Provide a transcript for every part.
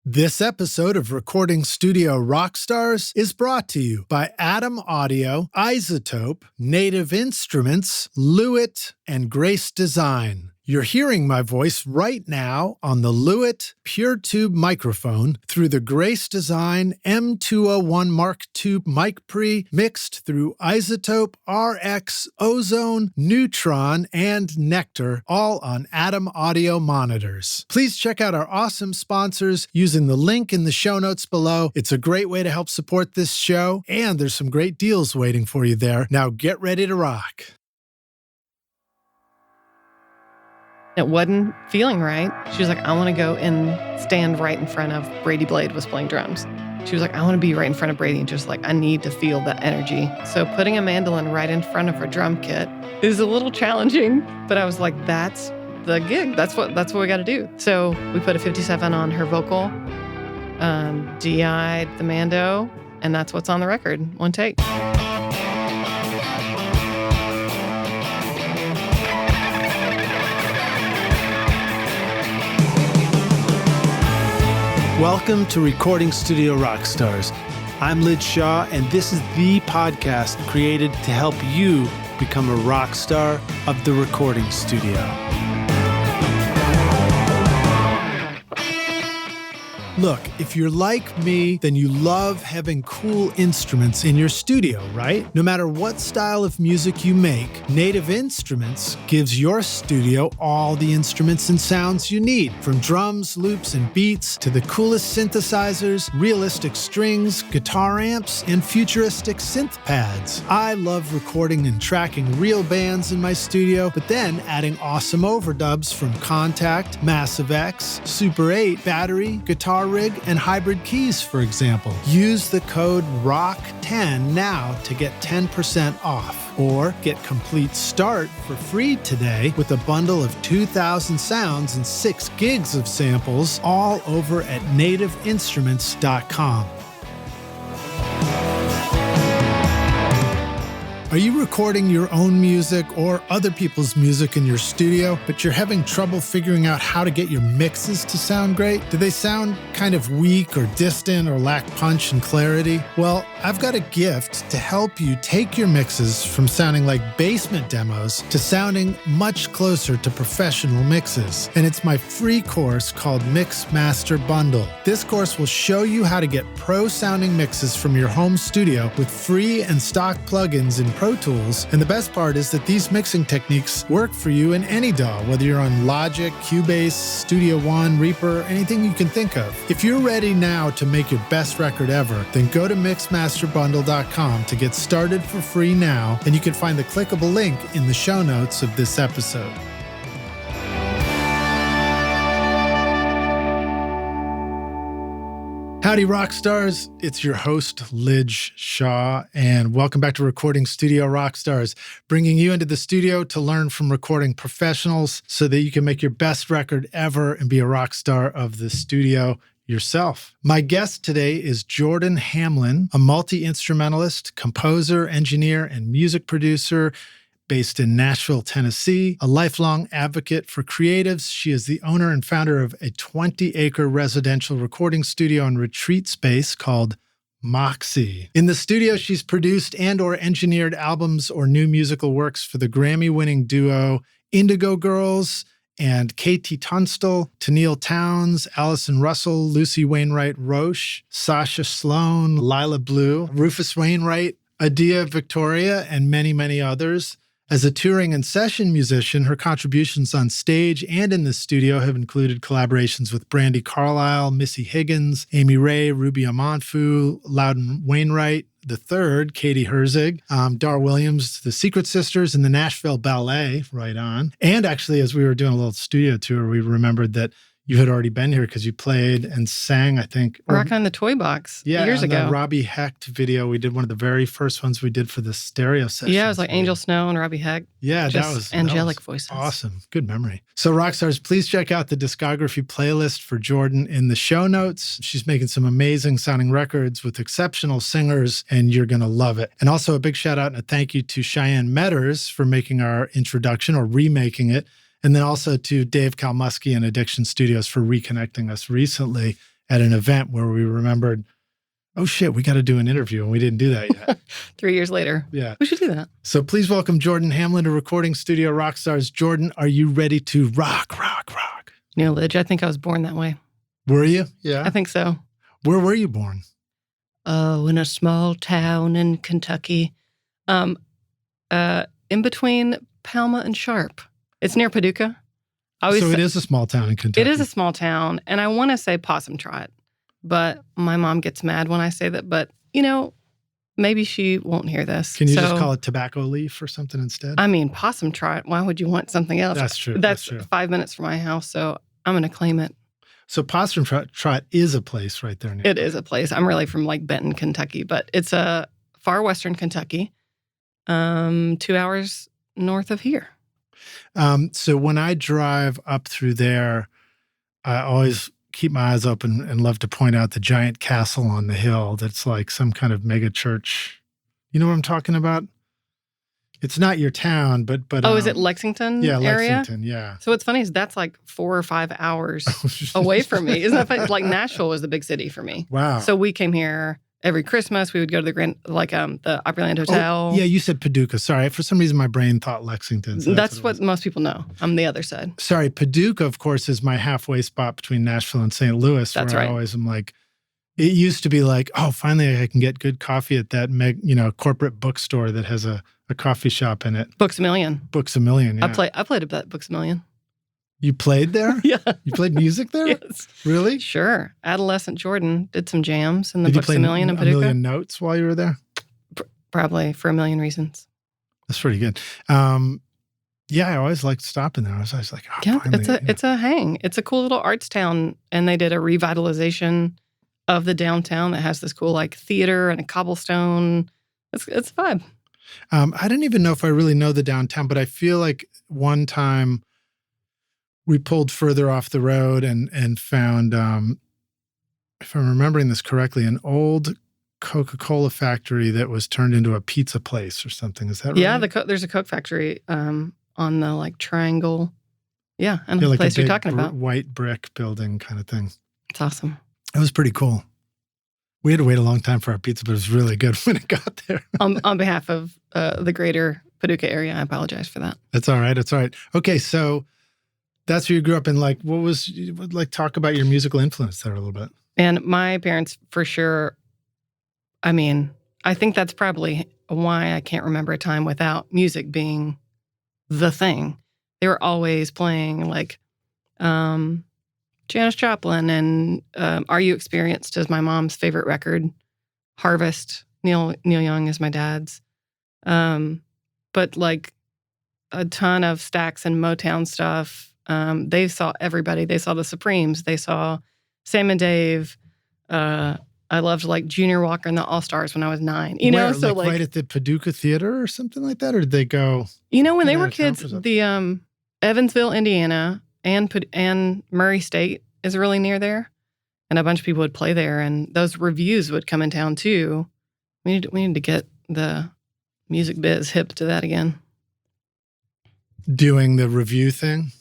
This episode of Recording Studio Rockstars is brought to you by Atom Audio, Isotope, Native Instruments, Lewitt, and Grace Design. You're hearing my voice right now on the Lewitt Pure Tube microphone through the Grace Design M201 Mark II mic pre mixed through Isotope, RX, Ozone, Neutron, and Nectar, all on Atom Audio monitors. Please check out our awesome sponsors using the link in the show notes below. It's a great way to help support this show, and there's some great deals waiting for you there. Now get ready to rock. It wasn't feeling right. She was like, I want to go and stand right in front of Brady Blade was playing drums. She was like, I want to be right in front of Brady and just like, I need to feel that energy. So putting a mandolin right in front of her drum kit is a little challenging, but I was like, that's the gig. That's what we got to do. So we put a 57 on her vocal, DI'd the mando, and that's what's on the record. One take. Welcome to Recording Studio Rockstars. I'm Lij Shaw, and this is the podcast created to help you become a rock star of the recording studio. Look, if you're like me, then you love having cool instruments in your studio, right? No matter what style of music you make, Native Instruments gives your studio all the instruments and sounds you need, from drums, loops, and beats to the coolest synthesizers, realistic strings, guitar amps, and futuristic synth pads. I love recording and tracking real bands in my studio, but then adding awesome overdubs from Contact, Massive X, Super 8, Battery, Guitar Rig, and Hybrid Keys, for example. Use the code ROCK10 now to get 10% off, or get Complete Start for free today with a bundle of 2,000 sounds and 6 gigs of samples, all over at nativeinstruments.com. Are you recording your own music or other people's music in your studio, but you're having trouble figuring out how to get your mixes to sound great? Do they sound kind of weak or distant or lack punch and clarity? Well, I've got a gift to help you take your mixes from sounding like basement demos to sounding much closer to professional mixes. And it's my free course called Mix Master Bundle. This course will show you how to get pro-sounding mixes from your home studio with free and stock plugins in Pro Tools, and the best part is that these mixing techniques work for you in any DAW, whether you're on Logic, Cubase, Studio One, Reaper, anything you can think of. If you're ready now to make your best record ever, then go to mixmasterbundle.com to get started for free now, and you can find the clickable link in the show notes of this episode. Howdy, rock stars. It's your host, Lij Shaw, and welcome back to Recording Studio Rockstars, bringing you into the studio to learn from recording professionals so that you can make your best record ever and be a rock star of the studio yourself. My guest today is Jordan Hamlin, a multi-instrumentalist, composer, engineer, and music producer based in Nashville, Tennessee, a lifelong advocate for creatives. She is the owner and founder of a 20-acre residential recording studio and retreat space called MOXE. In the studio, she's produced and or engineered albums or new musical works for the Grammy-winning duo Indigo Girls and KT Tunstall, Tenille Townes, Allison Russell, Wainwright Roche, Sasha Sloan, Lila Blue, Rufus Wainwright, Adia Victoria, and many, many others. As a touring and session musician, her contributions on stage and in the studio have included collaborations with Brandi Carlile, Missy Higgins, Amy Ray, Ruby Amanfu, Loudon Wainwright III, Katie Herzig, Dar Williams, the Secret Sisters, and the Nashville Ballet, right on. And actually, as we were doing a little studio tour, we remembered that you had already been here because you played and sang, I think. Rockin' on the Toy Box years ago. The Robbie Hecht video. We did one of the very first ones we did for the stereo session. Yeah, it was like Angel Snow and Robbie Hecht. Yeah, that was angelic voices. Awesome. Good memory. So Rockstars, please check out the discography playlist for Jordan in the show notes. She's making some amazing sounding records with exceptional singers, and you're going to love it. And also a big shout out and a thank you to Cheyenne Medders for making our introduction or remaking it. And then also to Dave Kalmusky and Addiction Studios for reconnecting us recently. at an event where we remembered, oh shit, we got to do an interview, and we didn't do that yet. 3 years later. Yeah. We should do that. So please welcome Jordan Hamlin to Recording Studio Rockstars. Jordan, are you ready to rock? Lidge, I think I was born that way. Were you? Yeah. I think so. Where were you born? Oh, in a small town in Kentucky. In between Palma and Sharp. It's near Paducah. So it is a small town in Kentucky. It is a small town, and I want to say Possum Trot, but my mom gets mad when I say that. But, maybe she won't hear this. Can you just call it Tobacco Leaf or something instead? I mean, Possum Trot, why would you want something else? That's true. That's 5 minutes from my house, so I'm going to claim it. So Possum Trot is a place right there. It is a place. I'm really from Benton, Kentucky, but it's a far western Kentucky, 2 hours north of here. So when I drive up through there, I always keep my eyes open and love to point out the giant castle on the hill that's like some kind of mega church. You know what I'm talking about? It's not your town, but is it Lexington area? Lexington, yeah. So what's funny is that's like 4 or 5 hours away from me. Isn't that funny? Like Nashville was the big city for me. Wow. So we came here every Christmas. We would go to the the Opryland Hotel. Oh, yeah, you said Paducah. Sorry, for some reason my brain thought Lexington. So that's what most people know. I'm the other side. Sorry, Paducah, of course, is my halfway spot between Nashville and St. Louis. That's where right. I always am like, it used to be like, oh, finally I can get good coffee at that corporate bookstore that has a coffee shop in it. Books A Million. Books A Million, yeah. I played at Books A Million. You played there? Yeah. You played music there? Yes. Really? Sure. Adolescent Jordan did some jams in the Did Books you play A Million in Paducah. a million notes while you were there? Probably for a million reasons. That's pretty good. Yeah, I always liked stopping there. I was always like, oh, yeah, finally, it's a hang. It's a cool little arts town, and they did a revitalization of the downtown that has this cool theater and a cobblestone. It's a vibe. I don't even know if I really know the downtown, but I feel like one time we pulled further off the road and found, if I'm remembering this correctly, an old Coca-Cola factory that was turned into a pizza place or something. Is that right? Yeah, there's a Coke factory on the triangle. Yeah, and the like place a big you're talking about. White brick building kind of thing. It's awesome. It was pretty cool. We had to wait a long time for our pizza, but it was really good when it got there. On behalf of the greater Paducah area, I apologize for that. That's all right. It's all right. Okay, so that's where you grew up in. Talk about your musical influence there a little bit. And my parents, for sure, I mean, I think that's probably why I can't remember a time without music being the thing. They were always playing Janis Joplin and Are You Experienced is my mom's favorite record. Harvest, Neil Young is my dad's. But a ton of Stax and Motown stuff. They saw everybody. They saw the Supremes. They saw Sam and Dave. I loved Junior Walker and the All-Stars when I was 9. So right at the Paducah Theater or something like that? Or did they go? When they were kids, the Evansville, Indiana and Murray State is really near there. And a bunch of people would play there, and those reviews would come in town too. We need to get the music biz hip to that again. Doing the review thing?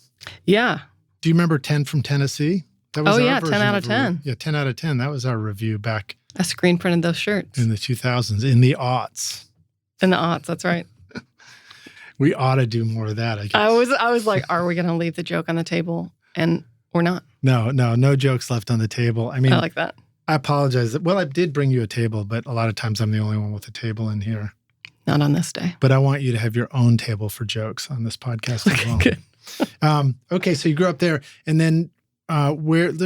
Yeah. Do you remember 10 from Tennessee? That was 10 out of 10. Yeah, 10 out of 10. That was our review back. I screen printed those shirts. In the 2000s, in the aughts. In the aughts, that's right. We ought to do more of that, I guess. I was like, are we going to leave the joke on the table? And we're not. No jokes left on the table. I mean, I like that. I apologize. Well, I did bring you a table, but a lot of times I'm the only one with a table in here. Not on this day. But I want you to have your own table for jokes on this podcast as well. Good. Okay, so you grew up there, and then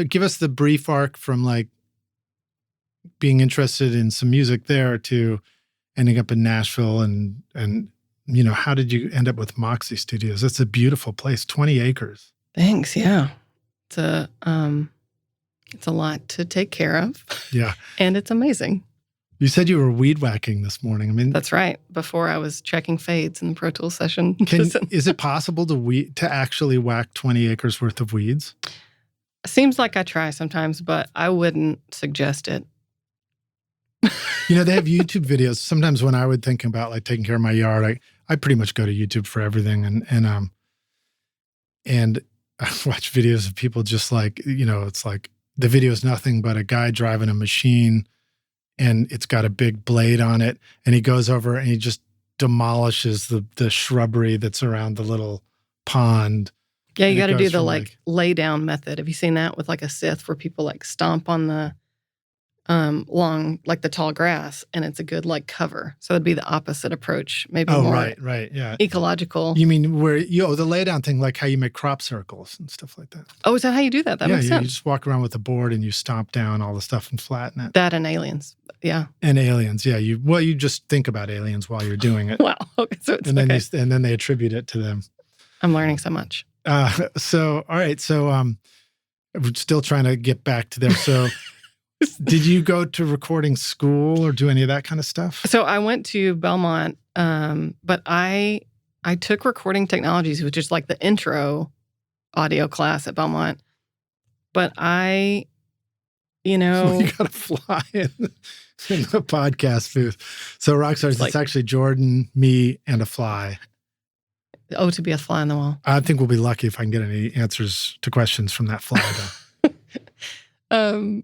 give us the brief arc from being interested in some music there to ending up in Nashville, and how did you end up with MOXE Studios? It's a beautiful place, 20 acres. Thanks. Yeah, it's a lot to take care of. Yeah, and it's amazing. You said you were weed whacking this morning. I mean, that's right. Before I was checking fades in the Pro Tools session. Is it possible to actually whack 20 acres worth of weeds? Seems like I try sometimes, but I wouldn't suggest it. They have YouTube videos. Sometimes when I would think about taking care of my yard, I pretty much go to YouTube for everything, and I watch videos of people just it's the video is nothing but a guy driving a machine, and it's got a big blade on it, and he goes over and he just demolishes the shrubbery that's around the little pond. Yeah, you got to do the lay down method. Have you seen that with like a scythe where people like stomp on the long, like the tall grass, and it's a good like cover. So it'd be the opposite approach, maybe more right, yeah, ecological. You mean where the lay down thing, like how you make crop circles and stuff like that? Oh, is that how you do that? That makes sense. You just walk around with a board and you stomp down all the stuff and flatten it. That and aliens, yeah. And aliens, yeah. You just think about aliens while you're doing it. Wow. Okay, so it's and then they attribute it to them. I'm learning so much. So all right, so we're still trying to get back to there. So. Did you go to recording school or do any of that kind of stuff? So I went to Belmont, but I took recording technologies, which is like the intro audio class at Belmont. But you got to fly in the podcast booth. So Rockstars, it's actually Jordan, me, and a fly. Oh, to be a fly on the wall. I think we'll be lucky if I can get any answers to questions from that fly, though.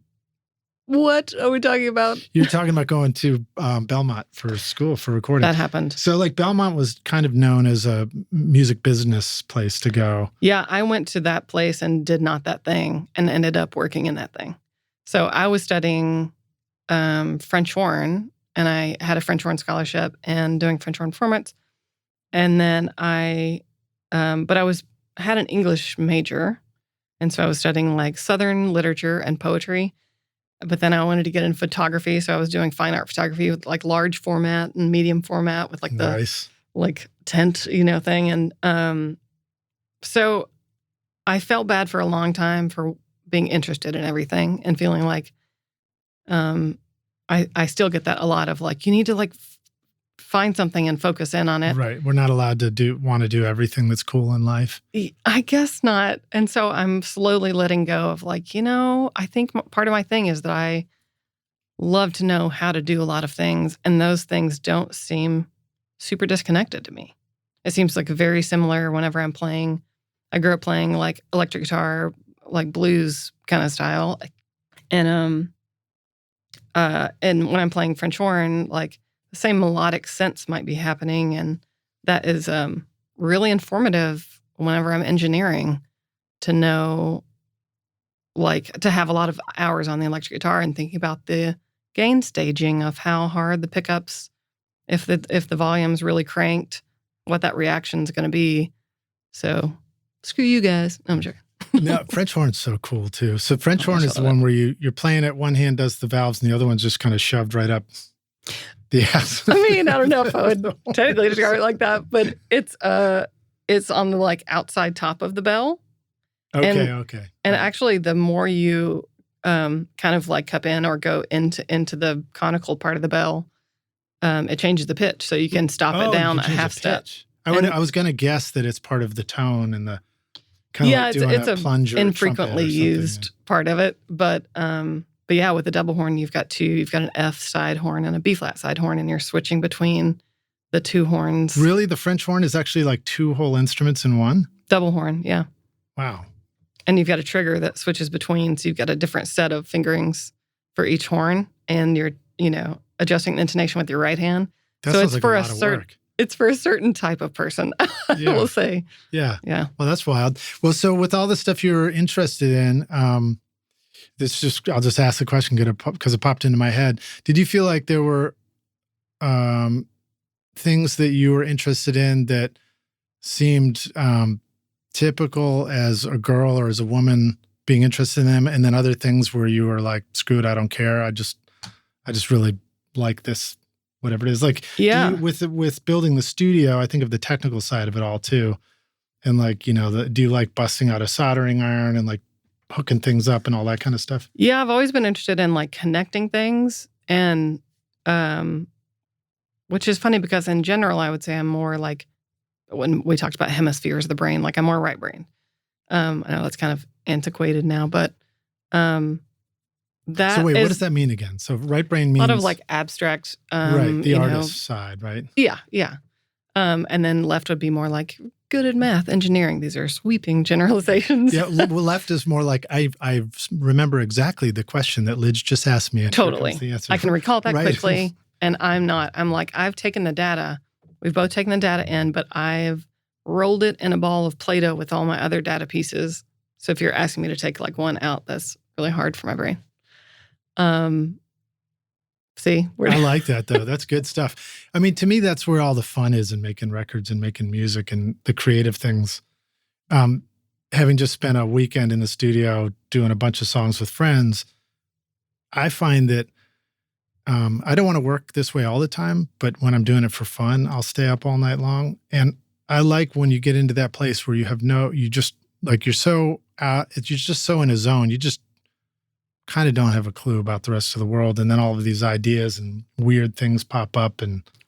What are we talking about? You're talking about going to Belmont for school for recording. That happened. So like Belmont was kind of known as a music business place to go. Yeah, I went to that place and did not that thing and ended up working in that thing. So I was studying French horn, and I had a French horn scholarship and doing French horn performance. And then I had an English major. And so I was studying like Southern literature and poetry. But then I wanted to get in photography, so I was doing fine art photography with like large format and medium format with like the like tent, thing. And so I felt bad for a long time for being interested in everything and feeling like I still get that a lot of like, you need to like find something and focus in on it. Right. We're not allowed to want to do everything that's cool in life. I guess not. And so I'm slowly letting go of like, I think part of my thing is that I love to know how to do a lot of things. And those things don't seem super disconnected to me. It seems like very similar whenever I'm playing. I grew up playing like electric guitar, like blues kind of style. And when I'm playing French horn, like, the same melodic sense might be happening, and that is really informative whenever I'm engineering to know, like, to have a lot of hours on the electric guitar and thinking about the gain staging of how hard the pickups, if the volume's really cranked, what that reaction's going to be. So, screw you guys. No, I'm joking. No, French horn's so cool too. So French horn is the one where you're playing it, one hand does the valves and the other one's just kind of shoved right up. Yes. I mean, I don't know if I would technically describe it like that, but it's on the like outside top of the bell. Okay. And actually, the more you kind of like cup in or go into the conical part of the bell, it changes the pitch, so you can stop it down a half step. I was going to guess that it's part of the tone and the kind of like doing it's a plunger, infrequently used part of it, but yeah, with the double horn, you've got two. You've got an F side horn and a B flat side horn, and you're switching between the two horns. Really? The French horn is actually like two whole instruments in one? Double horn, yeah. Wow. And you've got a trigger that switches between, so you've got a different set of fingerings for each horn, and you're, adjusting the intonation with your right hand. That sounds like a lot of work. It's for a certain type of person, I will say. Yeah. Yeah. Well, that's wild. Well, so with all the stuff you're interested in, I'll just ask the question because it popped into my head. Did you feel like there were things that you were interested in that seemed typical as a girl or as a woman being interested in them, and then other things where you were like, screw it, I don't care. I just really like this, whatever it is. Like, with building the studio, I think of the technical side of it all too. And like, do you like busting out a soldering iron and like hooking things up and all that kind of stuff? Yeah, I've always been interested in like connecting things, and which is funny because in general, I would say I'm more like, when we talked about hemispheres of the brain, like I'm more right brain. I know that's kind of antiquated now, but that. So wait, what does that mean again? So right brain means a lot of like abstract, right? The artist side, right? Yeah. And then left would be more like good at math, engineering. These are sweeping generalizations. Yeah, left is more like, I remember exactly the question that Lidge just asked me. Totally. I can recall that Right. quickly. And I'm like, I've taken the data. We've both taken the data in, but I've rolled it in a ball of Play-Doh with all my other data pieces. So if you're asking me to take like one out, that's really hard for my brain. See? I like that, though. That's good stuff. I mean, to me, that's where all the fun is in making records and making music and the creative things. Having just spent a weekend in the studio doing a bunch of songs with friends, I find that I don't want to work this way all the time, but when I'm doing it for fun, I'll stay up all night long. And I like when you get into that place where you have you're just so in a zone. You just kind of don't have a clue about the rest of the world. And then all of these ideas and weird things pop up.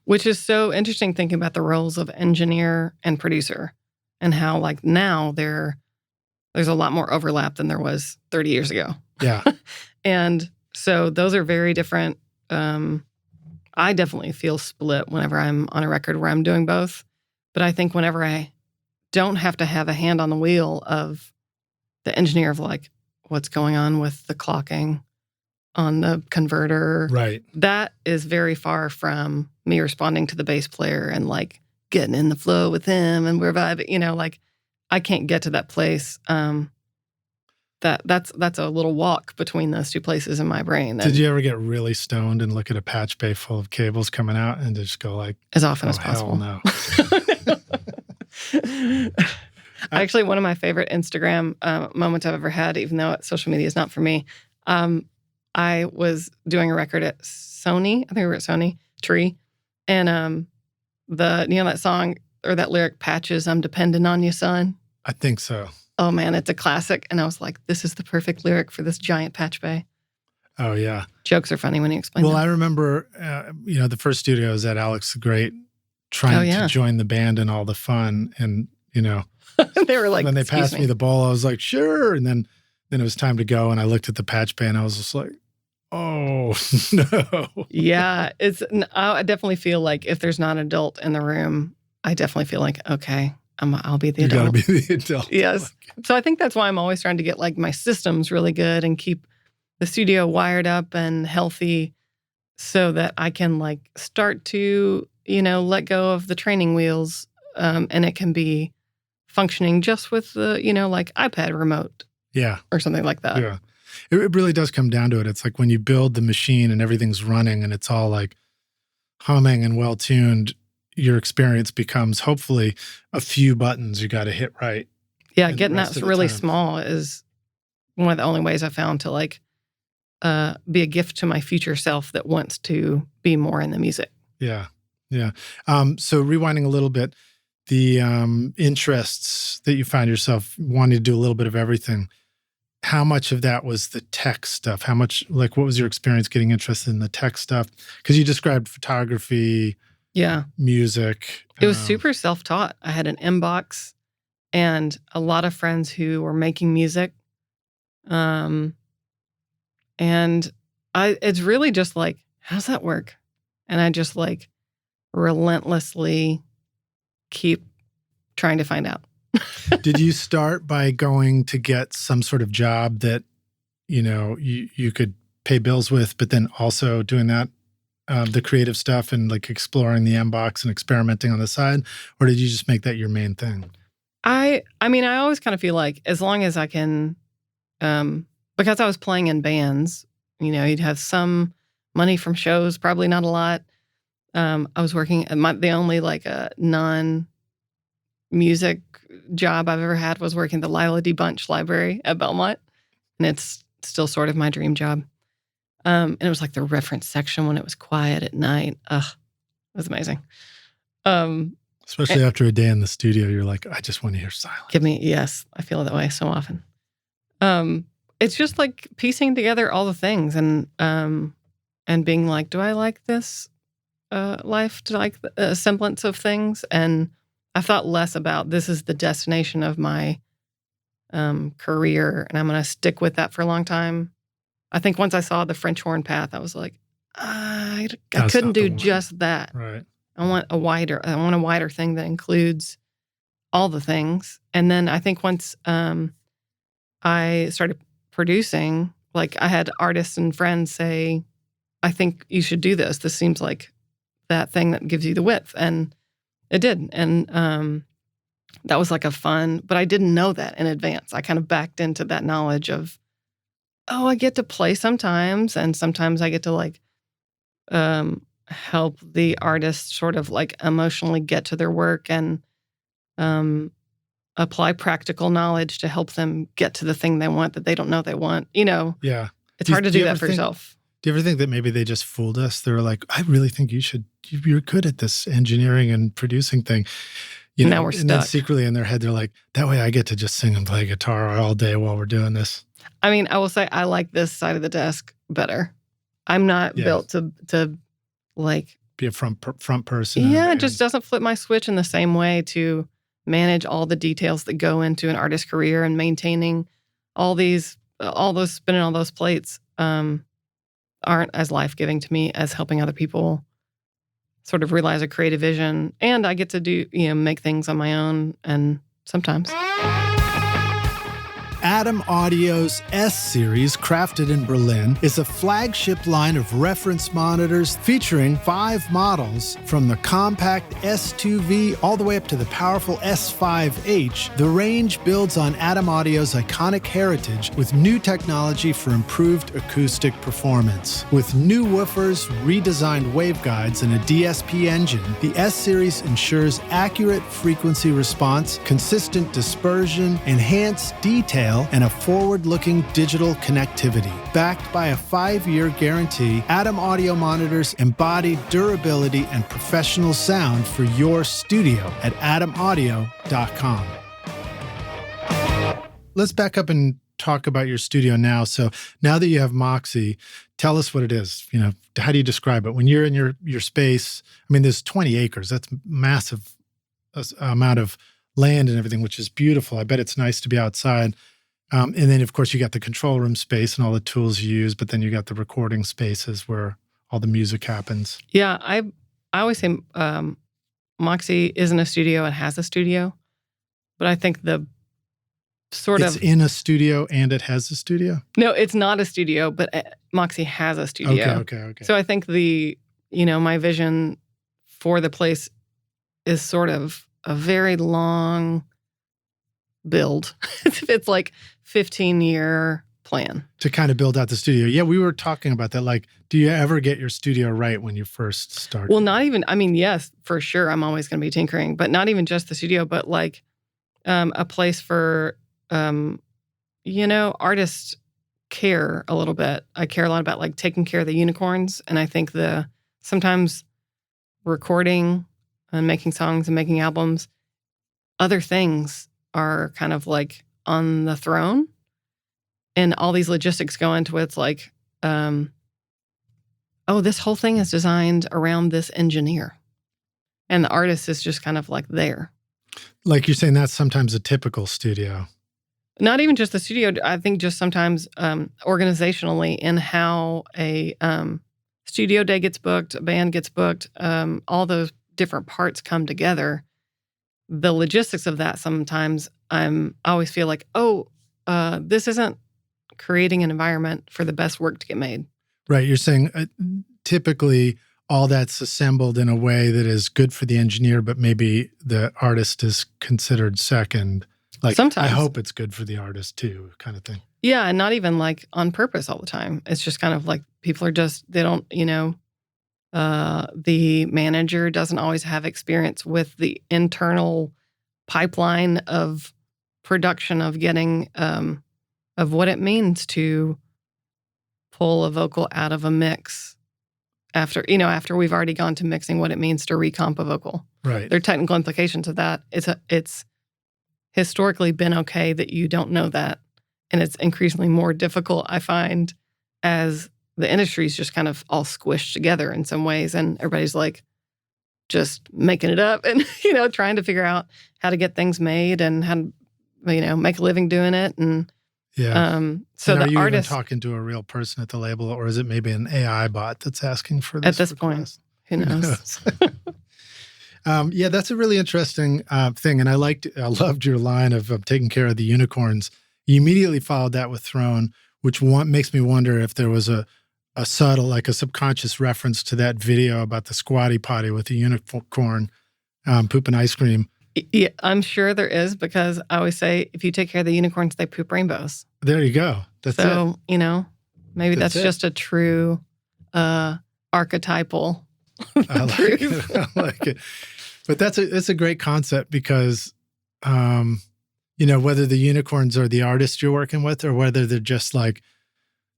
Which is so interesting thinking about the roles of engineer and producer and how like now there's a lot more overlap than there was 30 years ago. Yeah. And so those are very different. I definitely feel split whenever I'm on a record where I'm doing both. But I think whenever I don't have to have a hand on the wheel of the engineer of like what's going on with the clocking on the converter, right, that is very far from me responding to the bass player and like getting in the flow with him and we're vibing, like I can't get to that place. That's a little walk between those two places in my brain. Did you ever get really stoned and look at a patch bay full of cables coming out and just go like, as often as possible? Hell no. Actually, one of my favorite Instagram moments I've ever had, even though social media is not for me, I was doing a record at Sony. I think we were at Sony Tree, and that song or that lyric, "Patches, I'm depending on you, son." I think so. Oh man, it's a classic, and I was like, "This is the perfect lyric for this giant patch bay." Oh yeah, jokes are funny when you explain. Well, them. I remember, the first studio was at Alex the Great, trying to join the band and all the fun, and they were like, when they passed me the ball, I was like, sure. And then it was time to go. And I looked at the patch bay and I was just like, oh, no. Yeah. I definitely feel like if there's not an adult in the room, I definitely feel like, okay, I'll be the adult. You got to be the adult. Yes. So I think that's why I'm always trying to get like my systems really good and keep the studio wired up and healthy so that I can like start to, let go of the training wheels. And it can be functioning just with the, like iPad remote. Yeah. Or something like that. Yeah. It really does come down to it. It's like when you build the machine and everything's running and it's all like humming and well-tuned, your experience becomes hopefully a few buttons you got to hit right. Yeah, getting that really small is one of the only ways I found to like be a gift to my future self that wants to be more in the music. Yeah. Yeah. So rewinding a little bit, the interests that you find yourself wanting to do a little bit of everything, how much of that was the tech stuff? How much, like, what was your experience getting interested in the tech stuff? Because you described photography, music. It was super self-taught. I had an inbox and a lot of friends who were making music. And it's really just like, how's that work? And I just like relentlessly keep trying to find out. Did you start by going to get some sort of job that, you could pay bills with, but then also doing that, the creative stuff and like exploring the inbox and experimenting on the side? Or did you just make that your main thing? I mean, I always kind of feel like as long as I can, because I was playing in bands, you'd have some money from shows, probably not a lot. I was working at the only like a non-music job I've ever had was working at the Lila Bunch Library at Belmont. And it's still sort of my dream job. And it was like the reference section when it was quiet at night. Ugh, it was amazing. Especially after a day in the studio, you're like, I just want to hear silence. Yes, I feel that way so often. It's just like piecing together all the things and being like, do I like this life? Do I like a semblance of things? And I thought less about this is the destination of my career, and I'm going to stick with that for a long time. I think once I saw the French horn path, I was like, I couldn't do just that. Right. I want a wider thing that includes all the things. And then I think once I started producing, like I had artists and friends say, I think you should do this. This seems like that thing that gives you the width. And it did. And that was like a fun, but I didn't know that in advance. I kind of backed into that knowledge of, oh, I get to play sometimes. And sometimes I get to like help the artist sort of like emotionally get to their work and apply practical knowledge to help them get to the thing they want that they don't know they want. Yeah. It's hard to do that for yourself. Do you ever think that maybe they just fooled us? They were like, I really think you're good at this engineering and producing thing. Now we're stuck. And then secretly in their head, they're like, that way I get to just sing and play guitar all day while we're doing this. I mean, I will say I like this side of the desk better. I'm not built to like... be a front person. Yeah, it just doesn't flip my switch in the same way to manage all the details that go into an artist's career and maintaining spinning all those plates aren't as life-giving to me as helping other people sort of realize a creative vision. And I get to do, make things on my own and sometimes. Adam Audio's S-Series, crafted in Berlin, is a flagship line of reference monitors featuring 5 models from the compact S2V all the way up to the powerful S5H. The range builds on Adam Audio's iconic heritage with new technology for improved acoustic performance. With new woofers, redesigned waveguides, and a DSP engine, the S-Series ensures accurate frequency response, consistent dispersion, enhanced detail, and a forward-looking digital connectivity. Backed by a 5-year guarantee, Adam Audio monitors embody durability and professional sound for your studio at adamaudio.com. Let's back up and talk about your studio now. So now that you have MOXE, tell us what it is. How do you describe it? When you're in your space, I mean, there's 20 acres. That's massive amount of land and everything, which is beautiful. I bet it's nice to be outside. And then, of course, you got the control room space and all the tools you use, but then you got the recording spaces where all the music happens. Yeah, I always say MOXE isn't a studio, it has a studio. But I think it's in a studio and it has a studio? No, it's not a studio, but MOXE has a studio. Okay. So I think my vision for the place is sort of a very long build. It's like 15-year plan. To kind of build out the studio. Yeah, we were talking about that. Like, do you ever get your studio right when you first start? Well, not even, yes, for sure. I'm always going to be tinkering, but not even just the studio, but like a place for, artists care a little bit. I care a lot about like taking care of the unicorns. And I think sometimes recording and making songs and making albums, other things are kind of like on the throne. And all these logistics go into it. It's like, this whole thing is designed around this engineer. And the artist is just kind of like there. Like you're saying, that's sometimes a typical studio. Not even just the studio. I think just sometimes organizationally in how a studio day gets booked, a band gets booked, all those different parts come together. The logistics of that sometimes I always feel like, this isn't creating an environment for the best work to get made. Right. You're saying typically all that's assembled in a way that is good for the engineer, but maybe the artist is considered second. Like, sometimes I hope it's good for the artist too, kind of thing. Yeah, and not even like on purpose all the time. It's just kind of like people are they don't, the manager doesn't always have experience with the internal pipeline of production of getting, of what it means to pull a vocal out of a mix after we've already gone to mixing, what it means to recomp a vocal. Right. There are technical implications of that. It's historically been okay that you don't know that. And it's increasingly more difficult, I find, as the industry's just kind of all squished together in some ways. And everybody's like just making it up and, trying to figure out how to get things made and how to, make a living doing it. And yeah. So and the are you artist even talking to a real person at the label, or is it maybe an AI bot that's asking for this? At this point, who knows? Yeah, that's a really interesting thing. And I loved your line of taking care of the unicorns. You immediately followed that with Throne, which makes me wonder if there was a subtle, like a subconscious reference to that video about the squatty potty with the unicorn pooping ice cream. Yeah, I'm sure there is, because I always say, if you take care of the unicorns, they poop rainbows. There you go. That's so, it. Maybe that's just a true archetypal I like it. I like it. But it's a great concept because, whether the unicorns are the artist you're working with or whether they're just like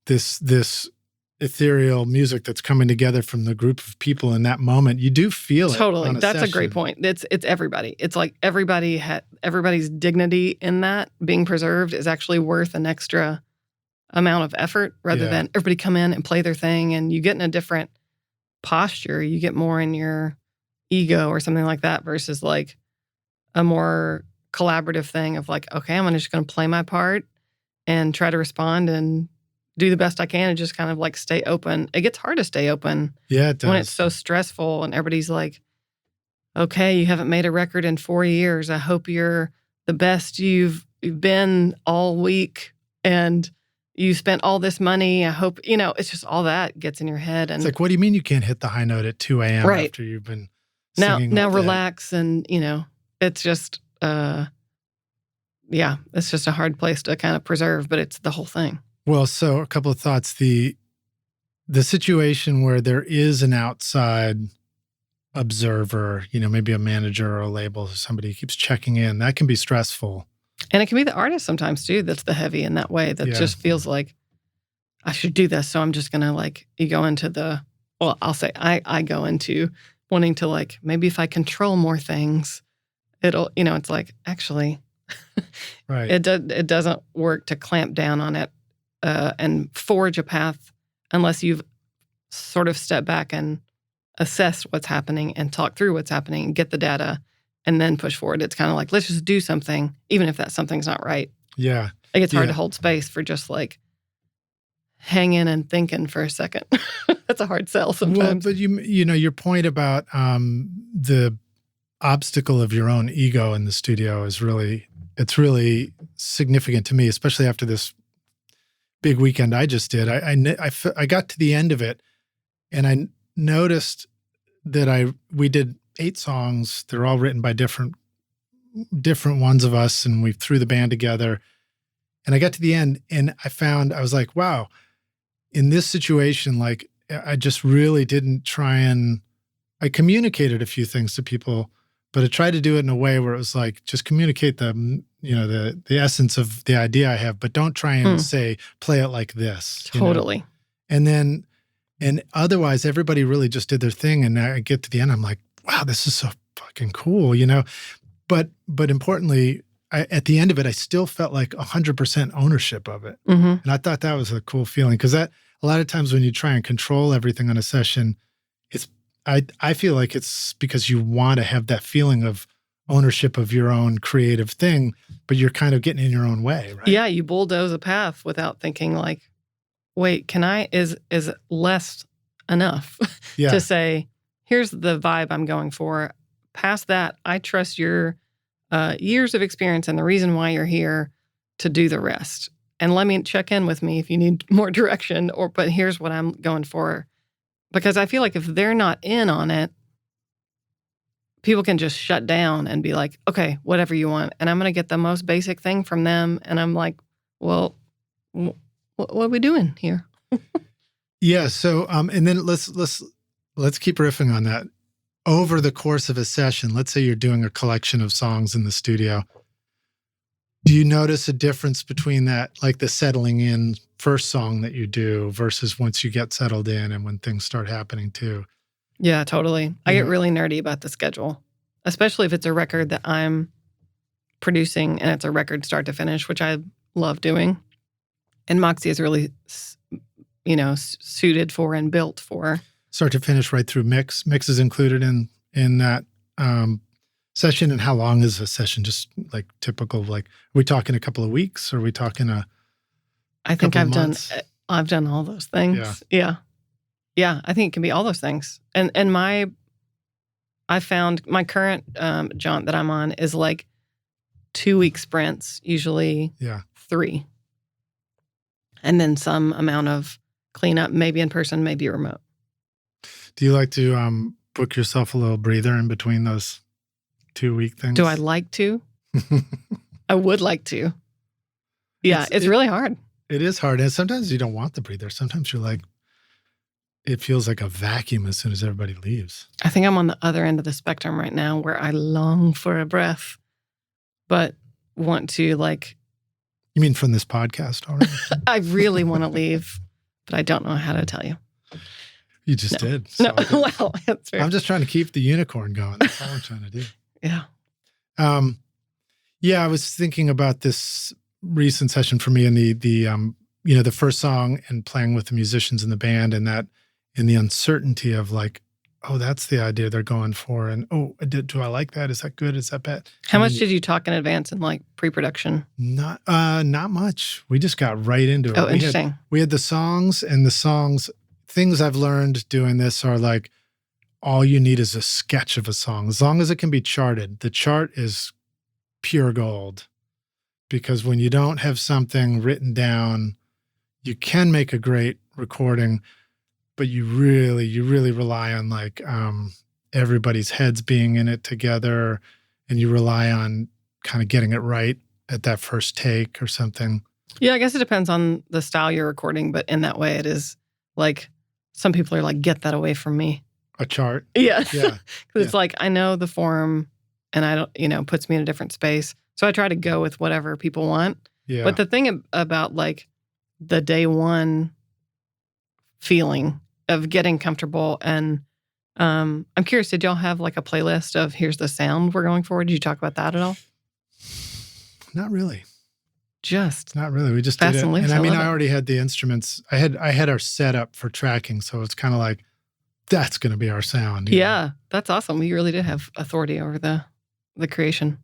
this ethereal music that's coming together from the group of people in that moment, you do feel it. Totally. That's a great point. It's everybody. It's like everybody's dignity in that being preserved is actually worth an extra amount of effort rather than everybody come in and play their thing, and you get in a different posture. You get more in your ego or something like that versus like a more collaborative thing of like, okay, I'm just going to play my part and try to respond and do the best I can and just kind of like stay open. It gets hard to stay open. Yeah, it does. When it's so stressful and everybody's like, okay, you haven't made a record in 4 years. I hope you're the best you've been all week and you spent all this money. I hope, it's just all that gets in your head. And it's like, what do you mean you can't hit the high note at 2 a.m. after you've been singing now all day? Relax. And, it's just, it's just a hard place to kind of preserve, but it's the whole thing. Well, so a couple of thoughts. The situation where there is an outside observer, maybe a manager or a label or somebody who keeps checking in, that can be stressful. And it can be the artist sometimes too that's the heavy in that way that just feels like, I should do this. So I'm just going to you go into I'll say I go into wanting to maybe if I control more things, it'll, it's like, actually, right. It doesn't work to clamp down on it and forge a path unless you've sort of stepped back and assessed what's happening and talk through what's happening and get the data and then push forward. It's kind of like, let's just do something, even if that something's not right. Yeah. It gets hard to hold space for just hanging and thinking for a second. That's a hard sell sometimes. Well, but your point about the obstacle of your own ego in the studio is really significant to me, especially after this big weekend I just did. I got to the end of it and I noticed that we did 8 songs. They're all written by different ones of us, and we threw the band together. And I got to the end and I was like, wow, in this situation, I just really didn't I communicated a few things to people, but I tried to do it in a way where it was like, just communicate the essence of the idea I have, but don't try and say, play it like this. Totally. And otherwise everybody really just did their thing. And I get to the end, I'm like, wow, this is so fucking cool, But importantly, at the end of it, I still felt like 100% ownership of it. Mm-hmm. And I thought that was a cool feeling because a lot of times when you try and control everything on a session, I feel like it's because you want to have that feeling of ownership of your own creative thing, but you're kind of getting in your own way, right? Yeah, you bulldoze a path without thinking wait, is less enough to say, here's the vibe I'm going for. Past that, I trust your years of experience and the reason why you're here to do the rest. And let me check in with me if you need more direction, but here's what I'm going for. Because I feel like if they're not in on it, people can just shut down and be like, okay, whatever you want. And I'm going to get the most basic thing from them. And I'm like, well, what are we doing here? Yeah. So, and then let's keep riffing on that. Over the course of a session, let's say you're doing a collection of songs in the studio. Do you notice a difference between that, like the settling in first song that you do versus once you get settled in and when things start happening too? Yeah, totally. I get really nerdy about the schedule, especially if it's a record that I'm producing and it's a record start to finish, which I love doing. And MOXE is really, suited for and built for. Start to finish right through mix. Mix is included in that session. And how long is a session? Just like typical, are we talking a couple of weeks? Or are we talking I think I've done all those things. Yeah. I think it can be all those things. And my I found my current jaunt that I'm on is like 2-week sprints, usually 3. And then some amount of cleanup, maybe in person, maybe remote. Do you like to book yourself a little breather in between those 2-week things? Do I like to? I would like to. Yeah, it's really hard. It is hard. And sometimes you don't want the breather. Sometimes you're like, it feels like a vacuum as soon as everybody leaves. I think I'm on the other end of the spectrum right now where I long for a breath, but want to like... You mean from this podcast already? I really want to leave, but I don't know how to tell you. You just did. So well, that's fair. I'm just trying to keep the unicorn going. That's all I'm trying to do. Yeah. Yeah, I was thinking about this recent session for me and the first song and playing with the musicians in the band and that in the uncertainty of like, oh, that's the idea they're going for. And, oh, do I like that? Is that good? Is that bad? How much did you talk in advance in like pre-production? Not much. We just got right into it. Oh, interesting. We had the songs, and the songs, things I've learned doing this are like, all you need is a sketch of a song. As long as it can be charted, the chart is pure gold. Because when you don't have something written down, you can make a great recording, but you really rely on like everybody's heads being in it together, and you rely on kind of getting it right at that first take or something. Yeah, I guess it depends on the style you're recording, but in that way it is like, some people are like, get that away from me. A chart? Yeah. Yeah. Because it's like, I know the form and I don't, puts me in a different space. So I try to go with whatever people want. Yeah. But the thing about like the day one feeling of getting comfortable and I'm curious, did y'all have like a playlist of here's the sound we're going for? Did you talk about that at all? Not really. Not really. We just did it. And I mean, I already had the instruments. I had our setup for tracking, so it's kind of like that's going to be our sound. Yeah, that's awesome. You really did have authority over the creation.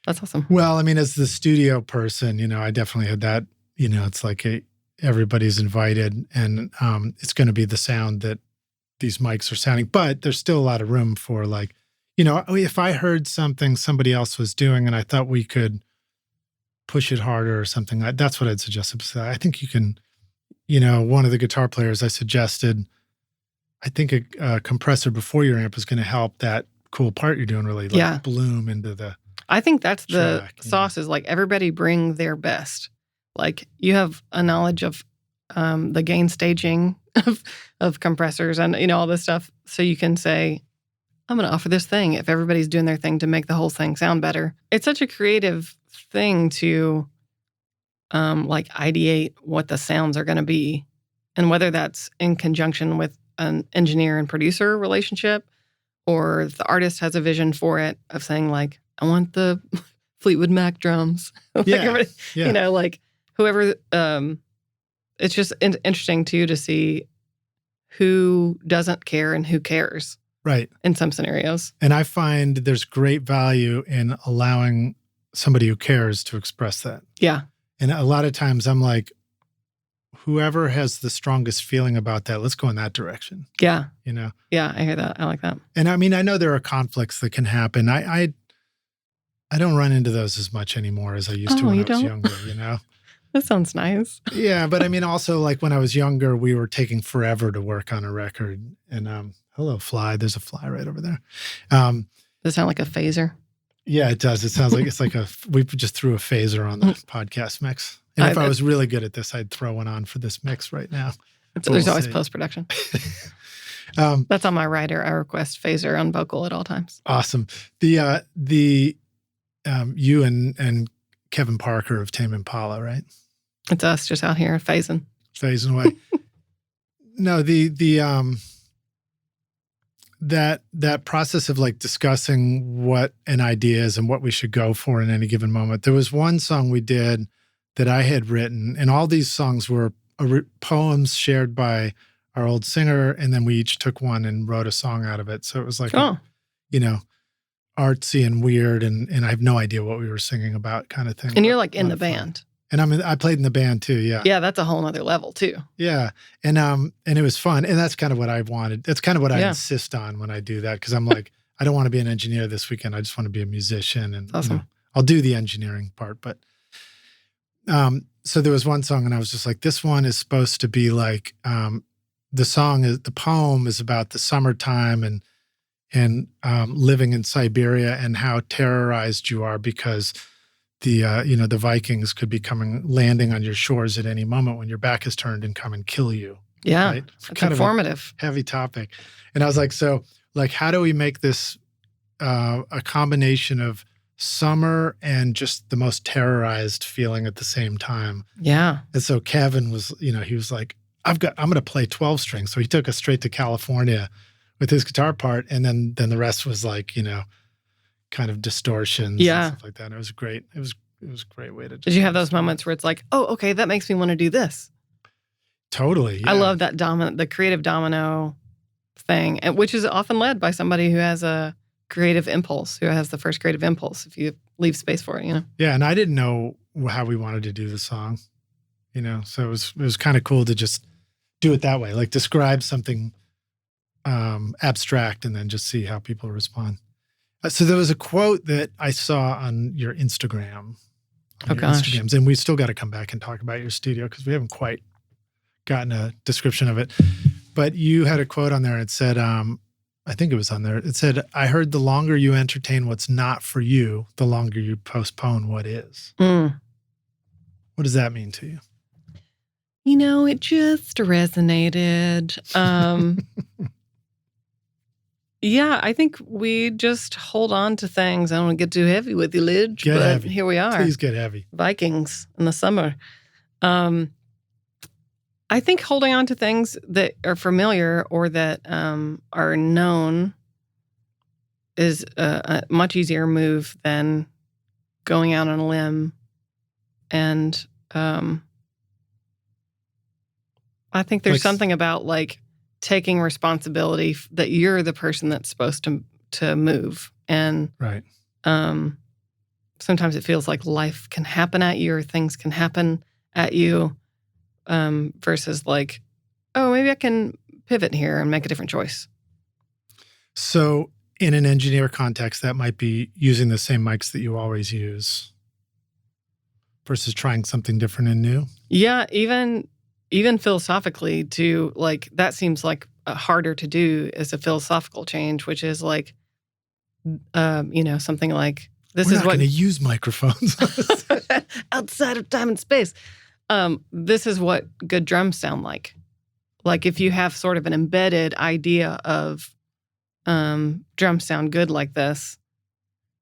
That's awesome. Well, I mean, as the studio person, I definitely had that. It's like everybody's invited, and it's going to be the sound that these mics are sounding. But there's still a lot of room for like, if I heard something somebody else was doing, and I thought we could push it harder or something. That's what I'd suggest. I think you can, one of the guitar players I suggested, I think a compressor before your amp is going to help that cool part you're doing really bloom into the I think that's track, the sauce is like everybody bring their best. Like you have a knowledge of the gain staging of compressors and, all this stuff. So you can say, I'm going to offer this thing if everybody's doing their thing to make the whole thing sound better. It's such a creative thing to like ideate what the sounds are going to be, and whether that's in conjunction with an engineer and producer relationship, or the artist has a vision for it of saying like, I want the Fleetwood Mac drums. Like like whoever. It's just interesting too to see who doesn't care and who cares. Right. In some scenarios. And I find there's great value in allowing somebody who cares to express that. Yeah. And a lot of times I'm like, whoever has the strongest feeling about that, let's go in that direction. Yeah. Yeah, I hear that. I like that. And I mean, I know there are conflicts that can happen. I don't run into those as much anymore as I used to when I was younger, That sounds nice. Yeah, but I mean, also like when I was younger, we were taking forever to work on a record. And hello, fly. There's a fly right over there. Does it sound like a phaser? Yeah, it does. It sounds like it's like we just threw a phaser on the podcast mix. And if I was really good at this, I'd throw one on for this mix right now. There's always post-production. That's on my rider. I request phaser on vocal at all times. Awesome. The you and Kevin Parker of Tame Impala, right? It's us just out here phasing away. No, that process of like discussing what an idea is and what we should go for in any given moment. There was one song we did that I had written, and all these songs were poems shared by our old singer, and then we each took one and wrote a song out of it. So it was like, artsy and weird, and I have no idea what we were singing about kind of thing. And you're like in the band. And I played in the band too, yeah. Yeah, that's a whole nother level too. Yeah, and it was fun, and that's kind of what I wanted. That's kind of what I insist on when I do that, because I'm like, I don't want to be an engineer this weekend. I just want to be a musician. And Awesome. I'll do the engineering part. But so there was one song and I was just like, this one is supposed to be like, the poem is about the summertime and living in Siberia and how terrorized you are because the Vikings could be landing on your shores at any moment when your back is turned and come and kill you. Yeah, right? it's kind informative. Of a heavy topic. And I was like, so like, how do we make this a combination of summer and just the most terrorized feeling at the same time? Yeah. And so Kevin was, he was like, I'm going to play 12 strings. So he took us straight to California with his guitar part. And then the rest was like, kind of distortions and stuff like that. And it was great. It was a great way to. Did you have those moments where it's like, oh, okay, that makes me want to do this? Totally. Yeah. I love that the creative domino thing, which is often led by somebody who has a creative impulse, who has the first creative impulse, if you leave space for it, Yeah. And I didn't know how we wanted to do the song, so it was kind of cool to just do it that way, like describe something abstract and then just see how people respond. So there was a quote that I saw on your Instagram. Instagrams, and we still got to come back and talk about your studio because we haven't quite gotten a description of it. But you had a quote on there and it said, I think it was on there. It said, I heard the longer you entertain what's not for you, the longer you postpone what is. Mm. What does that mean to you? It just resonated. Yeah, I think we just hold on to things. I don't want to get too heavy with you, Lidge, but heavy. Here we are. Please get heavy. Vikings in the summer. I think holding on to things that are familiar or that are known is a much easier move than going out on a limb. And I think there's something about like taking responsibility that you're the person that's supposed to move. And right. Sometimes it feels like life can happen at you or things can happen at you versus like, oh, maybe I can pivot here and make a different choice. So in an engineer context, that might be using the same mics that you always use versus trying something different and new. Yeah, even philosophically to like, that seems like harder to do as a philosophical change, which is like, something like, We're not going to use microphones outside of time and space. This is what good drums sound like. Like if you have sort of an embedded idea of drums sound good like this,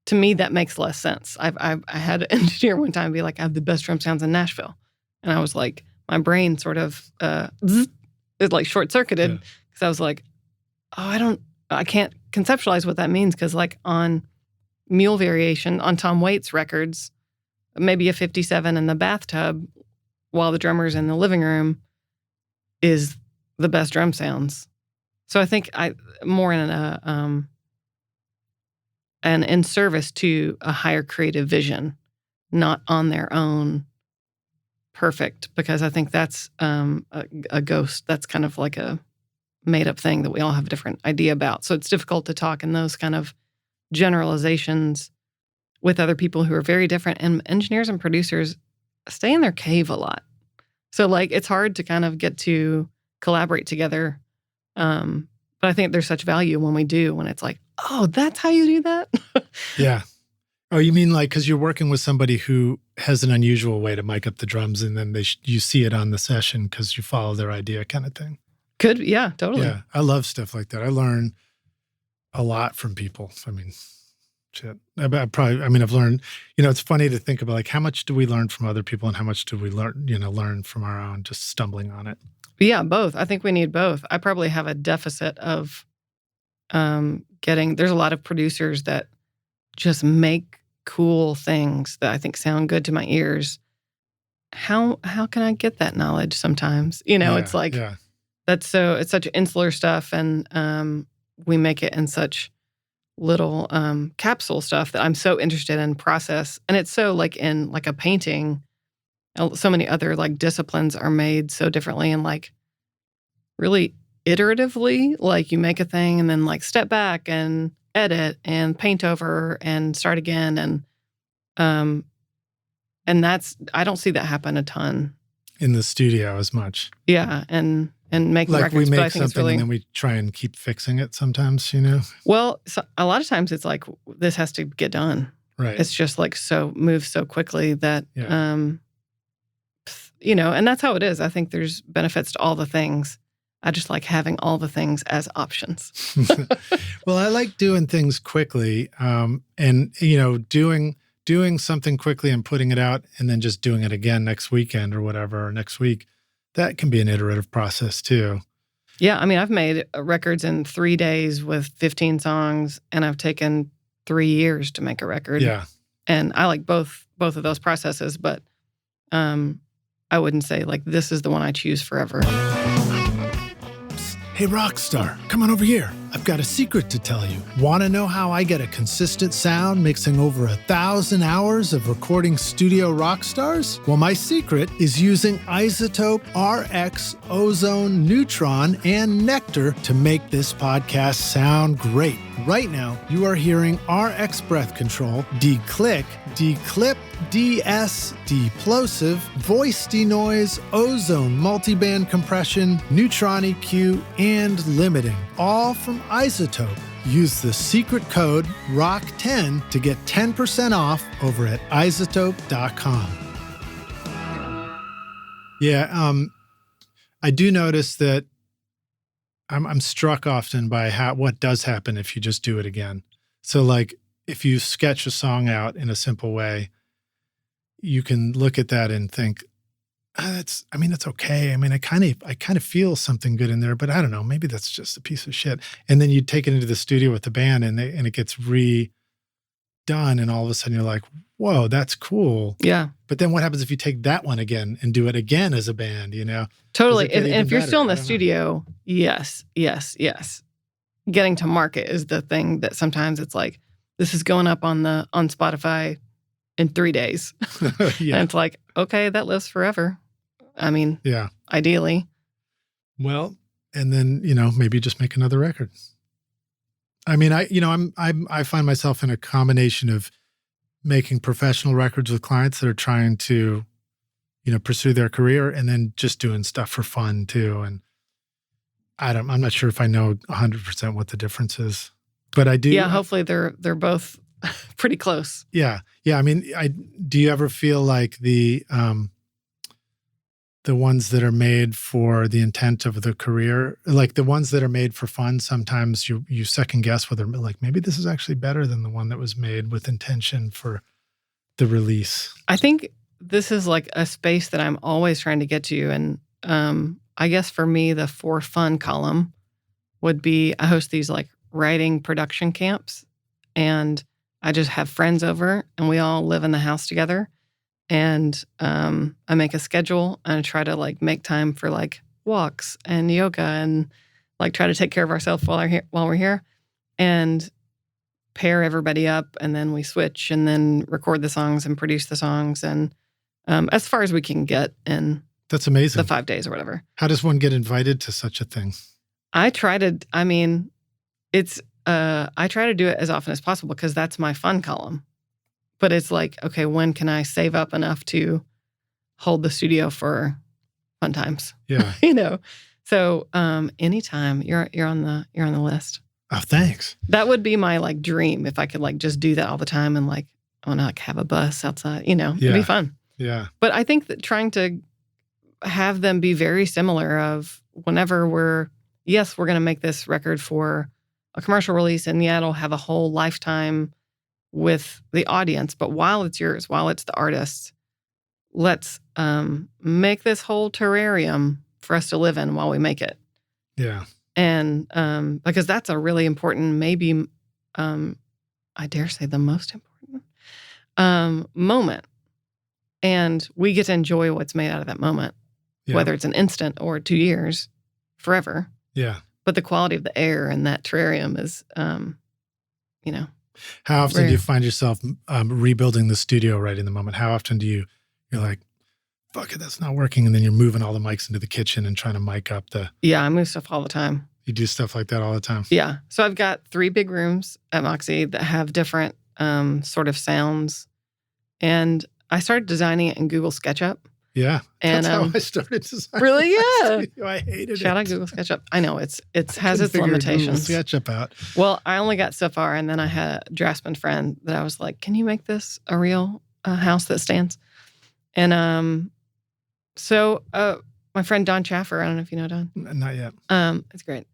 to me, that makes less sense. I had an engineer one time be like, I have the best drum sounds in Nashville. And I was like, my brain sort of is like short-circuited because I was like, oh, I can't conceptualize what that means because like on Mule Variation, on Tom Waits records, maybe a 57 in the bathtub while the drummer's in the living room is the best drum sounds. So I think more in and in service to a higher creative vision, not on their own perfect, because I think that's a ghost. That's kind of like a made-up thing that we all have a different idea about. So it's difficult to talk in those kind of generalizations with other people who are very different. And engineers and producers stay in their cave a lot. So like it's hard to kind of get to collaborate together. But I think there's such value when we do, when it's like, oh, that's how you do that? Yeah. Oh, you mean like because you're working with somebody who has an unusual way to mic up the drums and then you see it on the session because you follow their idea kind of thing? Could, yeah, totally. Yeah, I love stuff like that. I learn a lot from people. I mean, shit. I've learned, it's funny to think about like how much do we learn from other people and how much do we learn from our own, just stumbling on it. Yeah, both. I think we need both. I probably have a deficit of there's a lot of producers that just make cool things that I think sound good to my ears. How can I get that knowledge sometimes? It's like, it's such insular stuff and we make it in such little capsule stuff that I'm so interested in process. And it's so like in like a painting, so many other like disciplines are made so differently and like really iteratively, like you make a thing and then like step back and edit and paint over and start again. And that's, I don't see that happen a ton in the studio as much. Yeah. And making like records. we But I make think it's something really, and then we try and keep fixing it sometimes, you know? well, so a lot of times it's like, this has to get done. Right. It's just like moves so quickly that, Yeah. you know, and that's how it is. I think there's benefits to all the things. I just like having all the things as options. Well, I like doing things quickly, and, you know, doing something quickly and putting it out and then just doing it again next weekend or whatever, or next week. That can be an iterative process too. Yeah. I mean, I've made records in 3 days with 15 songs, and I've taken 3 years to make a record. Yeah. And I like both of those processes, but I wouldn't say like this is the one I choose forever. Hey, Rockstar, come on over here. I've got a secret to tell you. Want to know how I get a consistent sound mixing over 1,000 hours of recording studio rock stars? Well, my secret is using Isotope, RX, Ozone, Neutron, and Nectar to make this podcast sound great. Right now, you are hearing RX Breath Control, Declick, Declip, DS, Deplosive, Voice Denoise, Ozone Multiband Compression, Neutron EQ, and Limiting, all from Isotope. Use the secret code ROCK10 to get 10% off over at isotope.com. Yeah, I do notice that I'm struck often by what does happen if you just do it again. So like if you sketch a song out in a simple way, you can look at that and think, it's okay. I mean, I kind of feel something good in there, but I don't know, maybe that's just a piece of shit. And then you take it into the studio with the band and it gets redone, and all of a sudden you're like, whoa, that's cool. Yeah. But then what happens if you take that one again and do it again as a band, you know? Totally. And if you're still in the studio, yes. Getting to market is the thing that sometimes it's like, this is going up on Spotify in 3 days. Yeah. And it's like, okay, that lives forever. I mean, yeah, ideally. Well, and then, you know, maybe just make another record. I mean, I find myself in a combination of making professional records with clients that are trying to, you know, pursue their career, and then just doing stuff for fun too. And I'm not sure if I know 100% what the difference is, but I do. Yeah. Hopefully they're both pretty close. Yeah. Yeah. I mean, do you ever feel like the ones that are made for the intent of the career, like the ones that are made for fun, sometimes you second guess whether like maybe this is actually better than the one that was made with intention for the release? I think this is like a space that I'm always trying to get to. And I guess for me, the for fun column would be, I host these like writing production camps, and I just have friends over and we all live in the house together. And I make a schedule and I try to like make time for like walks and yoga and like try to take care of ourselves while we're here, and pair everybody up, and then we switch and then record the songs and produce the songs, and as far as we can get in That's amazing. the 5 days or whatever. How does one get invited to such a thing? I try to do it as often as possible because that's my fun column. But it's like, okay, when can I save up enough to hold the studio for fun times? Yeah. You know. So anytime you're on the list. Oh, thanks. That would be my like dream if I could like just do that all the time and like I want to like have a bus outside, you know. Yeah. It'd be fun. Yeah. But I think that trying to have them be very similar of whenever we're going to make this record for a commercial release, and yeah, it'll have a whole lifetime with the audience, but while it's yours, while it's the artist's, let's make this whole terrarium for us to live in while we make it. Yeah. And because that's a really important, maybe I dare say the most important moment. And we get to enjoy what's made out of that moment, whether it's an instant or 2 years, forever. Yeah. But the quality of the air in that terrarium is, you know. How often do you find yourself rebuilding the studio right in the moment? How often you're like, fuck it, that's not working. And then you're moving all the mics into the kitchen and trying to mic up the... Yeah, I move stuff all the time. You do stuff like that all the time. Yeah. So I've got 3 big rooms at MOXE that have different sort of sounds. And I started designing it in Google SketchUp. Yeah. And, that's how I started designing. Really? Yeah. I hated it. Shout out Google SketchUp. I know it has its Google limitations. SketchUp out. Well, I only got so far, and then I had a draftsman friend that I was like, "Can you make this a real house that stands?" And so my friend Don Chaffer, I don't know if you know Don. Not yet. It's great.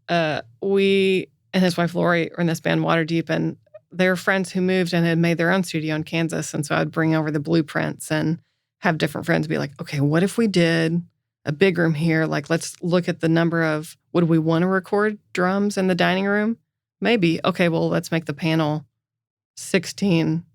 We and his wife Lori are in this band Waterdeep, and they're friends who moved and had made their own studio in Kansas, and so I'd bring over the blueprints and have different friends be like, "Okay, what if we did a big room here? Like, let's look at the number of, would we want to record drums in the dining room? Maybe. Okay, well, let's make the panel 16,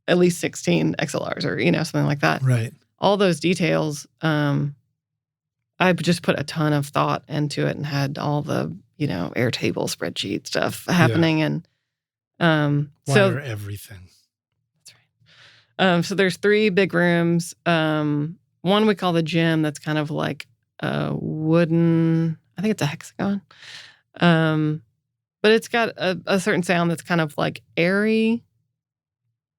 at least 16 XLRs or, something like that." Right. All those details, I just put a ton of thought into it and had all the, Airtable spreadsheet stuff happening. Yeah. And Wire everything. That's right. So there's 3 big rooms. One we call the gym that's kind of like a wooden, I think it's a hexagon. But it's got a certain sound that's kind of like airy.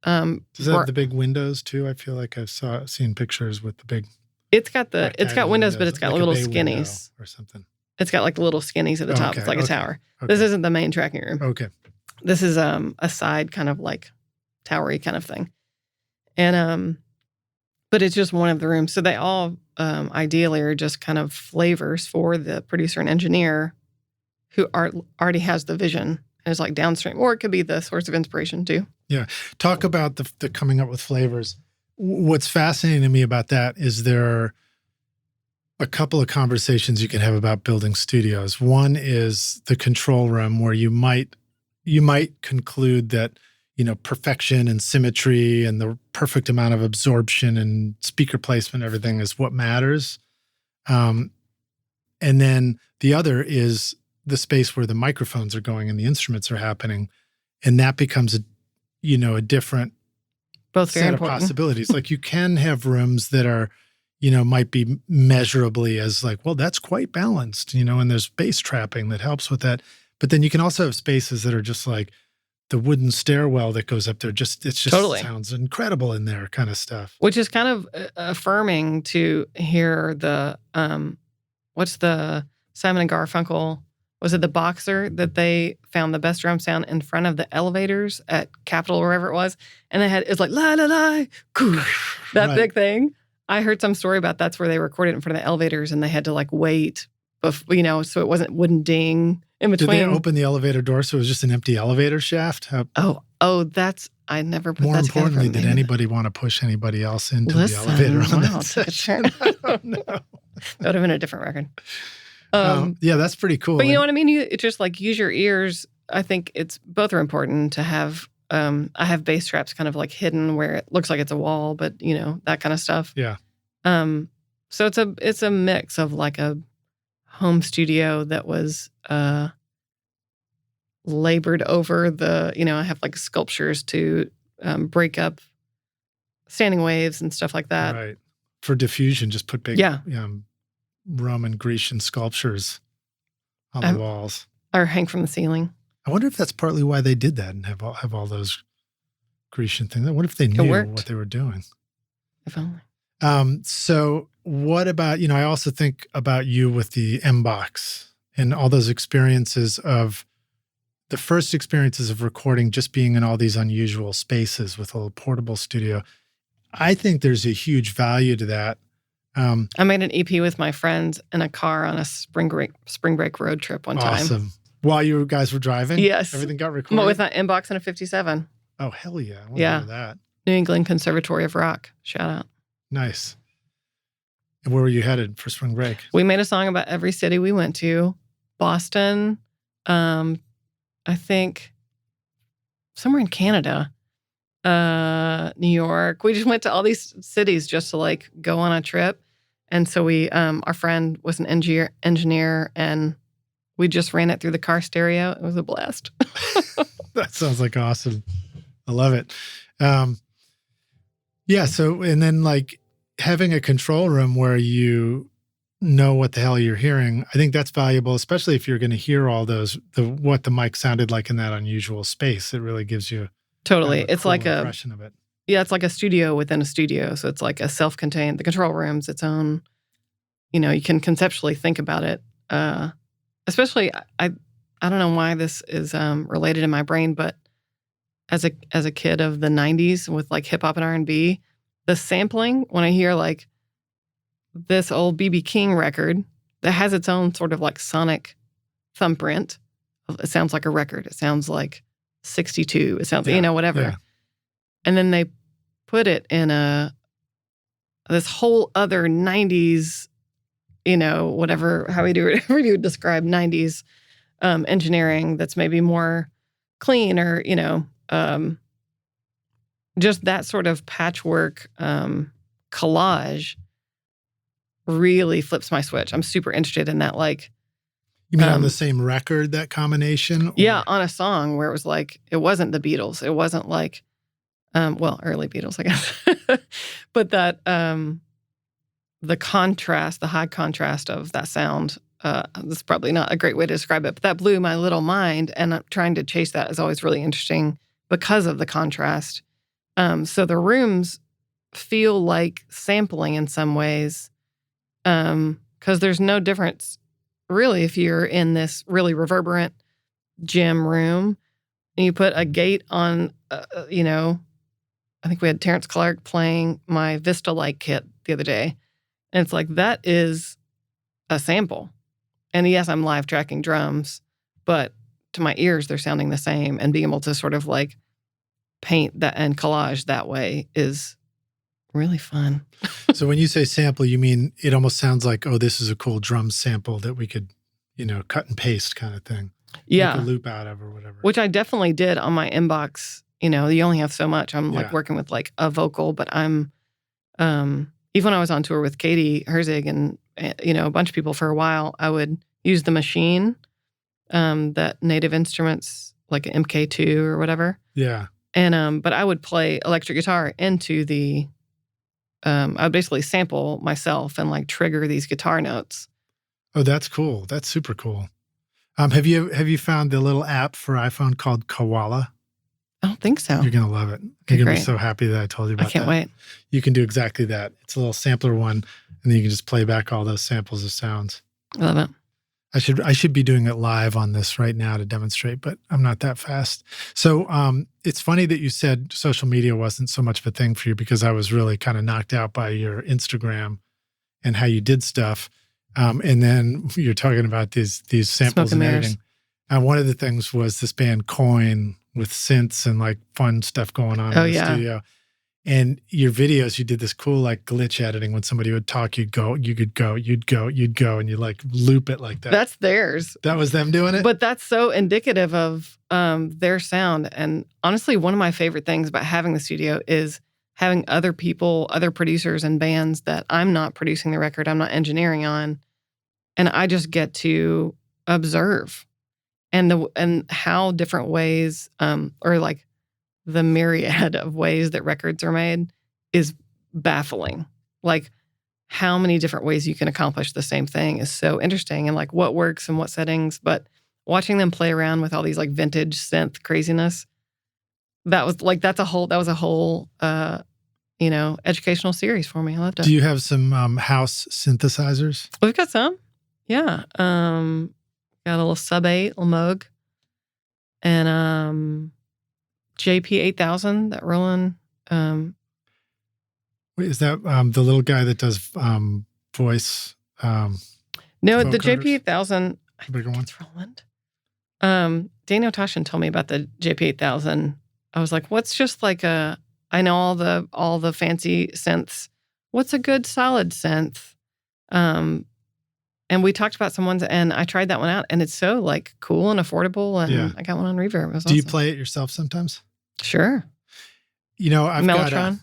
Does it have the big windows too? I feel like I've seen pictures with the big. It's got windows, but it's got like little a bay skinnies or something. It's got like little skinnies at the top. Okay, It's like a tower. Okay. This isn't the main tracking room. Okay. This is a side kind of like towery kind of thing. And but it's just one of the rooms. So they all ideally are just kind of flavors for the producer and engineer who already has the vision and is like downstream, or it could be the source of inspiration too. Yeah. Talk about the coming up with flavors. What's fascinating to me about that is there are a couple of conversations you can have about building studios. One is the control room, where you might conclude that, perfection and symmetry and the perfect amount of absorption and speaker placement, everything is what matters. And then the other is the space where the microphones are going and the instruments are happening. And that becomes a different Both very set important. of possibilities. Like you can have rooms that are, might be measurably as like, well, that's quite balanced, and there's bass trapping that helps with that. But then you can also have spaces that are just like the wooden stairwell that goes up there. It just Totally sounds incredible in there, kind of stuff. Which is kind of affirming to hear the, what's the Simon and Garfunkel, was it the Boxer that they found the best drum sound in front of the elevators at Capitol or wherever it was? And it's like, la, la, la, that Right. big thing. I heard some story about that's where they recorded it in front of the elevators and they had to like wait, so it wouldn't ding in between. Did they open the elevator door so it was just an empty elevator shaft? I never put More that together. importantly, did anybody want to push anybody else into Listen, the elevator on wow, that took a session? turn. I don't know. That would have been a different record. Yeah, that's pretty cool. But you know what I mean? It's just like use your ears. I think both are important to have. I have bass traps kind of like hidden where it looks like it's a wall, but that kind of stuff. Yeah. So it's a mix of like a home studio that was labored over I have like sculptures to break up standing waves and stuff like that. Right. For diffusion, just put big Roman Grecian sculptures on the walls. Or hang from the ceiling. I wonder if that's partly why they did that and have all those Grecian things. I wonder if they knew what they were doing. If only. So what about, I also think about you with the MBox and all those experiences of the first experiences of recording, just being in all these unusual spaces with a little portable studio. I think there's a huge value to that. I made an EP with my friends in a car on a spring break road trip one time. Awesome. While you guys were driving? Yes. Everything got recorded? With an MBox and a 57. Oh, hell yeah. I want to hear that. New England Conservatory of Rock. Shout out. Nice. And where were you headed for spring break? We made a song about every city we went to. Boston, I think somewhere in Canada, New York. We just went to all these cities just to like go on a trip. And so we, our friend was an engineer and we just ran it through the car stereo. It was a blast. That sounds like awesome. I love it. Yeah. So, and then like having a control room where you know what the hell you're hearing, I think that's valuable, especially if you're going to hear all those, what the mic sounded like in that unusual space. It really gives you totally. kind of a It's cool like impression of it. Yeah, it's like a studio within a studio. So it's like a self-contained, the control room's its own, you can conceptually think about it. Especially, I don't know why this is related in my brain, but as a kid of the 90s with like hip hop and R&B, the sampling, when I hear like this old B.B. King record that has its own sort of like sonic thumbprint, it sounds like a record. It sounds like 62. It sounds, whatever. Yeah. And then they put it in this whole other 90s, whatever, however you would describe 90s engineering that's maybe more clean or, just that sort of patchwork collage really flips my switch. I'm super interested in that. Like, you mean on the same record, that combination? Or? Yeah, on a song where it was like, it wasn't the Beatles. It wasn't like, early Beatles, I guess. But that, the contrast, the high contrast of that sound, that's probably not a great way to describe it, but that blew my little mind. And trying to chase that is always really interesting because of the contrast. So the rooms feel like sampling in some ways, because there's no difference really if you're in this really reverberant gym room and you put a gate on, I think we had Terrence Clark playing my Vista Light kit the other day. And it's like, that is a sample. And yes, I'm live tracking drums, but to my ears, they're sounding the same. And being able to sort of like paint that and collage that way is really fun. So when you say sample, you mean it almost sounds like, oh, this is a cool drum sample that we could, cut and paste kind of thing. Yeah. Make a loop out of or whatever. Which I definitely did on my inbox. You only have so much. I'm like working with like a vocal, but I'm, even when I was on tour with Katie Herzig and, a bunch of people for a while, I would use the machine, that Native Instruments, like an MK2 or whatever. Yeah. And, but I would play electric guitar into the, I would basically sample myself and like trigger these guitar notes. Oh, that's cool. That's super cool. Have you found the little app for iPhone called Koala? I don't think so. You're going to love it. You're going to be so happy that I told you about that. I can't wait. You can do exactly that. It's a little sampler one, and then you can just play back all those samples of sounds. I love it. I should be doing it live on this right now to demonstrate, but I'm not that fast. So it's funny that you said social media wasn't so much of a thing for you, because I was really kind of knocked out by your Instagram and how you did stuff. And then you're talking about these samples and editing. And one of the things was this band Coin with synths and like fun stuff going on in the studio. And your videos, you did this cool like glitch editing. When somebody would talk, you'd go, and you like loop it like that. That's theirs. That was them doing it? But that's so indicative of their sound. And honestly, one of my favorite things about having the studio is having other people, other producers and bands that I'm not producing the record, I'm not engineering on. And I just get to observe and how different ways, or like the myriad of ways that records are made is baffling. Like how many different ways you can accomplish the same thing is so interesting, and like what works and what settings. But watching them play around with all these like vintage synth craziness, that was a whole educational series for me. I loved it. Do you have some house synthesizers? We've got some. Yeah. Got a little sub 8, little Moog. And JP 8000 that Roland. Wait, is that the little guy that does voice? No, the JP 8000. I think it's Roland. Daniel Tashin told me about the JP 8000. I was like, what's just like I know all the fancy synths. What's a good solid synth? And we talked about some ones, and I tried that one out, and it's so like cool and affordable. And I got one on Reverb. It was awesome. Do you play it yourself sometimes? Sure. I've Mellotron. got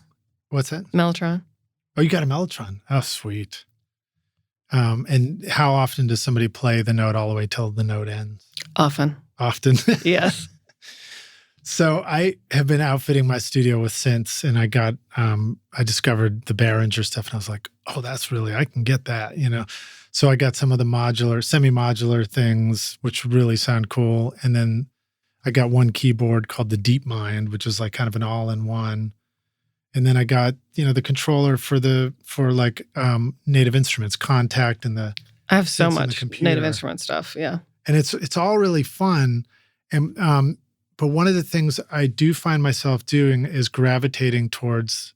what's that? Mellotron. Oh, you got a Mellotron. Oh, sweet. And how often does somebody play the note all the way till the note ends? Often. Yes. So I have been outfitting my studio with synths, and I discovered the Behringer stuff, and I was like, oh, that's really, I can get that, So I got some of the semi-modular things, which really sound cool. And then I got one keyboard called the DeepMind, which is like kind of an all-in-one. And then I got, the controller for Native Instruments, Contact, and the I have so much Native Instrument stuff. Yeah. And it's all really fun. And but one of the things I do find myself doing is gravitating towards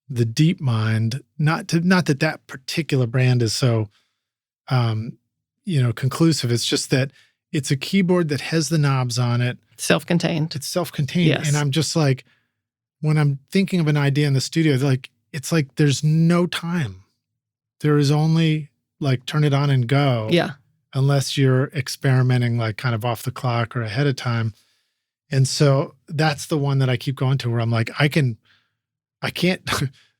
the DeepMind. Not that particular brand is so conclusive. It's just that it's a keyboard that has the knobs on it. Self-contained. It's self-contained. Yes. And I'm just like, when I'm thinking of an idea in the studio, it's like there's no time. There is only like turn it on and go. Yeah. Unless you're experimenting like kind of off the clock or ahead of time. And so that's the one that I keep going to where I'm like, I can't,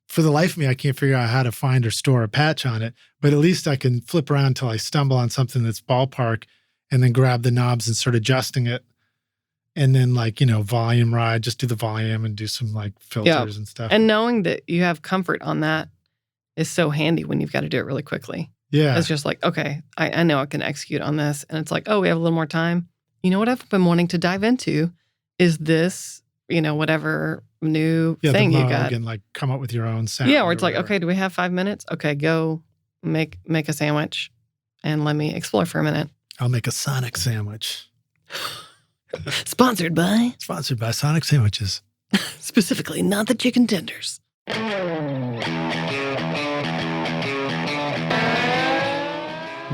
for the life of me, I can't figure out how to find or store a patch on it, but at least I can flip around until I stumble on something that's ballpark and then grab the knobs and start adjusting it. And then volume ride, just do the volume and do some like filters and stuff. And knowing that you have comfort on that is so handy when you've got to do it really quickly. Yeah. It's just like, okay, I know I can execute on this. And it's like, oh, we have a little more time. You know what I've been wanting to dive into is this, whatever new thing you got. And like come up with your own sound. Yeah, or it's like, okay, do we have 5 minutes? Okay, go make a sandwich and let me explore for a minute. I'll make a Sonic sandwich. Sponsored by Sonic Sandwiches. Specifically, not the chicken tenders.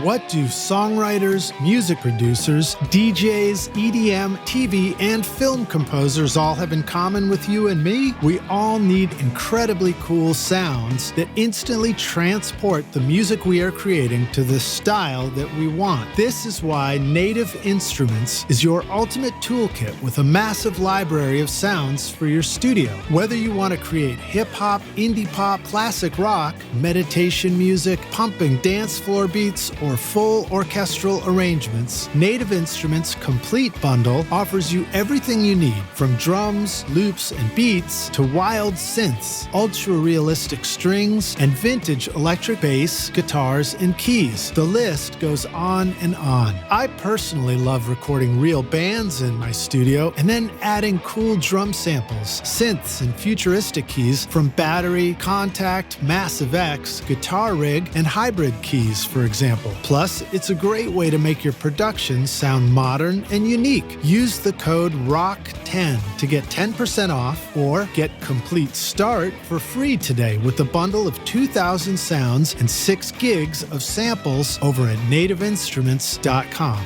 What do songwriters, music producers, DJs, EDM, TV, and film composers all have in common with you and me? We all need incredibly cool sounds that instantly transport the music we are creating to the style that we want. This is why Native Instruments is your ultimate toolkit with a massive library of sounds for your studio. Whether you want to create hip-hop, indie pop, classic rock, meditation music, pumping dance floor beats, or full orchestral arrangements, Native Instruments' Complete Bundle offers you everything you need, from drums, loops, and beats to wild synths, ultra-realistic strings, and vintage electric bass, guitars, and keys. The list goes on and on. I personally love recording real bands in my studio and then adding cool drum samples, synths, and futuristic keys from Battery, Contact, Massive X, Guitar Rig, and Hybrid keys, for example. Plus, it's a great way to make your productions sound modern and unique. Use the code ROCK10 to get 10% off or get Complete Start for free today with a bundle of 2,000 sounds and 6 gigs of samples over at nativeinstruments.com.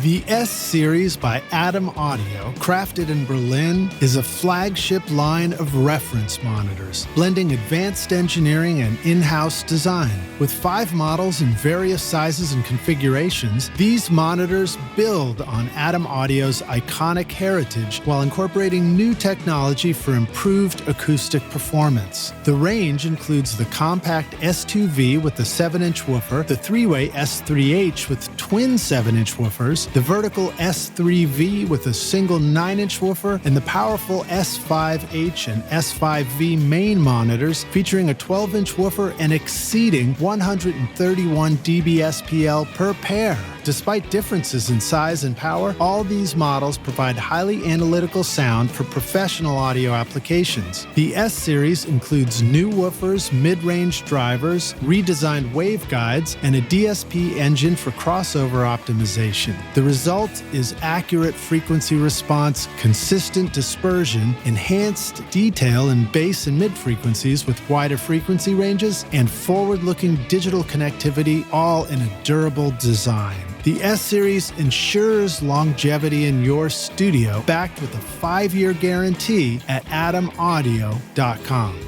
The S-Series by Adam Audio, crafted in Berlin, is a flagship line of reference monitors, blending advanced engineering and in-house design. With 5 models in various sizes and configurations, these monitors build on Adam Audio's iconic heritage while incorporating new technology for improved acoustic performance. The range includes the compact S2V with the 7-inch woofer, the 3-way S3H with twin 7-inch woofers, the vertical S3V with a single 9-inch woofer, and the powerful S5H and S5V main monitors featuring a 12-inch woofer and exceeding 131 dBSPL per pair. Despite differences in size and power, all these models provide highly analytical sound for professional audio applications. The S-Series includes new woofers, mid-range drivers, redesigned waveguides, and a DSP engine for crossover optimization. The result is accurate frequency response, consistent dispersion, enhanced detail in bass and mid-frequencies with wider frequency ranges, and forward-looking digital connectivity, all in a durable design. The S-Series ensures longevity in your studio, backed with a 5-year guarantee at adamaudio.com.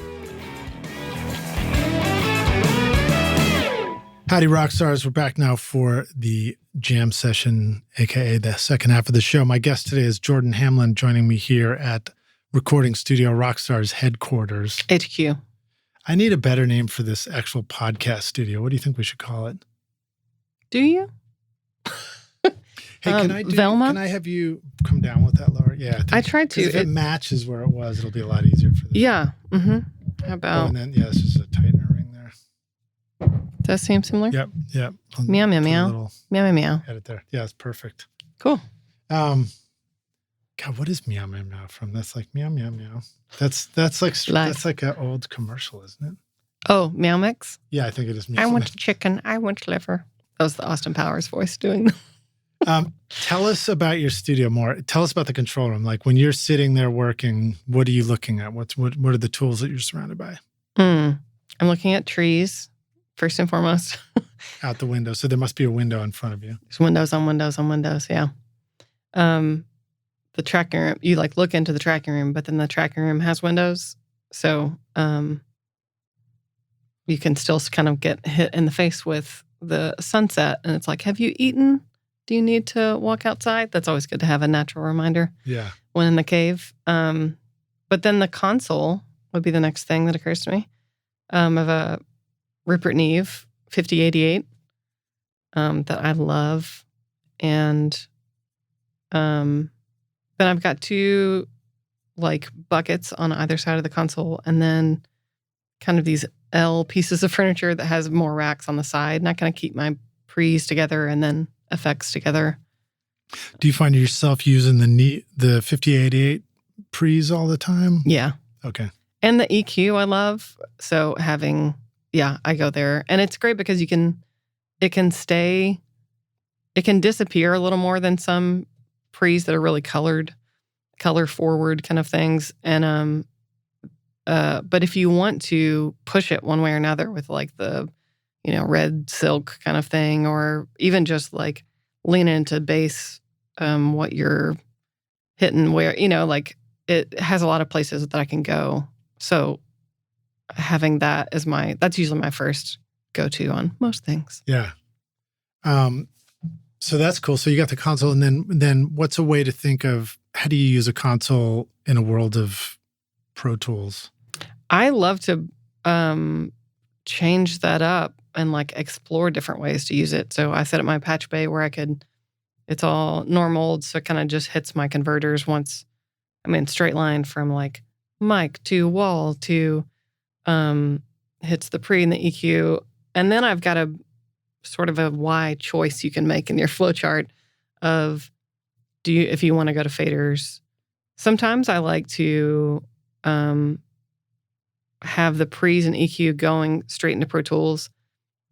Howdy, rock stars. We're back now for the jam session, aka the second half of the show. My guest today is Jordan Hamlin, joining me here at Recording Studio Rockstars headquarters. HQ. I need a better name for this actual podcast studio. What do you think we should call it? Do you? Hey, Velma? Can I have you come down with that, Laura? Yeah. I tried to. If it matches where it was, it'll be a lot easier for this. Yeah. Mm-hmm. How about... and then, yeah, it's just a tightener ring there. Does that seem similar? Yep. Meow, meow, meow. Meow, meow, meow. edit there. Yeah, it's perfect. Cool. God, what is meow, meow, meow from? That's like meow, meow, meow. That's like an old commercial, isn't it? Oh, Meow Mix? Yeah, I think it is. Meow, I want chicken. I want liver. That was the Austin Powers voice doing. Tell us about your studio more. Tell us about the control room. Like when you're sitting there working, what are you looking at? What are the tools that you're surrounded by? I'm looking at trees, first and foremost. Out the window. So there must be a window in front of you. There's windows on windows on windows, yeah. The tracking room, you like look into the tracking room, but then the tracking room has windows. So you can still kind of get hit in the face with the sunset. And it's like, have you eaten? Do you need to walk outside? That's always good to have a natural reminder. Yeah. When in the cave. But then the console would be the next thing that occurs to me. Of a Rupert Neve 5088 that I love. And then I've got two like buckets on either side of the console, and then kind of these L pieces of furniture that has more racks on the side. And I kind of keep my pre's together and then effects together. Do you find yourself using the 5088 pre's all the time? Yeah. Okay. And the EQ I love. So I go there. And it's great because it can disappear a little more than some pre's that are really color forward kind of things. And but if you want to push it one way or another with like the, red silk kind of thing, or even just like lean into bass, what you're hitting where, like it has a lot of places that I can go. So having that as that's usually my first go-to on most things. Yeah. So that's cool. So you got the console, and then what's a way to think of how do you use a console in a world of Pro Tools? I love to change that up and like explore different ways to use it. So I set up my patch bay where it's all normal, so it kind of just hits my converters straight line from like mic to wall to hits the pre and the EQ. And then I've got a sort of a wide choice you can make in your flowchart of if you want to go to faders. Sometimes I like to have the pre's and EQ going straight into Pro Tools,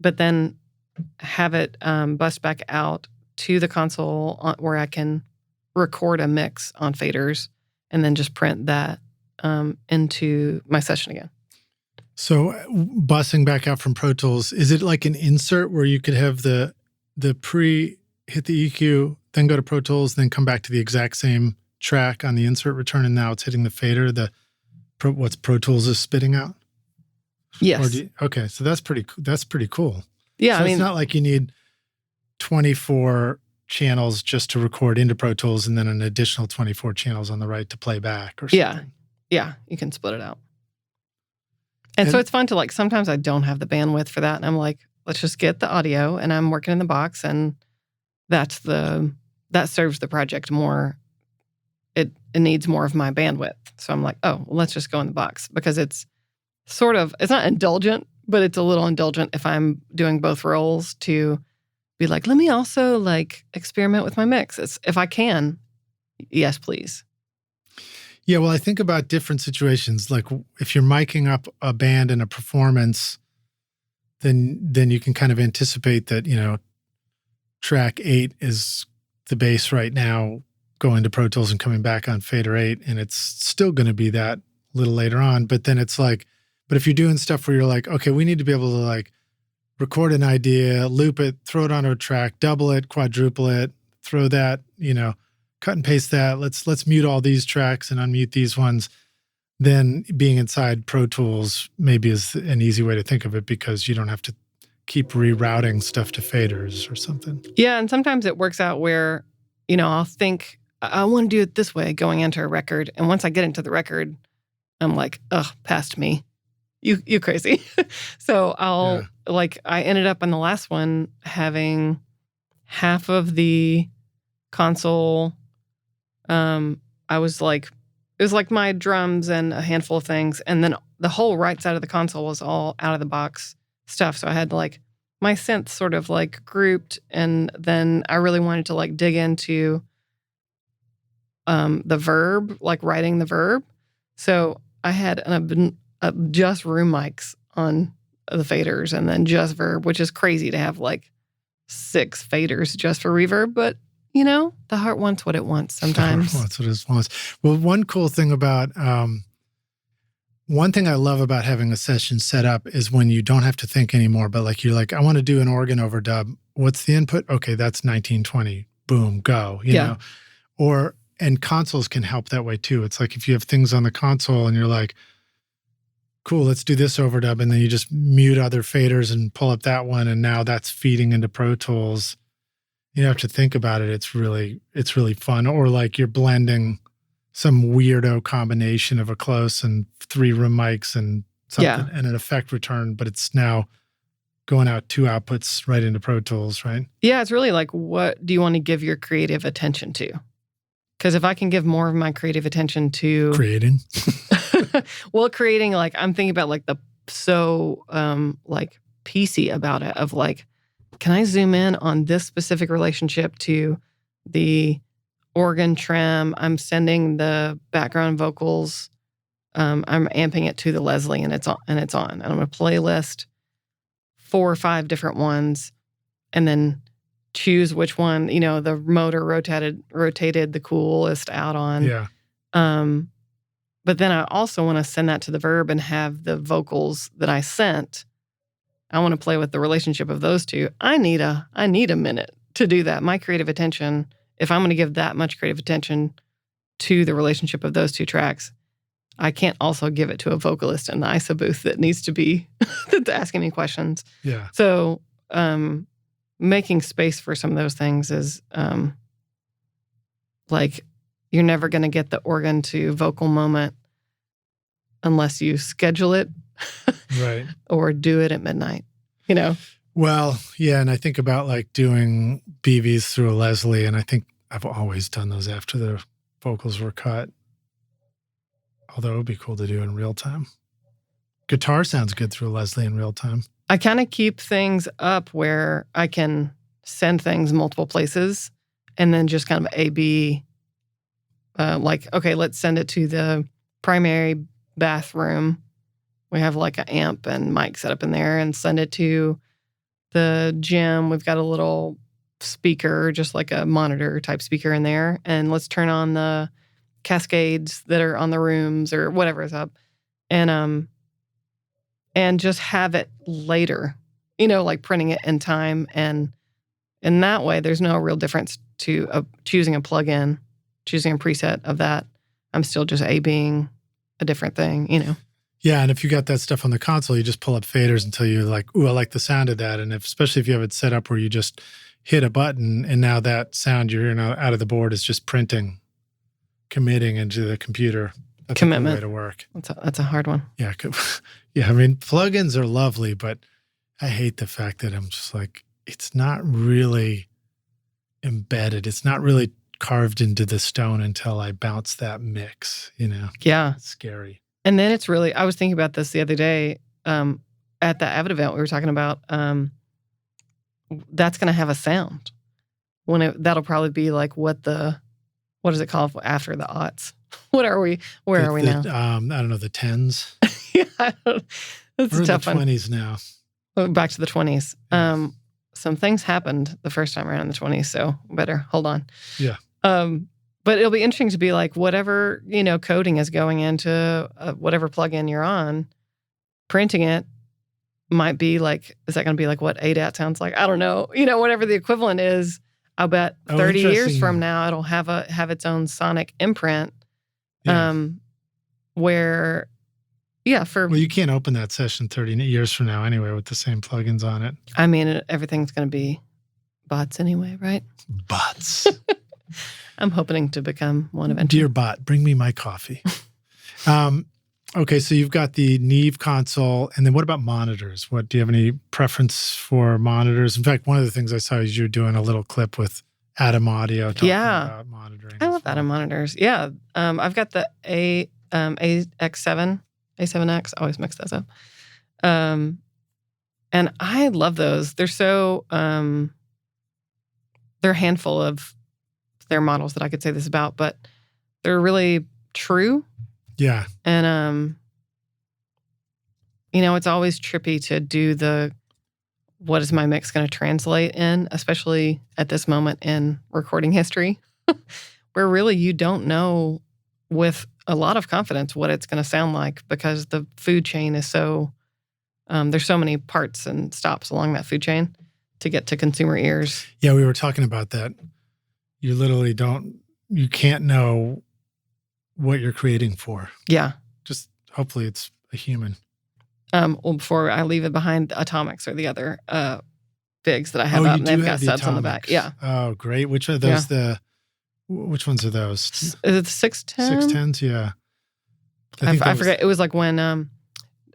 but then have it bust back out to the console where I can record a mix on faders and then just print that into my session again. So busing back out from Pro Tools, is it like an insert where you could have the pre hit the EQ, then go to Pro Tools, then come back to the exact same track on the insert return, and now it's hitting the fader, what's Pro Tools is spitting out? Yes. Okay, so that's pretty cool. Yeah, so it's not like you need 24 channels just to record into Pro Tools and then an additional 24 channels on the right to play back or something. Yeah, you can split it out. And so it's fun to like, sometimes I don't have the bandwidth for that. And I'm like, let's just get the audio, and I'm working in the box, and that serves the project more. It needs more of my bandwidth. So I'm like, oh, well, let's just go in the box, because it's not indulgent, but it's a little indulgent if I'm doing both roles to be like, let me also like experiment with my mix. If I can, yes, please. Yeah, well, I think about different situations. Like if you're miking up a band in a performance, then you can kind of anticipate that, track 8 is the bass right now going to Pro Tools and coming back on fader 8, and it's still going to be that a little later on. But then it's like, but if you're doing stuff where you're like, okay, we need to be able to like record an idea, loop it, throw it onto a track, double it, quadruple it, throw that, cut and paste that. Let's mute all these tracks and unmute these ones. Then being inside Pro Tools maybe is an easy way to think of it, because you don't have to keep rerouting stuff to faders or something. Yeah, and sometimes it works out where, I'll think, I want to do it this way going into a record. And once I get into the record, I'm like, ugh, past me. You crazy. So I ended up on the last one having half of the console. I was like it was like my drums and a handful of things. And then the whole right side of the console was all out of the box stuff. So I had like my synths sort of like grouped. And then I really wanted to like dig into the verb, like writing the verb. So I had just room mics on the faders and then just verb, which is crazy to have like 6 faders just for reverb. But, you know, the heart wants what it wants sometimes. The heart wants what it wants. Well, one cool thing about, one thing I love about having a session set up is when you don't have to think anymore, but like you're like, I want to do an organ overdub. What's the input? Okay, that's 1920. Boom, go, you know? And consoles can help that way too. It's like if you have things on the console and you're like, cool, let's do this overdub. And then you just mute other faders and pull up that one. And now that's feeding into Pro Tools. You don't have to think about it. It's really fun. Or like you're blending some weirdo combination of a close and 3 room mics and something and an effect return, but it's now going out 2 outputs right into Pro Tools, right? Yeah, it's really like, what do you want to give your creative attention to? Because if I can give more of my creative attention to creating, creating, like I'm thinking about like like PC about it of like, can I zoom in on this specific relationship to the organ trim? I'm sending the background vocals. I'm amping it to the Leslie and it's on. And I'm going to playlist 4 or 5 different ones and then choose which one, you know, the motor rotated the coolest out on. Yeah. But then I also want to send that to the verb and have the vocals that I sent. I want to play with the relationship of those two. I need a minute to do that. My creative attention, if I'm going to give that much creative attention to the relationship of those 2 tracks, I can't also give it to a vocalist in the ISO booth that needs to be that's asking me questions. Yeah. So, making space for some of those things is like you're never going to get the organ to vocal moment unless you schedule it right, or do it at midnight, you know? Well, yeah, and I think about like doing BVs through a Leslie, and I think I've always done those after the vocals were cut, although it would be cool to do in real time. Guitar sounds good through a Leslie in real time. I kind of keep things up where I can send things multiple places and then just kind of A/B, like, okay, let's send it to the primary bathroom. We have like an amp and mic set up in there, and send it to the gym. We've got a little speaker, just like a monitor type speaker in there. And let's turn on the cascades that are on the rooms or whatever is up. And just have it later, you know, like printing it in time. And in that way, there's no real difference to choosing a plugin, choosing a preset of that. I'm still just A-Bing a different thing, you know? Yeah, and if you got that stuff on the console, you just pull up faders until you're like, ooh, I like the sound of that. And especially if you have it set up where you just hit a button and now that sound you're hearing out of the board is just printing, committing into the computer. That's commitment. A good way to work. That's a hard one. Yeah. Yeah. I mean, plugins are lovely, but I hate the fact that I'm just like, it's not really embedded. It's not really carved into the stone until I bounce that mix, you know? Yeah. It's scary. And then it's really, I was thinking about this the other day at the Avid event we were talking about. That's going to have a sound. That'll probably be like what is it called after the aughts? Where are we now? I don't know, the 10s. Yeah, that's We're a tough in the one. 20s now. Back to the 20s. Yeah. Some things happened the first time around in the 20s, so better hold on. Yeah. But it'll be interesting to be like, whatever, you know, coding is going into whatever plugin you're on, printing it might be like, is that going to be like what ADAT sounds like? I don't know. You know, whatever the equivalent is, I'll bet 30 years from now, it'll have its own sonic imprint. Yeah. Where, yeah, well, you can't open that session 30 years from now anyway with the same plugins on it. I mean, everything's going to be bots anyway, right? Bots. I'm hoping to become one eventually. Dear bot, bring me my coffee. Okay, so you've got the Neve console, and then what about monitors? Do you have any preference for monitors? In fact, one of the things I saw is you're doing a little clip with Atom Audio talking Yeah. about monitoring. I love Atom monitors. Yeah. I've got the AX7, A7X. I always mix those up. And I love those. They're so, they're a handful of their models that I could say this about, but they're really true. Yeah. And, it's always trippy to do what is my mix going to translate in, especially at this moment in recording history, where really you don't know with a lot of confidence what it's going to sound like because the food chain is so, there's so many parts and stops along that food chain to get to consumer ears. Yeah, we were talking about that. You literally you can't know what you're creating for. Yeah. Just hopefully it's a human. Before I leave it behind, the Atomics are the other figs that I have out, and they've got subs on the back. Yeah. Oh, great. Which are those? Which ones are those? Is it the 610? 610s, yeah. I forget. It was like when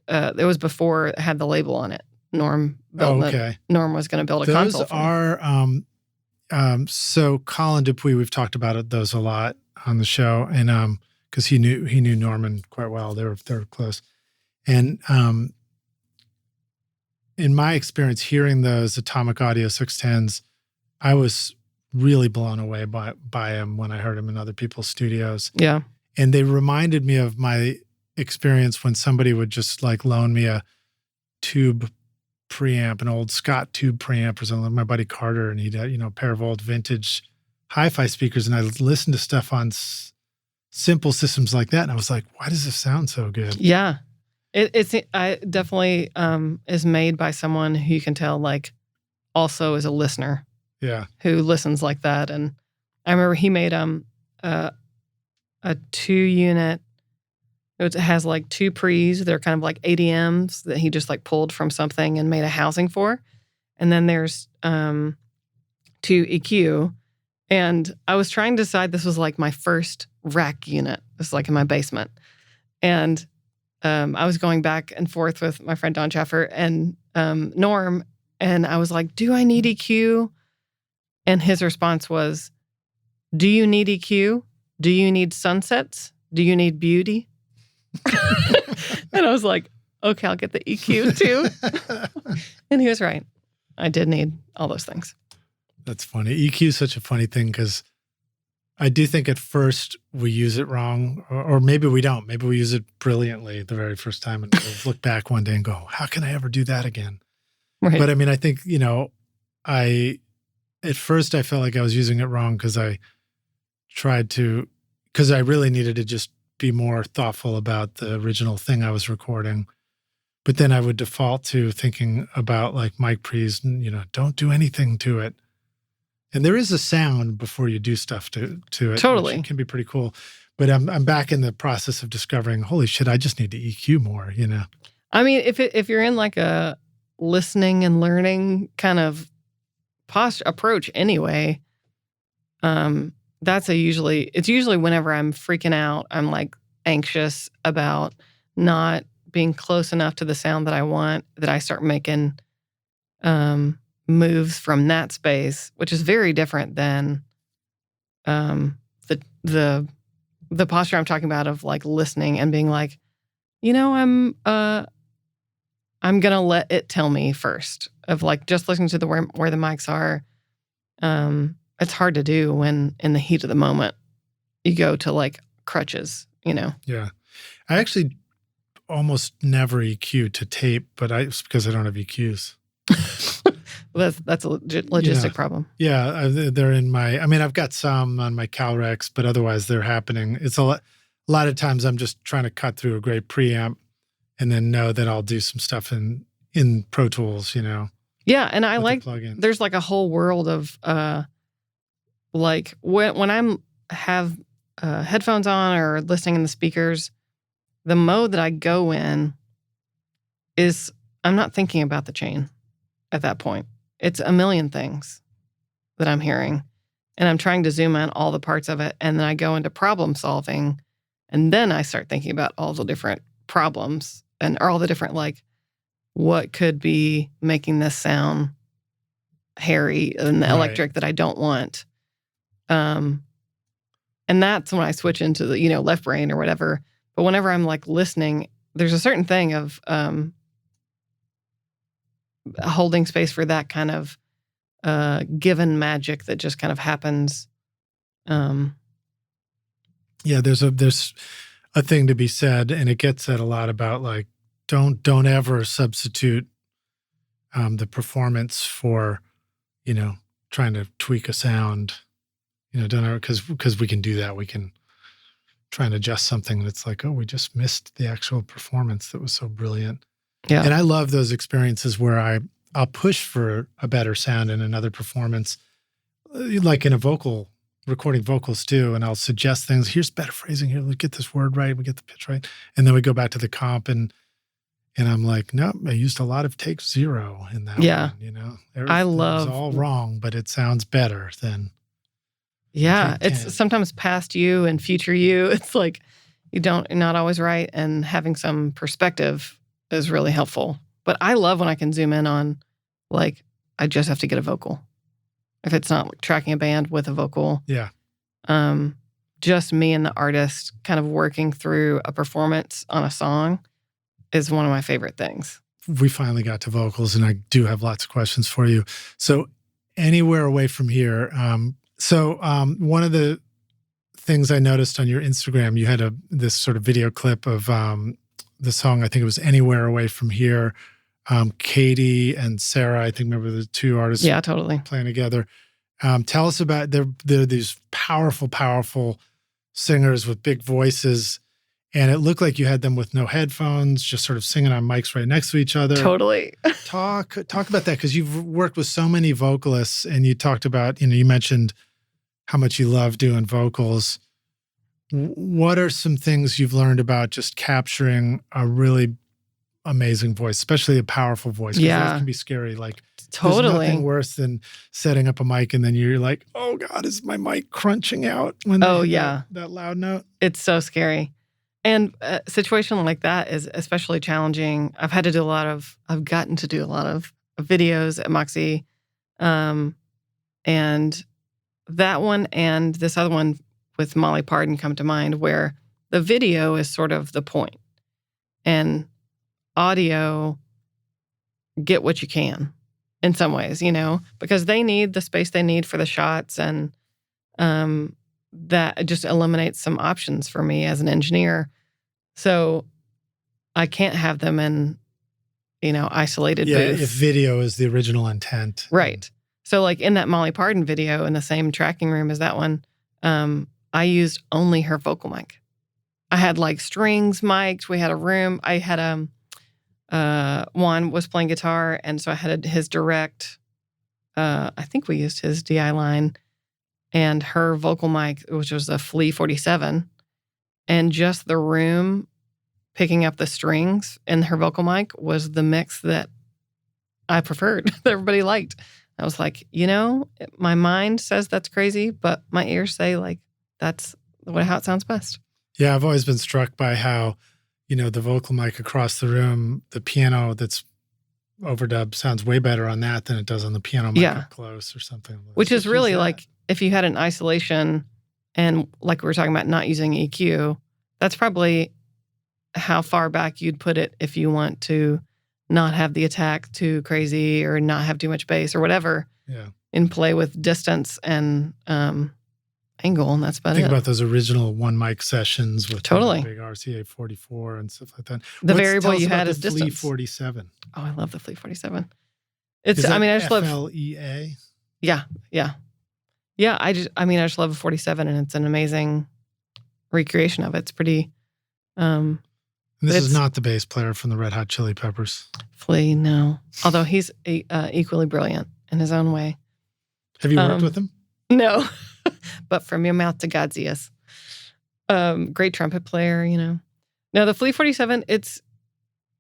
it was before it had the label on it. Norm built it. Norm was going to build a console. Those are so Colin Dupuis, we've talked about those a lot on the show, and because he knew Norman quite well. They were close. And in my experience hearing those Atomic Audio 610s, I was really blown away by him when I heard him in other people's studios. Yeah. And they reminded me of my experience when somebody would just like loan me a tube preamp, an old Scott tube preamp or something, my buddy Carter, and he'd had, a pair of old vintage hi-fi speakers, and I listened to stuff on simple systems like that, and I was like, why does this sound so good? Yeah. I definitely is made by someone who you can tell like also is a listener. Yeah. Who listens like that. And I remember he made a 2-unit. It has like 2 pre's. They're kind of like ADMs that he just like pulled from something and made a housing for. And then there's 2 EQ. And I was trying to decide, this was like my first rack unit. This is like in my basement. And I was going back and forth with my friend Don Schaffer and Norm, and I was like, do I need EQ? And his response was, do you need EQ? Do you need sunsets? Do you need beauty? And I was like, okay, I'll get the EQ too. And he was right. I did need all those things. That's funny. EQ is such a funny thing because I do think at first we use it wrong, or maybe we don't. Maybe we use it brilliantly the very first time and we'll look back one day and go, how can I ever do that again? Right. But I mean, I think, at first I felt like I was using it wrong because I really needed to just be more thoughtful about the original thing I was recording. But then I would default to thinking about like mic pre's, don't do anything to it. And there is a sound before you do stuff to it. Totally. Which can be pretty cool. But I'm back in the process of discovering, holy shit, I just need to EQ more, I mean, if you're in like a listening and learning kind of approach anyway, it's usually whenever I'm freaking out, I'm like anxious about not being close enough to the sound that I want, that I start making moves from that space, which is very different than the posture I'm talking about of like listening and being like, I'm gonna let it tell me first, of like just listening to where the mics are. It's hard to do when in the heat of the moment you go to like crutches, Yeah. I actually almost never EQ to tape, but it's because I don't have EQs. Well, that's a logistic problem. Yeah, they're in I've got some on my Calrex, but otherwise they're happening. It's a lot of times I'm just trying to cut through a great preamp and then know that I'll do some stuff in Pro Tools, Yeah, and I like, there's like a whole world of, like when I'm have headphones on or listening in the speakers, the mode that I go in is, I'm not thinking about the chain at that point. It's a million things that I'm hearing, and I'm trying to zoom in all the parts of it, and then I go into problem solving, and then I start thinking about all the different problems or all the different, like, what could be making this sound hairy and electric that I don't want. And that's when I switch into the, left brain or whatever. But whenever I'm like listening, there's a certain thing of holding space for that kind of given magic that just kind of happens. Yeah, there's a thing to be said, and it gets said a lot about like don't ever substitute the performance for trying to tweak a sound. Don't ever, because we can do that. We can try and adjust something that's like, oh, we just missed the actual performance that was so brilliant. Yeah, and I love those experiences where I'll push for a better sound in another performance, like in a recording vocals too, and I'll suggest things. Here's better phrasing here. Let's get this word right. We get the pitch right. And then we go back to the comp and I'm like, nope, I used a lot of take 0 in that one, I love... It was all wrong, but it sounds better than... Yeah, it's sometimes past you and future you. It's like you're not always right, and having some perspective is really helpful. But I love when I can zoom in on, like, I just have to get a vocal. If it's not like tracking a band with a vocal. Yeah. Just me and the artist kind of working through a performance on a song is one of my favorite things. We finally got to vocals, and I do have lots of questions for you. So anywhere away from here. One of the things I noticed on your Instagram, you had this sort of video clip of the song, I think it was Anywhere Away From Here. Katie and Sarah, I think, remember the two artists totally playing together. Tell us about, they're these powerful, powerful singers with big voices. And it looked like you had them with no headphones, just sort of singing on mics right next to each other. Totally. Talk about that, because you've worked with so many vocalists, and you talked about, you mentioned how much you love doing vocals. What are some things you've learned about just capturing a really amazing voice, especially a powerful voice? Because that can be scary. Like, totally. There's nothing worse than setting up a mic and then you're like, oh God, is my mic crunching out when that loud note? It's so scary. And a situation like that is especially challenging. I've gotten to do a lot of videos at MOXE. And that one and this other one with Molly Pardon come to mind, where the video is sort of the point. And audio, get what you can in some ways, because they need the space they need for the shots. And that just eliminates some options for me as an engineer. So I can't have them in, isolated booths. If video is the original intent. Right. So like in that Molly Pardon video, in the same tracking room as that one, I used only her vocal mic. I had like strings mic'd. We had a room. I had Juan was playing guitar, and so I had his direct, I think we used his DI line, and her vocal mic, which was a Flea 47, and just the room picking up the strings in her vocal mic was the mix that I preferred, that everybody liked. I was like, my mind says that's crazy, but my ears say like that's how it sounds best. Yeah, I've always been struck by how, the vocal mic across the room, the piano that's overdub sounds way better on that than it does on the piano mic up close or something. Which is really like, if you had an isolation and like we were talking about not using EQ, that's probably how far back you'd put it if you want to not have the attack too crazy or not have too much bass or whatever. Yeah. And play with distance and angle, and that's about it. Think about those original one mic sessions with totally big RCA 44 and stuff like that. The variable you had is distance. Flea 47. Oh, I love the Flea 47. It's, is that I just love FLEA. Yeah. I just love a 47, and it's an amazing recreation of it. It's pretty. This is not the bass player from the Red Hot Chili Peppers. Flea, no. Although he's equally brilliant in his own way. Have you worked with him? No, but from your mouth to God's ears. Great trumpet player, No, the Flea 47,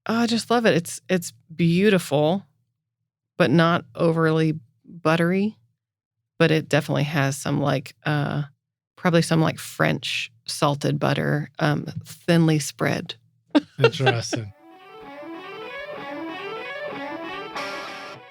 I just love it. It's beautiful, but not overly buttery. But it definitely has some probably some like French salted butter, thinly spread. Interesting.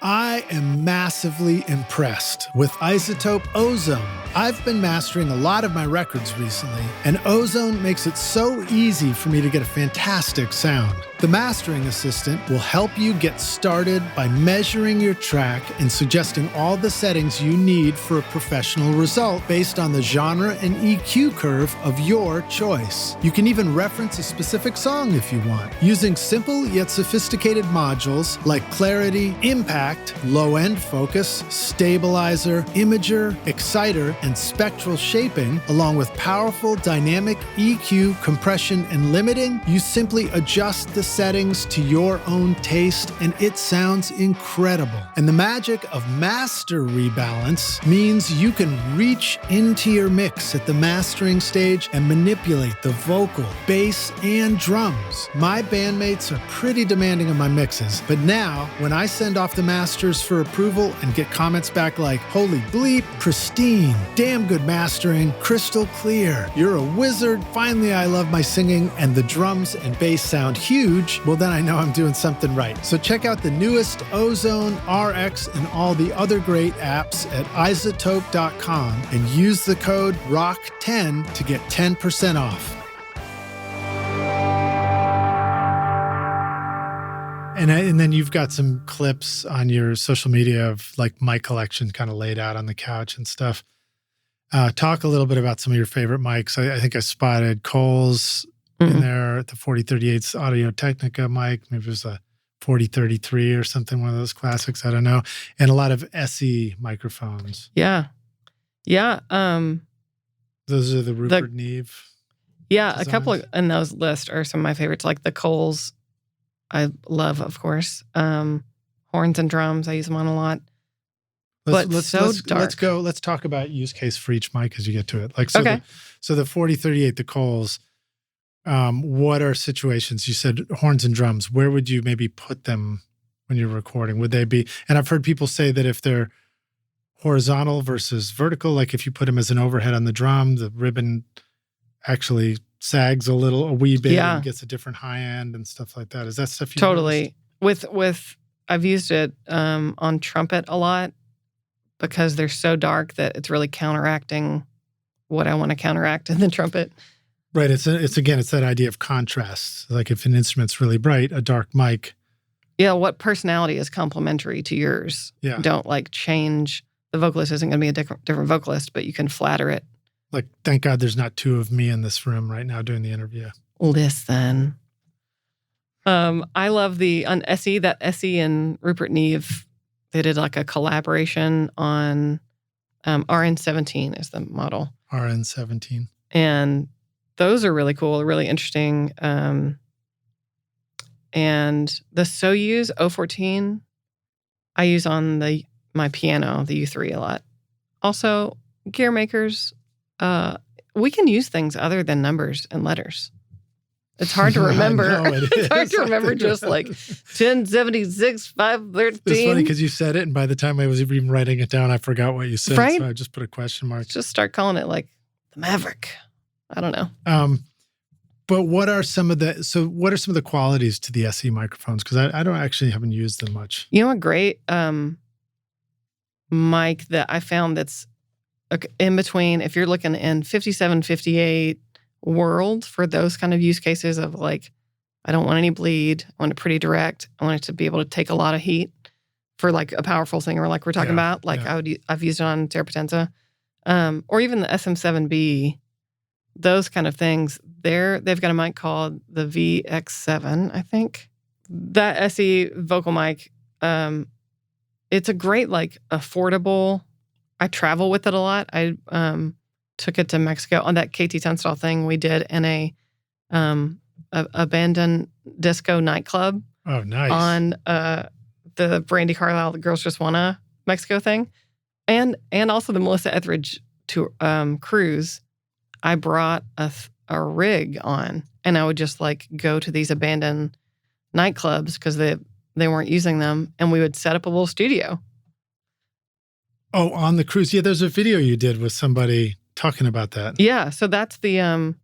I am massively impressed with iZotope Ozone. I've been mastering a lot of my records recently, and Ozone makes it so easy for me to get a fantastic sound. The mastering assistant will help you get started by measuring your track and suggesting all the settings you need for a professional result based on the genre and EQ curve of your choice. You can even reference a specific song if you want, using simple yet sophisticated modules like clarity, impact, low-end focus, stabilizer, imager, exciter, and spectral shaping, along with powerful dynamic EQ, compression, and limiting. You simply adjust the settings to your own taste, and it sounds incredible. And the magic of master rebalance means you can reach into your mix at the mastering stage and manipulate the vocal, bass, and drums. My bandmates are pretty demanding of my mixes, but now when I send off the masters for approval and get comments back like, "Holy bleep, pristine, damn good mastering, crystal clear, you're a wizard, finally I love my singing, and the drums and bass sound huge," well then I know I'm doing something right. So check out the newest Ozone, RX, and all the other great apps at iZotope.com and use the code ROCK10 to get 10% off. And then you've got some clips on your social media of like mic collection kind of laid out on the couch and stuff. Talk a little bit about some of your favorite mics. I think I spotted Cole's in there, the 4038's Audio-Technica mic. Maybe it was a 4033 or something, one of those classics. I don't know. And a lot of SE microphones. Yeah. Yeah. Those are the Rupert Neve. Yeah. designs. A couple in those lists are some of my favorites, like the Coles. I love, of course. Horns and drums. I use them on a lot. Let's go. Let's talk about use case for each mic as you get to it. Like, so okay. The 4038, the Coles, what are situations? You said horns and drums. Where would you maybe put them when you're recording? Would they be, and I've heard people say that if they're horizontal versus vertical, like if you put them as an overhead on the drum, the ribbon actually sags a wee bit and gets a different high end and stuff like that. Is that stuff you totally noticed? I've used it on trumpet a lot because they're so dark that it's really counteracting what I want to counteract in the trumpet. Right. It's that idea of contrast. Like if an instrument's really bright, a dark mic. Yeah. What personality is complementary to yours? Yeah. Don't like change. The vocalist isn't going to be a different vocalist, but you can flatter it. Like, thank God there's not two of me in this room right now doing the interview. Listen. I love on SE, that SE and Rupert Neve, they did like a collaboration on RN17 is the model. RN17. And those are really cool, really interesting. And the Soyuz 014, I use on my piano, the U3 a lot. Also, gear makers, we can use things other than numbers and letters. It's hard to remember. It's hard to remember just like 1076, 513. It's funny because you said it, and by the time I was even writing it down, I forgot what you said. Right? So I just put a question mark. Just start calling it like the Maverick. I don't know. But what are some of the qualities to the SE microphones? Because I haven't used them much. You know, a great mic that I found that's in between, if you're looking in 57, 58 world for those kind of use cases of like, I don't want any bleed. I want it pretty direct. I want it to be able to take a lot of heat for like a powerful singer like we're talking about. Like I've used it on Terra Potenza. Or even the SM7B, those kind of things. They've got a mic called the VX7, I think. That SE vocal mic, it's a great, like, affordable. I travel with it a lot. I took it to Mexico on that KT Tunstall thing we did in a abandoned disco nightclub. Oh, nice. On the Brandi Carlile, the Girls Just Wanna Mexico thing. And also the Melissa Etheridge cruise. I brought a rig on, and I would just like go to these abandoned nightclubs because they weren't using them, and we would set up a little studio. Oh, on the cruise. Yeah, there's a video you did with somebody talking about that. Yeah, so that's the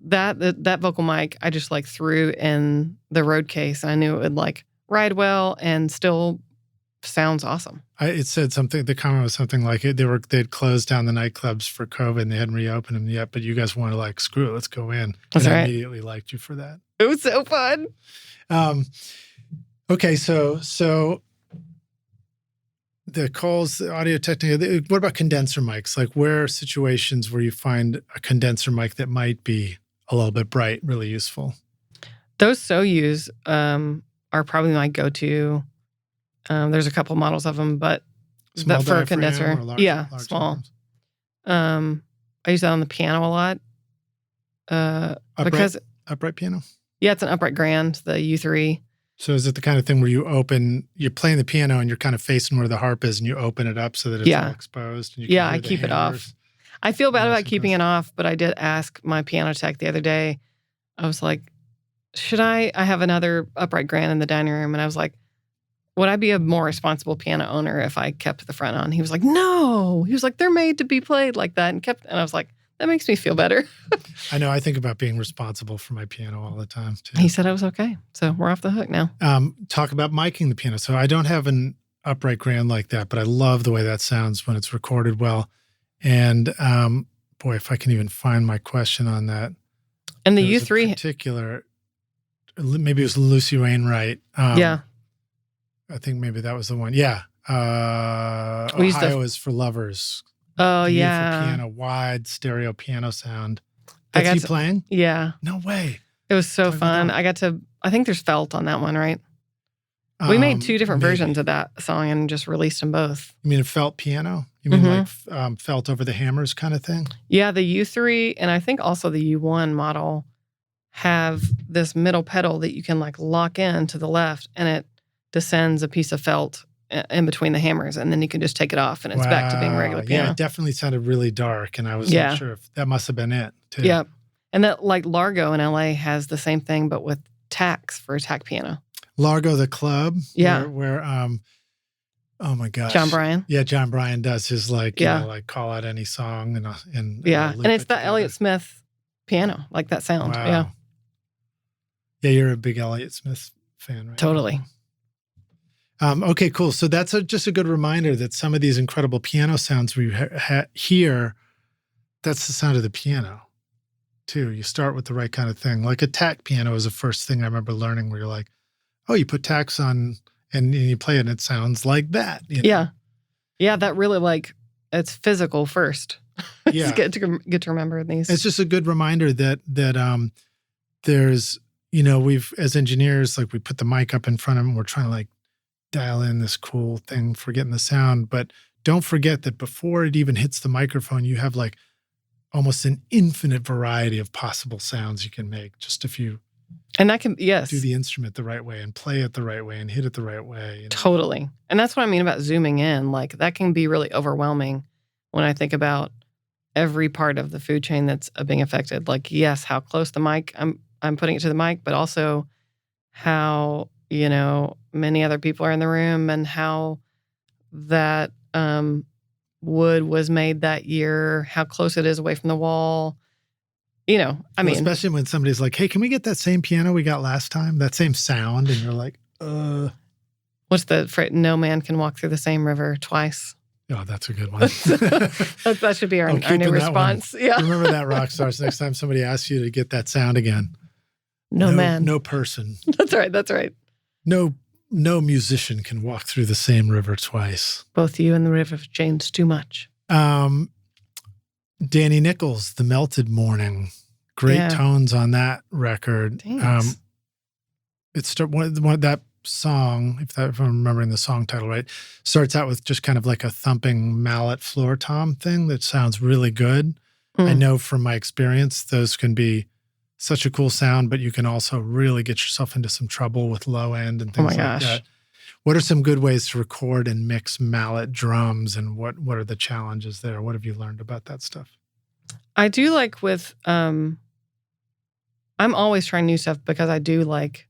that vocal mic I just like threw in the road case, and I knew it would like ride well and still sounds awesome. It said something, the comment was something like they'd closed down the nightclubs for COVID and they hadn't reopened them yet, but you guys wanted to like, screw it, let's go in. That's and right. I immediately liked you for that. It was so fun. Okay, so the calls, the audio technica, what about condenser mics? Like where are situations where you find a condenser mic that might be a little bit bright, really useful? Those Soyuz are probably my go-to. There's a couple models of them, but Small for a diaphragm condenser, or large small. diaphragms? I use that on the piano a lot. Because Upright piano? yeah, it's an upright grand, the U3. So is it the kind of thing where you're playing the piano and you're kind of facing where the harp is and you open it up so that it's all exposed? And you can I hear the keep it hammers? off. I feel bad Nice about and keeping it off, but I did ask my piano tech the other day. I was like, should I have another upright grand in the dining room? And I was like, would I be a more responsible piano owner if I kept the front on? He was like, no. He was like, they're made to be played like that. And I was like, that makes me feel better. I know. I think about being responsible for my piano all the time, too. He said I was okay. So we're off the hook now. Talk about miking the piano. So I don't have an upright grand like that, but I love the way that sounds when it's recorded well. And boy, if I can even find my question on that. And the There was U3. a particular, maybe it was Lucy Wainwright. Yeah. I think maybe that was the one. Yeah. Ohio is for Lovers. Oh, Beautiful yeah. piano, wide stereo piano sound. That's he playing? Yeah. No way. It was so Tell me fun. about that. I think there's felt on that one, right? We made two different versions of that song and just released them both. You mean a felt piano? You mean like felt over the hammers kind of thing? Yeah, the U3 and I think also the U1 model have this middle pedal that you can like lock in to the left and it descends a piece of felt in between the hammers and then you can just take it off and it's back to being regular piano. Yeah, it definitely sounded really dark and I was not sure if that must have been it too. Yeah. And that like Largo in LA has the same thing but with tacks for a tack piano. Largo the club. Yeah. Where oh my gosh. John Bryan. Yeah, John Bryan does his like, you know, like call out any song and and it's that Elliott Smith piano, like that sound. Wow. Yeah. Yeah, you're a big Elliott Smith fan, right? Totally. Okay, cool. So that's just a good reminder that some of these incredible piano sounds we hear, that's the sound of the piano too. You start with the right kind of thing. Like a tack piano is the first thing I remember learning where you're like, oh, you put tacks on and you play it and it sounds like that. You know? Yeah. Yeah, that really like, it's physical first. Yeah. It's good to remember these. It's just a good reminder that there's, you know, we've, as engineers, like we put the mic up in front of them, we're trying to like dial in this cool thing for getting the sound. But don't forget that before it even hits the microphone, you have like almost an infinite variety of possible sounds you can make just if you and that can, yes, do the instrument the right way and play it the right way and hit it the right way. You know? Totally. And that's what I mean about zooming in. Like that can be really overwhelming when I think about every part of the food chain that's being affected. Like, yes, how close the mic, I'm putting it to the mic, but also how, you know, many other people are in the room and how that wood was made that year, how close it is away from the wall. You know, I mean. Especially when somebody's like, hey, can we get that same piano we got last time? That same sound? And you're like, What's the phrase? No man can walk through the same river twice. Oh, that's a good one. that should be our new response. Yeah. Remember that, rock stars. Next time somebody asks you to get that sound again. No man. No person. That's right. That's right. No musician can walk through the same river twice. Both you and the river have changed too much. Danny Nichols, The Melted Morning. Great tones on that record. Thanks. That song, if I'm remembering the song title right, starts out with just kind of like a thumping mallet floor tom thing that sounds really good. I know from my experience, those can be such a cool sound, but you can also really get yourself into some trouble with low end and things like that. What are some good ways to record and mix mallet drums and what are the challenges there? What have you learned about that stuff? I do like with, I'm always trying new stuff because I do like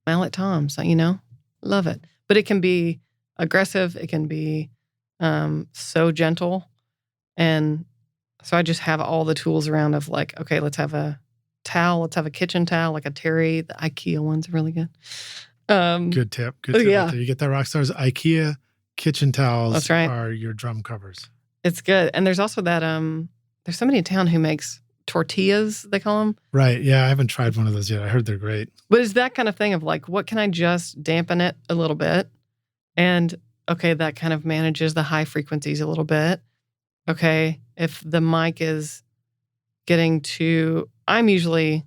mallet toms, you know, love it. But it can be aggressive. It can be so gentle. And so I just have all the tools around of like, okay, let's have a towel. Let's have a kitchen towel, like a Terry. The IKEA one's really good. Good tip. Good tip. Yeah. Right there. You get that rock stars IKEA kitchen towels That's right. are your drum covers. It's good. And there's also that, there's somebody in town who makes tortillas, they call them. Right. Yeah, I haven't tried one of those yet. I heard they're great. But it's that kind of thing of like, what can I just dampen it a little bit? And okay, that kind of manages the high frequencies a little bit. Okay, if the mic is getting too, if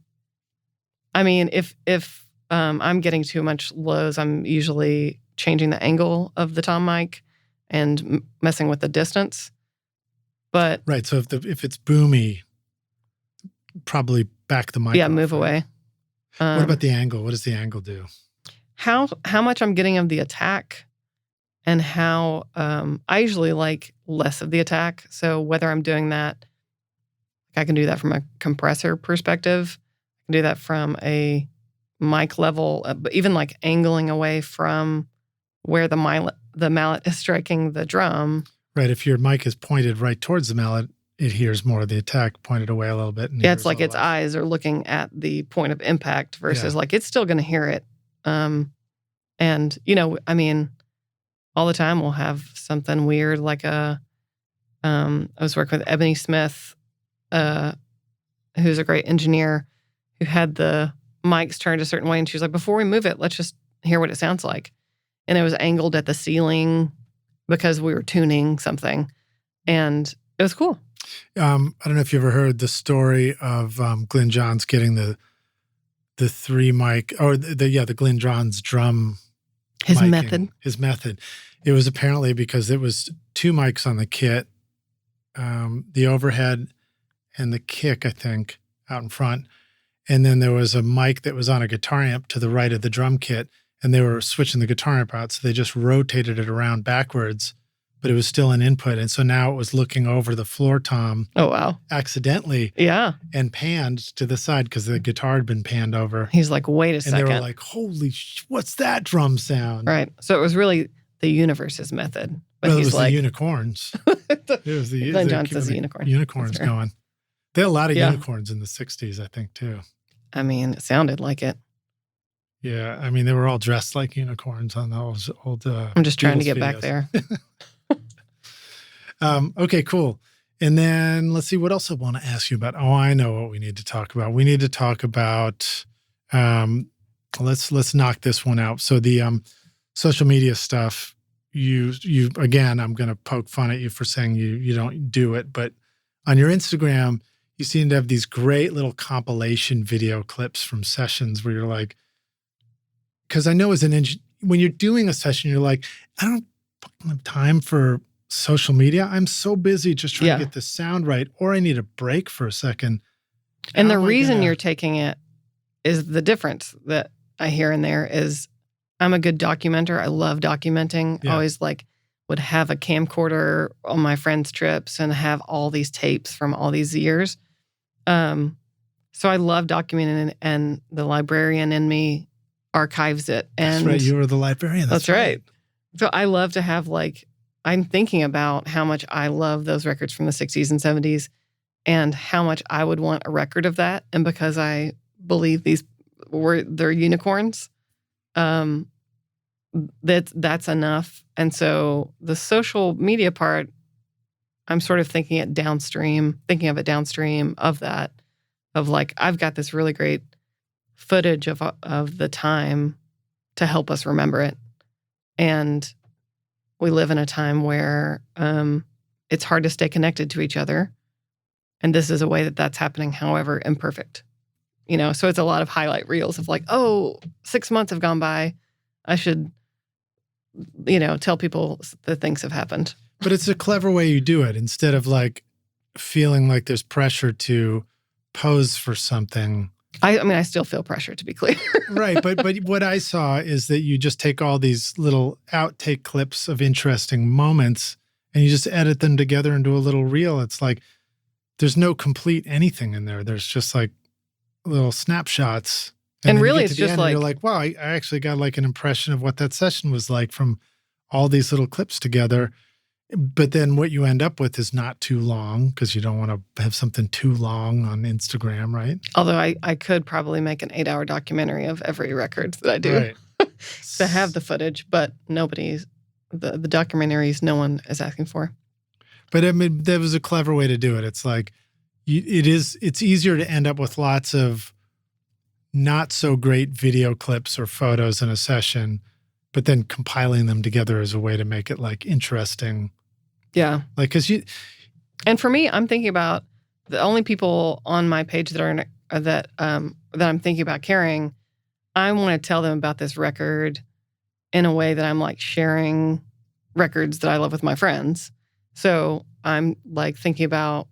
I'm getting too much lows, I'm usually changing the angle of the tom mic and messing with the distance. But right, so if it's boomy, probably back the mic. Yeah, move away. What about the angle? What does the angle do? How much I'm getting of the attack, and how I usually like less of the attack. So whether I'm doing that, I can do that from a compressor perspective. I can do that from a mic level, but even like angling away from where the mallet is striking the drum. Right. If your mic is pointed right towards the mallet, it hears more of the attack, pointed away a little bit. Yeah, it's like its eyes are looking at the point of impact versus like it's still going to hear it. And, all the time we'll have something weird like I was working with Ebony Smith, who's a great engineer, who had the mics turned a certain way. And she was like, before we move it, let's just hear what it sounds like. And it was angled at the ceiling because we were tuning something. And it was cool. I don't know if you ever heard the story of Glyn Johns getting the 3 mic, or the Glyn Johns drum. His method. It was apparently because it was 2 mics on the kit, the overhead and the kick, I think, out in front. And then there was a mic that was on a guitar amp to the right of the drum kit, and they were switching the guitar amp out. So they just rotated it around backwards, but it was still an input. And so now it was looking over the floor tom. Oh, wow. Accidentally. Yeah. And panned to the side because the guitar had been panned over. He's like, wait a second. And they were like, holy, what's that drum sound? Right. So it was really the universe's method. But well, he's it was like, the unicorns. It was the Glyn Johns is a unicorn. Unicorns going. They had a lot of unicorns in the 60s, I think, too. I mean, it sounded like it. Yeah. I mean, they were all dressed like unicorns on those old I'm just trying to get back there. Okay, cool. And then let's see, what else I want to ask you about. Oh, I know what we need to talk about. We need to talk about, let's knock this one out. So the social media stuff, you again, I'm going to poke fun at you for saying you don't do it, but on your Instagram, you seem to have these great little compilation video clips from sessions where you're like, because I know as an engineer, when you're doing a session, you're like, I don't have time for social media. I'm so busy just trying to get the sound right, or I need a break for a second. And the reason you're taking it is the difference that I hear in there is I'm a good documenter. I love documenting. I always would have a camcorder on my friends' trips and have all these tapes from all these years. So I love documenting, and the librarian in me archives it. And that's right. You were the librarian. That's right. So I love to have I'm thinking about how much I love those records from the 60s and 70s and how much I would want a record of that. And because I believe they're unicorns, that's enough. And so the social media part, I'm sort of thinking of it downstream of that, of I've got this really great footage of the time to help us remember it. And we live in a time where it's hard to stay connected to each other. And this is a way that's happening, however imperfect. So it's a lot of highlight reels of 6 months have gone by. I should, tell people that things have happened. But it's a clever way you do it. Instead of feeling like there's pressure to pose for something. I mean, I still feel pressure, to be clear. Right. But what I saw is that you just take all these little outtake clips of interesting moments and you just edit them together into a little reel. It's there's no complete anything in there. There's just little snapshots. And really, it's just you're like, wow, I actually got an impression of what that session was like from all these little clips together. But then what you end up with is not too long because you don't want to have something too long on Instagram, right? Although I could probably make an 8-hour documentary of every record that I do to have the footage, but nobody the documentaries no one is asking for. But I mean, that was a clever way to do it. It's like, it's easier to end up with lots of not so great video clips or photos in a session, but then compiling them together as a way to make it like interesting. Yeah. Like, and for me, I'm thinking about the only people on my page that that I'm thinking about carrying. I want to tell them about this record in a way that I'm like sharing records that I love with my friends. So I'm like thinking about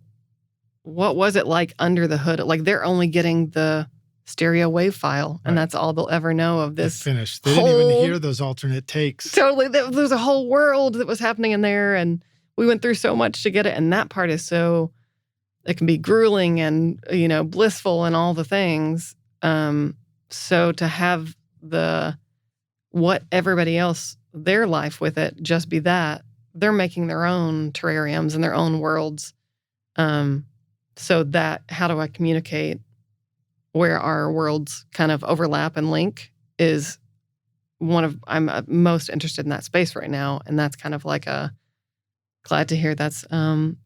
what was it like under the hood? Like they're only getting the stereo wave file, and that's all they'll ever know of this. They're finished. They didn't even hear those alternate takes. Totally. There's a whole world that was happening in there, and we went through so much to get it. And that part is so, it can be grueling and, blissful and all the things. So to have what everybody else, their life with it, just be that, they're making their own terrariums and their own worlds. So that, how do I communicate where our worlds kind of overlap and link is I'm most interested in that space right now. And that's kind of like glad to hear that's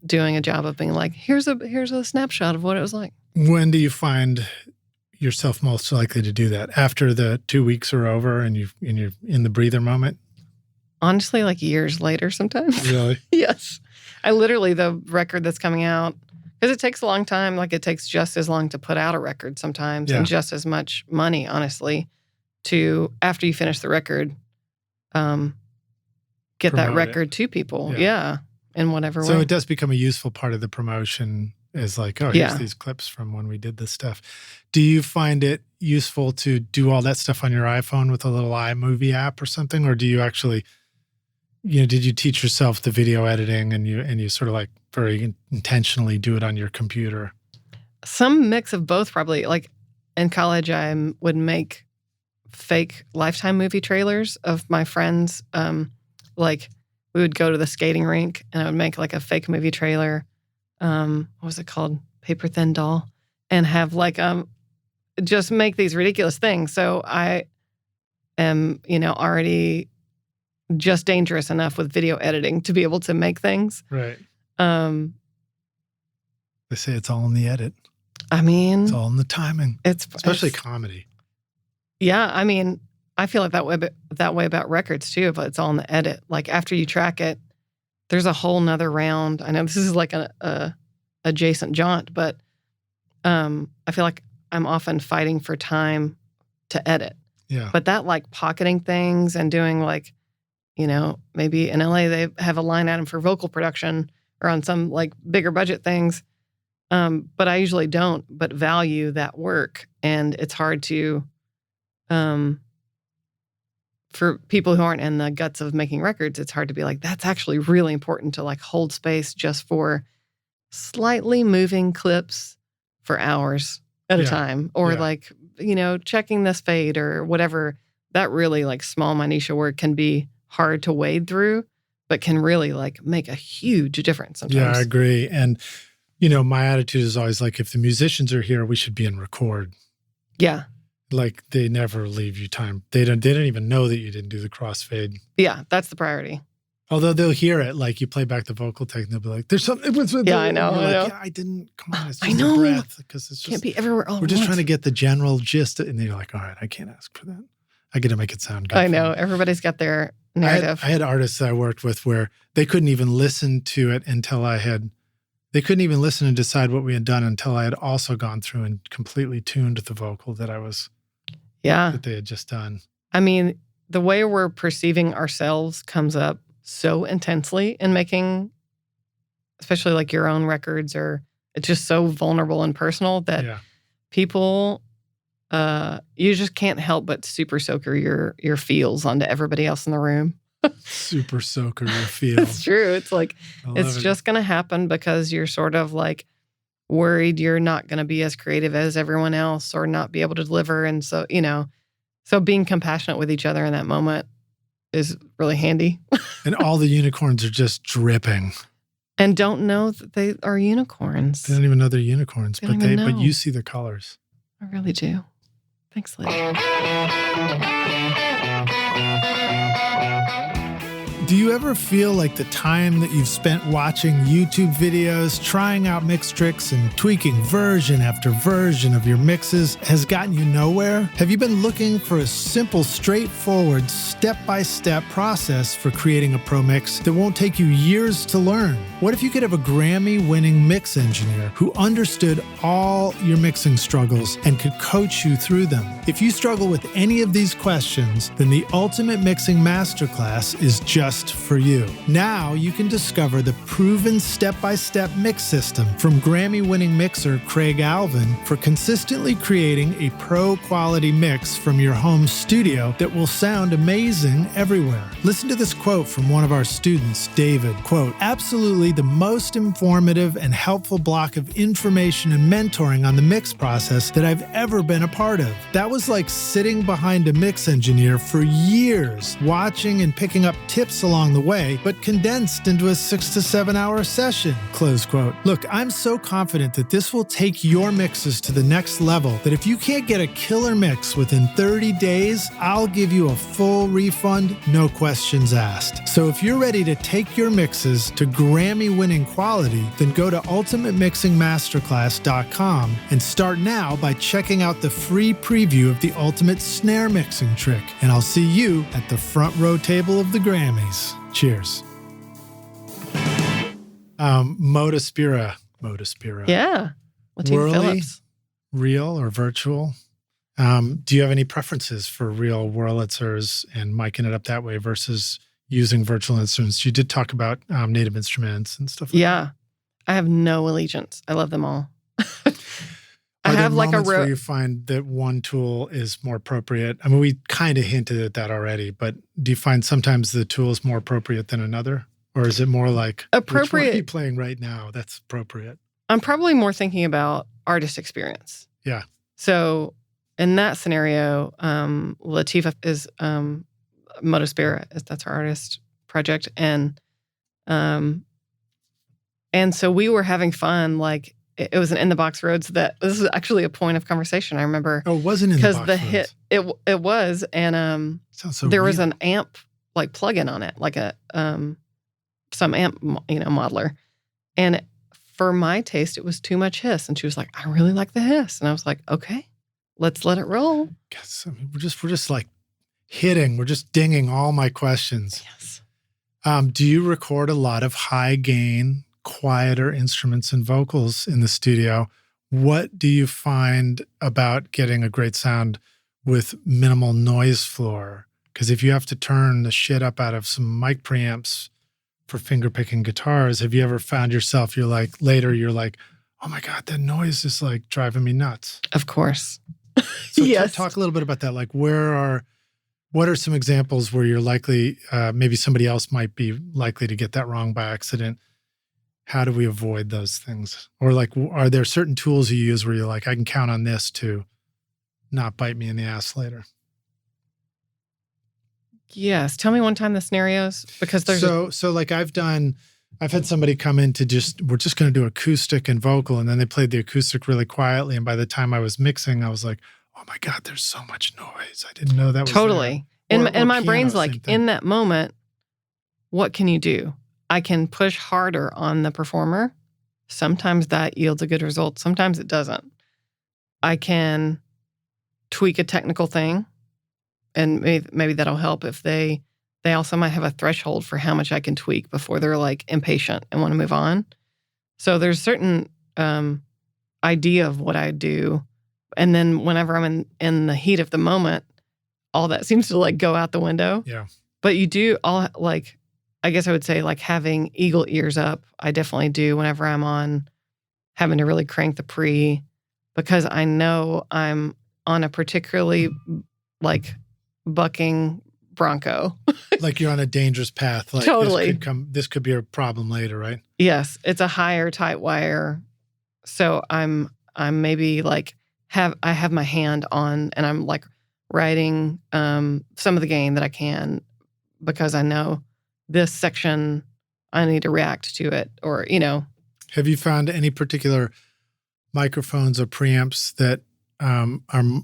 doing a job of being like, here's a snapshot of what it was like. When do you find yourself most likely to do that? After the 2 weeks are over and you're in the breather moment? Honestly, like years later sometimes. Really? Yes. I literally, the record that's coming out, because it takes a long time, like it takes just as long to put out a record sometimes, and just as much money, honestly, to, after you finish the record, get that record to people. Yeah. In whatever way. So it does become a useful part of the promotion, is like, oh, here's these clips from when we did this stuff. Do you find it useful to do all that stuff on your iPhone with a little iMovie app or something? Or do you actually, did you teach yourself the video editing and you sort of like very intentionally do it on your computer? Some mix of both, probably. Like in college, I would make fake Lifetime movie trailers of my friends. Like we would go to the skating rink and I would make like a fake movie trailer. What was it called? Paper Thin Doll. And have like, just make these ridiculous things. So I am, already just dangerous enough with video editing to be able to make things. Right. They say it's all in the edit. I mean, it's all in the timing. Especially comedy. Yeah. I mean, I feel like that way about records too, but it's all in the edit. Like after you track it, there's a whole nother round. I know this is like a adjacent jaunt, but I feel like I'm often fighting for time to edit. Yeah. But that like pocketing things and doing like, maybe in LA they have a line item for vocal production or on some like bigger budget things. But I usually don't, but value that work. And it's hard to, for people who aren't in the guts of making records, it's hard to be like, that's actually really important to like hold space just for slightly moving clips for hours at a time. Or like, checking this fade or whatever. That really like small minutia work can be hard to wade through, but can really like make a huge difference sometimes. Yeah, I agree. And, my attitude is always like, if the musicians are here, we should be in record. Yeah. Like they never leave you time. They don't even know that you didn't do the crossfade. Yeah, that's the priority. Although they'll hear it, like you play back the vocal take and they'll be like, there's something. I know. Like, I didn't, come on, it's just a breath. Because it's just, can't be everywhere all we're just trying to get the general gist. And then you're like, all right, I can't ask for that. I got to make it sound good. I know. Everybody's got their narrative. I had artists that I worked with where they couldn't even listen to it they couldn't even listen and decide what we had done until I had also gone through and completely tuned the vocal that that they had just done. I mean, the way we're perceiving ourselves comes up so intensely in making, especially like your own records, or it's just so vulnerable and personal that people, you just can't help but super soaker your feels onto everybody else in the room. Super soaker your feels. It's true. It's like, it's just going to happen because you're sort of like worried you're not going to be as creative as everyone else or not be able to deliver. And so, so being compassionate with each other in that moment is really handy. And all the unicorns are just dripping. And don't know that they are unicorns. They don't even know they're unicorns, but you see the colors. I really do. Thanks, Liz. Do you ever feel like the time that you've spent watching YouTube videos, trying out mix tricks, and tweaking version after version of your mixes has gotten you nowhere? Have you been looking for a simple, straightforward, step-by-step process for creating a pro mix that won't take you years to learn? What if you could have a Grammy-winning mix engineer who understood all your mixing struggles and could coach you through them? If you struggle with any of these questions, then the Ultimate Mixing Masterclass is just for you. Now you can discover the proven step-by-step mix system from Grammy-winning mixer Craig Alvin for consistently creating a pro-quality mix from your home studio that will sound amazing everywhere. Listen to this quote from one of our students, David. Quote, "Absolutely the most informative and helpful block of information and mentoring on the mix process that I've ever been a part of. That was like sitting behind a mix engineer for years, watching and picking up tips along the way, but condensed into a 6 to 7 hour session." Close quote. Look, I'm so confident that this will take your mixes to the next level that if you can't get a killer mix within 30 days, I'll give you a full refund, no questions asked. So if you're ready to take your mixes to Grammy-winning quality, then go to ultimatemixingmasterclass.com and start now by checking out the free preview of the Ultimate Snare Mixing Trick. And I'll see you at the front row table of the Grammys. Cheers. Modaspira. Yeah. Latif Whirly, Phillips. real or virtual? Do you have any preferences for real Wurlitzers and miking it up that way versus using virtual instruments? You did talk about native instruments and stuff like that. I have no allegiance. I love them all. Are I have there like a moments where you find that one tool is more appropriate? I mean, we kind of hinted at that already, but do you find sometimes the tool is more appropriate than another? Or is it more like, appropriate? Which one are you playing right now? That's appropriate. I'm probably more thinking about artist experience. Yeah. So in that scenario, Latifah is Modaspira. That's our artist project. And so we were having fun, like, it was an In the Box Roads that this is actually a point of conversation. I remember. Oh, it wasn't in the box because the hit it was, and sounds so there real. was an amp like plug-in on it, like a some amp modeler, and for my taste, it was too much hiss. And she was like, "I really like the hiss," and I was like, "Okay, let's let it roll." Guess, I mean, we're just like hitting. We're just dinging all my questions. Yes. Do you record a lot of high gain, quieter instruments and vocals in the studio? What do you find about getting a great sound with minimal noise floor? Because if you have to turn the shit up out of some mic preamps for fingerpicking guitars, have you ever found yourself, you're like, oh my God, that noise is like driving me nuts? Of course. So Yes. talk a little bit about that. Like what are some examples where you're likely, maybe somebody else might be likely to get that wrong by accident? How do we avoid those things? Or like, are there certain tools you use where you're like, I can count on this to not bite me in the ass later? Yes. Tell me one time the scenarios, because there's so like I've had somebody come in to we're just going to do acoustic and vocal. And then they played the acoustic really quietly. And by the time I was mixing, I was like, oh my God, there's so much noise. I didn't know that was totally. there. And my piano, brain's same like, thing. in that moment, what can you do? I can push harder on the performer. Sometimes that yields a good result. Sometimes it doesn't. I can tweak a technical thing, and maybe that'll help if they also might have a threshold for how much I can tweak before they're like impatient and want to move on. So there's certain idea of what I do. And then whenever I'm in the heat of the moment, all that seems to like go out the window. Yeah. But you do I guess I would say like having eagle ears up. I definitely do whenever I'm on having to really crank the pre, because I know I'm on a particularly like bucking bronco. Like you're on a dangerous path. Like Totally. This could be a problem later, right? Yes, it's a higher tight wire. So I'm maybe like I have my hand on, and I'm like writing some of the gain that I can, because I know this section I need to react to it, or Have you found any particular microphones or preamps that are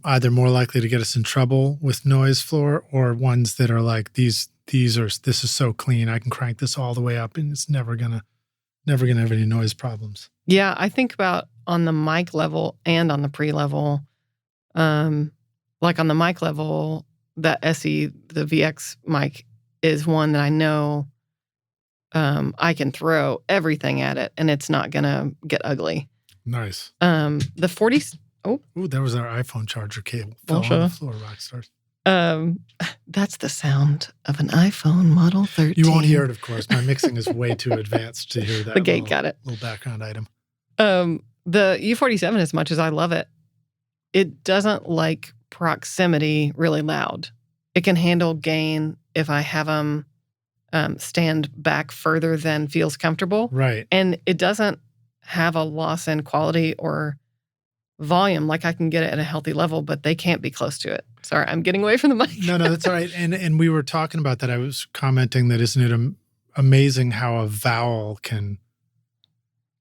either more likely to get us in trouble with noise floor, or ones that are like, these this is so clean. I can crank this all the way up and it's never gonna have any noise problems. Yeah, I think about on the mic level and on the pre level. Like on the mic level, that SE, the VX mic, is one that I know I can throw everything at it and it's not gonna get ugly. Nice. The 40s. Ooh, that was our iPhone charger cable. Fell on the floor, rock stars. That's the sound of an iPhone Model 13. You won't hear it, of course. My mixing is way too advanced to hear that. The gate got it. Little background item. The U47, as much as I love it, it doesn't like proximity really loud. It can handle gain if I have them stand back further than feels comfortable. Right. And it doesn't have a loss in quality or volume. Like I can get it at a healthy level, but they can't be close to it. Sorry, I'm getting away from the mic. No, that's all right. And we were talking about that. I was commenting that isn't it amazing how a vowel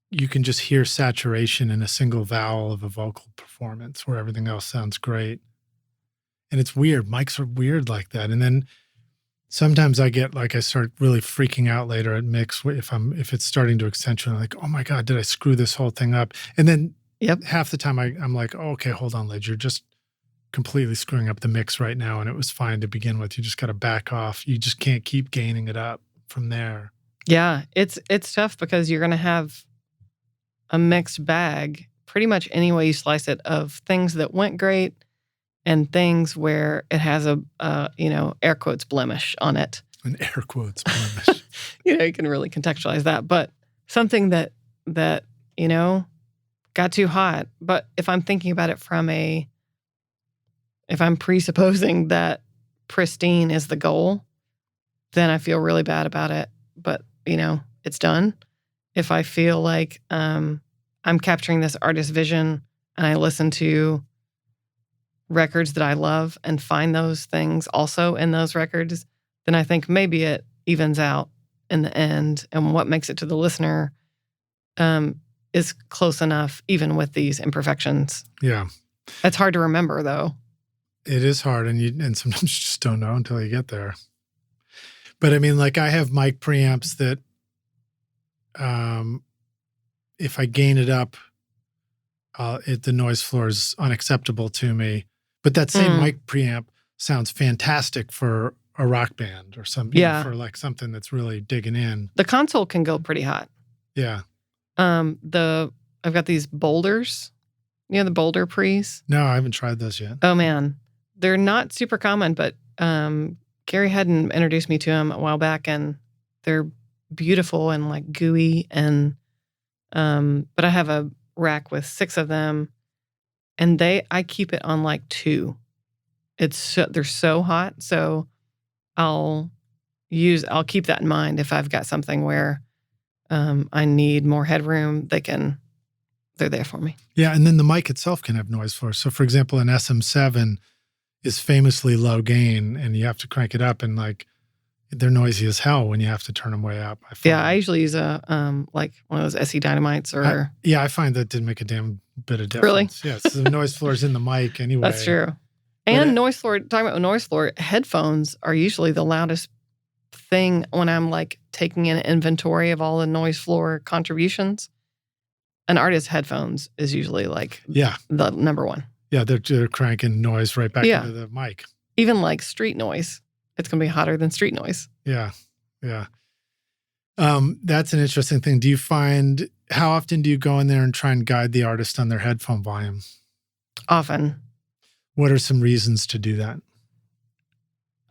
you can just hear saturation in a single vowel of a vocal performance where everything else sounds great. And it's weird. Mics are weird like that. And then sometimes I start really freaking out later at mix if it's starting to accentuate. I'm like, oh my God, did I screw this whole thing up? And then half the time I'm like, oh, okay, hold on, Lidge. You're just completely screwing up the mix right now. And it was fine to begin with. You just got to back off. You just can't keep gaining it up from there. Yeah, it's tough because you're going to have a mixed bag pretty much any way you slice it of things that went great and things where it has a air quotes blemish on it. An air quotes blemish. You can really contextualize that. But something that got too hot. But if I'm thinking about it if I'm presupposing that pristine is the goal, then I feel really bad about it. But, it's done. If I feel like I'm capturing this artist's vision and I listen to records that I love and find those things also in those records, then I think maybe it evens out in the end. And what makes it to the listener is close enough, even with these imperfections. Yeah. It's hard to remember, though. It is hard, and sometimes you just don't know until you get there. But I mean, like I have mic preamps that if I gain it up, the noise floor is unacceptable to me. But that same mic preamp sounds fantastic for a rock band or something, for like something that's really digging in. The console can go pretty hot. Yeah. I've got these boulders, the boulder pre's. No, I haven't tried those yet. Oh man, they're not super common, but Gary Hedden introduced me to them a while back, and they're beautiful and like gooey. And but I have a rack with 6 of them, and I keep it on like 2. They're so hot, so I'll keep that in mind if I've got something where I need more headroom. They're there for me. Yeah, and then the mic itself can have noise floor. So, for example, an SM7 is famously low gain, and you have to crank it up, and like they're noisy as hell when you have to turn them way up. I usually use a like one of those SE Dynamites or. I find that didn't make a damn bit of difference. Really? Yeah, so the noise floor is in the mic anyway. That's true. And noise floor. Talking about noise floor, headphones are usually the loudest thing when I'm like taking an inventory of all the noise floor contributions. An artist's headphones is usually like the number one. Yeah, they're cranking noise right back into the mic. Even like street noise, it's going to be hotter than street noise. Yeah. That's an interesting thing. How often do you go in there and try and guide the artist on their headphone volume? Often. What are some reasons to do that?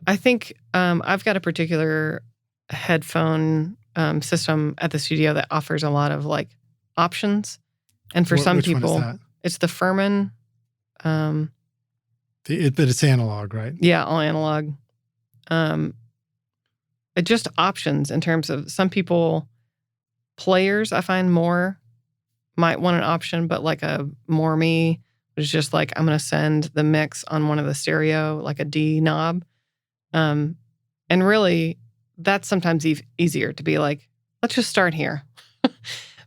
I think I've got a particular headphone system at the studio that offers a lot of like options. And for some people, one is that? It's the Furman. But it's analog, right? Yeah, all analog. It just options in terms of some people, players I find more might want an option, but like a more me is just like, I'm going to send the mix on one of the stereo, like a D knob. And really, that's sometimes easier to be like, let's just start here.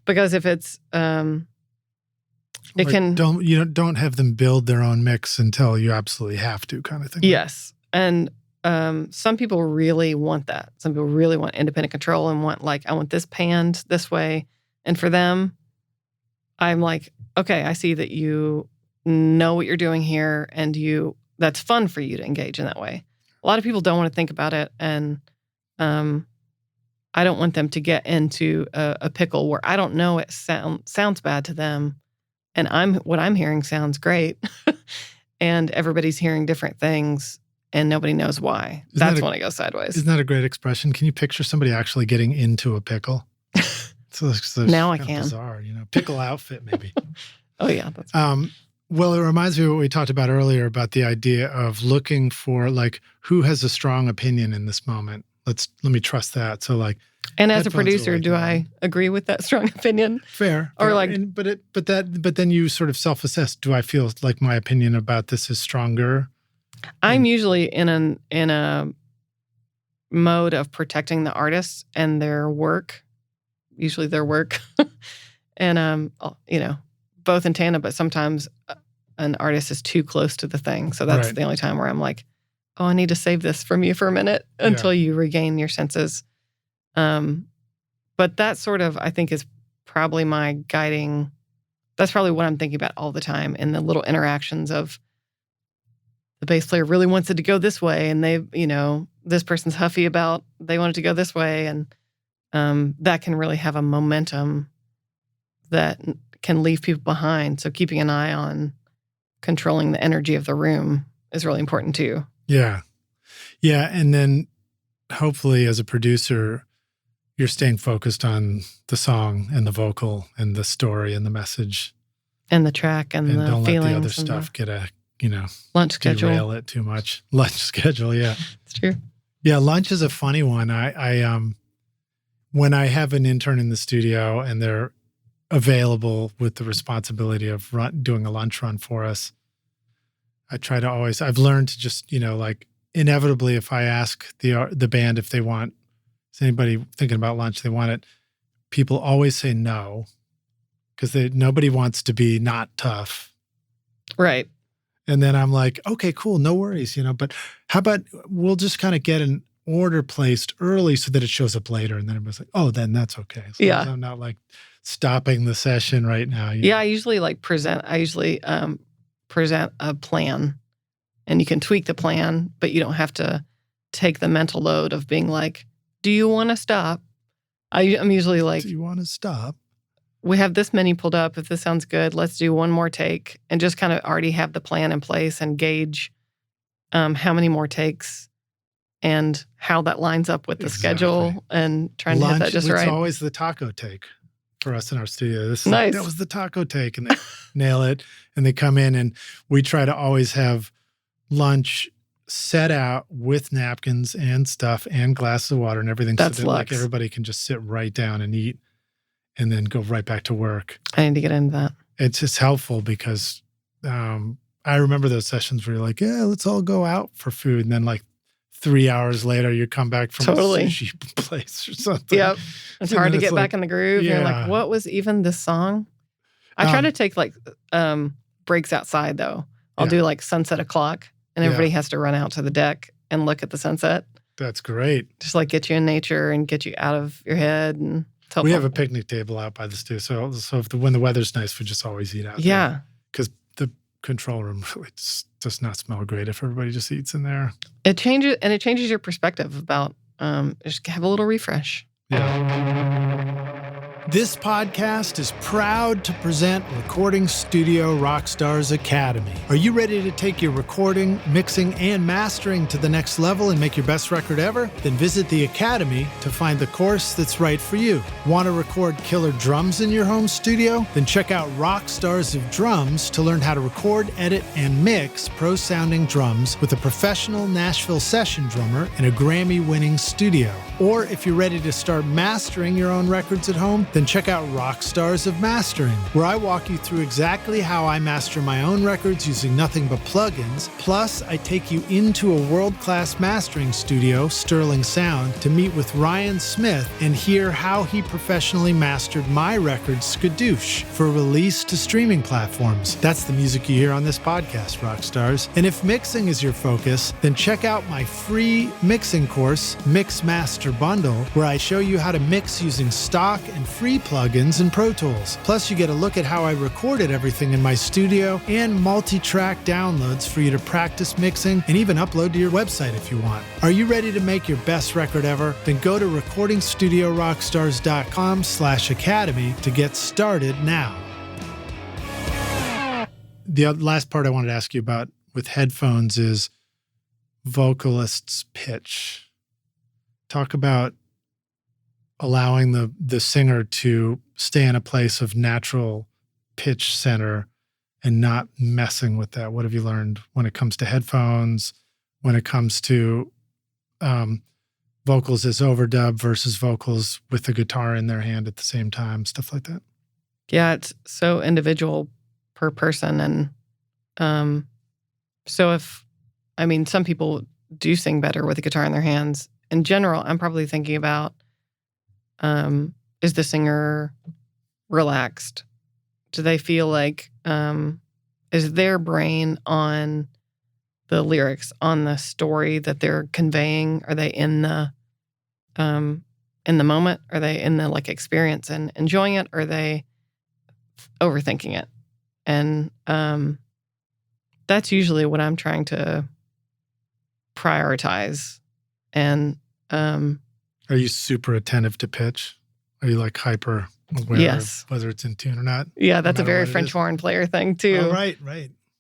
Because if it's, don't have them build their own mix until you absolutely have to, kind of thing. Yes, and some people really want that. Some people really want independent control and want I want this panned this way. And for them, I'm like, okay, I see that you know what you're doing here and that's fun for you to engage in that way. A lot of people don't want to think about it. And I don't want them to get into a pickle where I don't know it sounds bad to them. And what I'm hearing sounds great. And everybody's hearing different things and nobody knows why. That's when it goes sideways. Isn't that a great expression? Can you picture somebody actually getting into a pickle? So now I can. Bizarre, pickle outfit maybe. Oh yeah. That's well, it reminds me of what we talked about earlier about the idea of looking for who has a strong opinion in this moment. Let me trust that. So and as a producer, do I agree with that strong opinion? Fair. Or but then you sort of self-assess. Do I feel like my opinion about this is stronger? I'm usually in a mode of protecting the artists and their work. Usually their work, and both in tandem. But sometimes an artist is too close to the thing, so that's the only time where I'm like, oh, I need to save this from you for a minute until you regain your senses. But that sort of, I think, is probably my guiding. That's probably what I'm thinking about all the time in the little interactions of the bass player really wants it to go this way, and this person's huffy about they want it to go this way, and that can really have a momentum that can leave people behind. So keeping an eye on controlling the energy of the room is really important too. Yeah. Yeah. And then hopefully as a producer, you're staying focused on the song and the vocal and the story and the message. And the track and the don't feelings. Let the other stuff get lunch schedule. Derail it too much. Lunch schedule, yeah. It's true. Yeah, lunch is a funny one. I when I have an intern in the studio and they're available with the responsibility of doing a lunch run for us, I try to always, I've learned to just, inevitably if I ask the band if they want, is anybody thinking about lunch, they want it, people always say no, because nobody wants to be not tough. Right. And then I'm like, okay, cool, no worries, but how about we'll just kind of get an order placed early so that it shows up later. And then everybody's like, oh, then that's okay. So yeah. I'm not stopping the session right now. Yeah, I usually present a plan, and you can tweak the plan, but you don't have to take the mental load of being like, do you want to stop? I'm usually like, do you want to stop? We have this many pulled up. If this sounds good, let's do one more take, and just kind of already have the plan in place and gauge how many more takes and how that lines up with the schedule, and trying to hit that just right. It's always the taco take for us in our studio. Nice. That was the taco take, and they nail it, and they come in, and we try to always have lunch set out with napkins and stuff and glasses of water and everything. That's so that everybody can just sit right down and eat and then go right back to work. I need to get into that. It's just helpful because I remember those sessions where you're like, yeah, let's all go out for food. And then 3 hours later, you come back from a sushi place or something. Yep. It's hard to get back in the groove. Yeah. You're like, what was even this song? I try to take breaks outside though. I'll do sunset o'clock, and everybody has to run out to the deck and look at the sunset. That's great. Just get you in nature and get you out of your head. And we have a picnic table out by the studio. So when the weather's nice, we just always eat out there. Because the control room really does not smell great if everybody just eats in there. It changes your perspective about just have a little refresh. Yeah. This podcast is proud to present Recording Studio Rockstars Academy. Are you ready to take your recording, mixing, and mastering to the next level and make your best record ever? Then visit the Academy to find the course that's right for you. Want to record killer drums in your home studio? Then check out Rockstars of Drums to learn how to record, edit, and mix pro-sounding drums with a professional Nashville session drummer in a Grammy-winning studio. Or if you're ready to start mastering your own records at home, then check out Rockstars of Mastering, where I walk you through exactly how I master my own records using nothing but plugins. Plus, I take you into a world-class mastering studio, Sterling Sound, to meet with Ryan Smith and hear how he professionally mastered my record, Skadoosh, for release to streaming platforms. That's the music you hear on this podcast, Rockstars. And if mixing is your focus, then check out my free mixing course, Mix Master Bundle, where I show you how to mix using stock and free plugins in Pro Tools. Plus, you get a look at how I recorded everything in my studio and multi-track downloads for you to practice mixing and even upload to your website if you want. Are you ready to make your best record ever? Then go to recordingstudiorockstars.com/academy to get started now. The last part I wanted to ask you about with headphones is vocalist's pitch. Talk about allowing the singer to stay in a place of natural pitch center and not messing with that. What have you learned when it comes to headphones, when it comes to vocals as overdub versus vocals with the guitar in their hand at the same time, stuff like that? Yeah, it's so individual per person. And some people do sing better with a guitar in their hands. In general, I'm probably thinking about, is the singer relaxed? Do they feel like, is their brain on the lyrics, on the story that they're conveying? Are they in the moment? Are they in the experience and enjoying it? Or are they overthinking it? And that's usually what I'm trying to prioritize. And are you super attentive to pitch? Are you hyper aware of whether it's in tune or not? Yeah, that's a very French horn player thing too. Oh, right.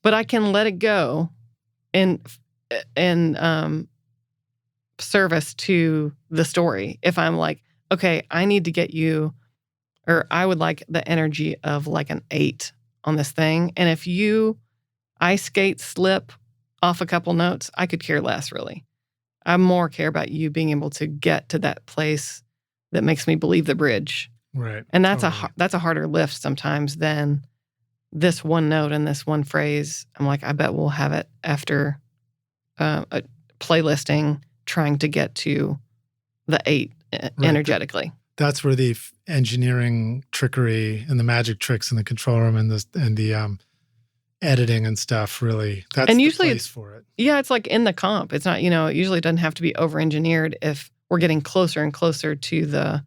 But I can let it go in service to the story. If I'm like, okay, I need to get you, or I would like the energy of an 8 on this thing. And if you ice skate slip off a couple notes, I could care less, really. I more care about you being able to get to that place that makes me believe the bridge. Right. And that's a harder lift sometimes than this one note and this one phrase. I'm like, I bet we'll have it after a playlisting trying to get to the 8 energetically. That's where the engineering trickery and the magic tricks in the control room and the editing and stuff, really, that's the place for it. Yeah, it's in the comp. It's not, it usually doesn't have to be over-engineered if we're getting closer and closer to the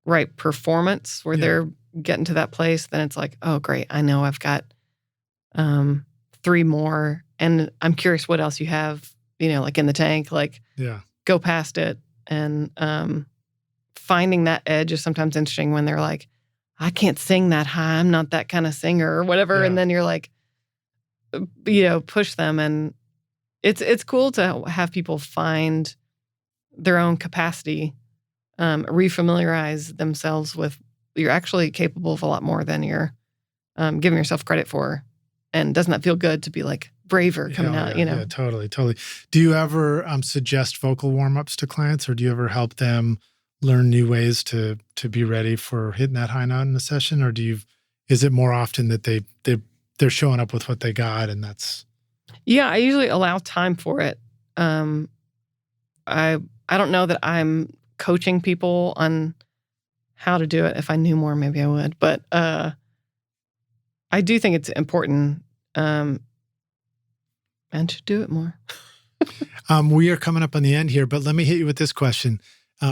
right performance where they're getting to that place. Then it's like, oh, great, I know I've got 3 more, and I'm curious what else you have, in the tank. Go past it. And finding that edge is sometimes interesting when they're like, I can't sing that high. I'm not that kind of singer or whatever. Yeah. And then you're like, push them. And it's cool to have people find their own capacity, refamiliarize themselves with, you're actually capable of a lot more than you're giving yourself credit for. And doesn't that feel good to be braver coming out, Yeah, totally. Do you ever suggest vocal warm-ups to clients, or do you ever help them learn new ways to be ready for hitting that high note in a session? Or is it more often that they're showing up with what they got and that's... Yeah, I usually allow time for it. I don't know that I'm coaching people on how to do it. If I knew more, maybe I would. But I do think it's important and to do it more. We are coming up on the end here, but let me hit you with this question.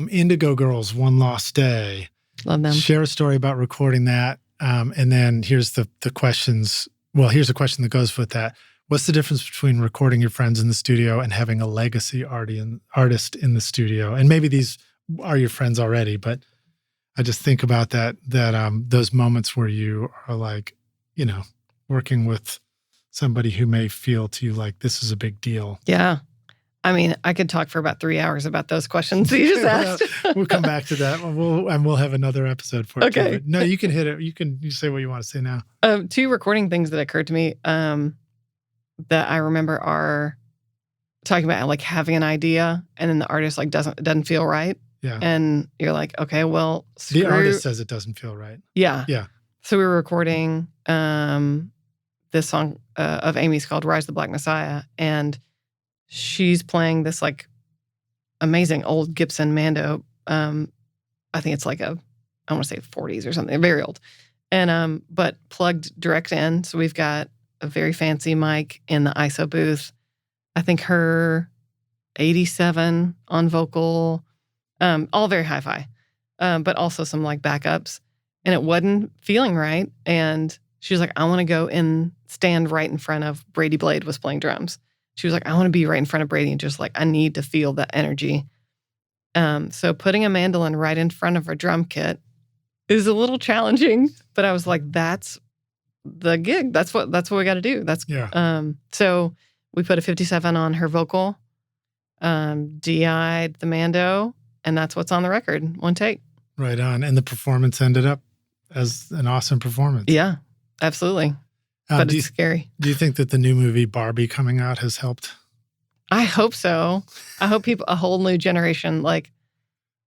Indigo Girls, One Lost Day. Love them. Share a story about recording that. And then here's the questions. Well, here's a question that goes with that. What's the difference between recording your friends in the studio and having a legacy artist in the studio? And maybe these are your friends already, but I just think about that those moments where you are working with somebody who may feel to you like this is a big deal. Yeah. I mean, I could talk for about 3 hours about those questions that you just asked. We'll come back to that. We'll have another episode for it. Okay. Too. No, you can hit it. You say what you want to say now. 2 recording things that occurred to me that I remember are talking about like having an idea and then the artist like doesn't feel right. Yeah. And you're like, okay, well, the artist says it doesn't feel right. Yeah. Yeah. So we were recording this song of Amy's called Rise of the Black Messiah. And she's playing this like amazing old Gibson Mando. I think it's like I want to say 40s or something, very old. And but plugged direct in. So we've got a very fancy mic in the ISO booth. I think her 87 on vocal, all very hi-fi, but also some like backups. And it wasn't feeling right. And she was like, I want to go and stand right in front of Brandi Blade was playing drums. She was like, I want to be right in front of Brandi and just like, I need to feel that energy. So putting a mandolin right in front of her drum kit is a little challenging, but I was like, that's the gig. That's what we got to do. So we put a 57 on her vocal, DI'd the Mando, and that's what's on the record. One take. Right on. And the performance ended up as an awesome performance. Yeah, absolutely. But it's scary. Do you think that the new movie Barbie coming out has helped? I hope so. I hope a whole new generation like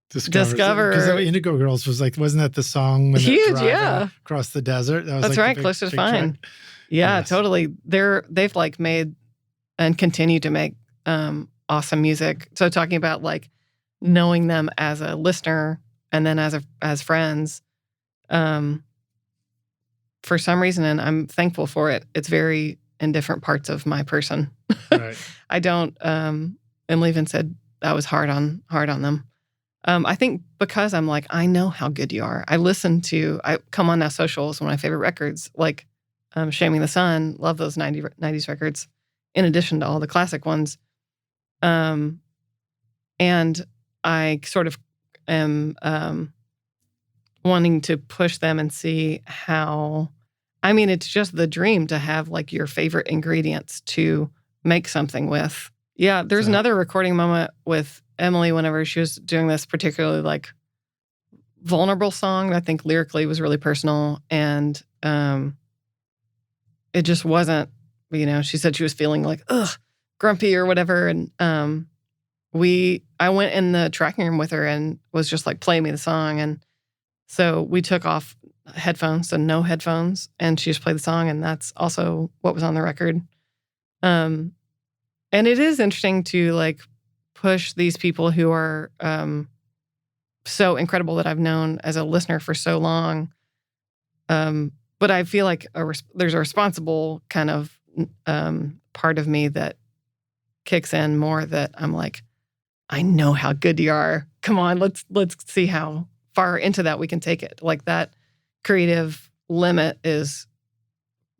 discover. Because Indigo Girls was like, wasn't that the song when huge? Yeah, across the desert. That was that's like right, Closer to Fine. Track. Yeah, yes. Totally. They've like made and continue to make awesome music. So talking about like knowing them as a listener and then as friends, for some reason, and I'm thankful for it. It's very in different parts of my person. Right. I don't. Emily even said I was hard on them. I think because I'm like, I know how good you are. I Come On Now Social is one of my favorite records. Like Shaming the Sun, love those 90s records, in addition to all the classic ones. And I sort of am wanting to push them and see how, I mean, it's just the dream to have like your favorite ingredients to make something with. Yeah, there's another recording moment with Emily whenever she was doing this particularly like vulnerable song that I think lyrically was really personal. And it just wasn't, she said she was feeling like, grumpy or whatever. And I went in the tracking room with her and was just like, play me the song. And so we took off headphones, so no headphones, and she just played the song, and that's also what was on the record. And it is interesting to like push these people who are so incredible that I've known as a listener for so long. But I feel like there's a responsible kind of part of me that kicks in more, that I'm like, I know how good you are. Come on, let's see how far into that we can take it. Like that creative limit is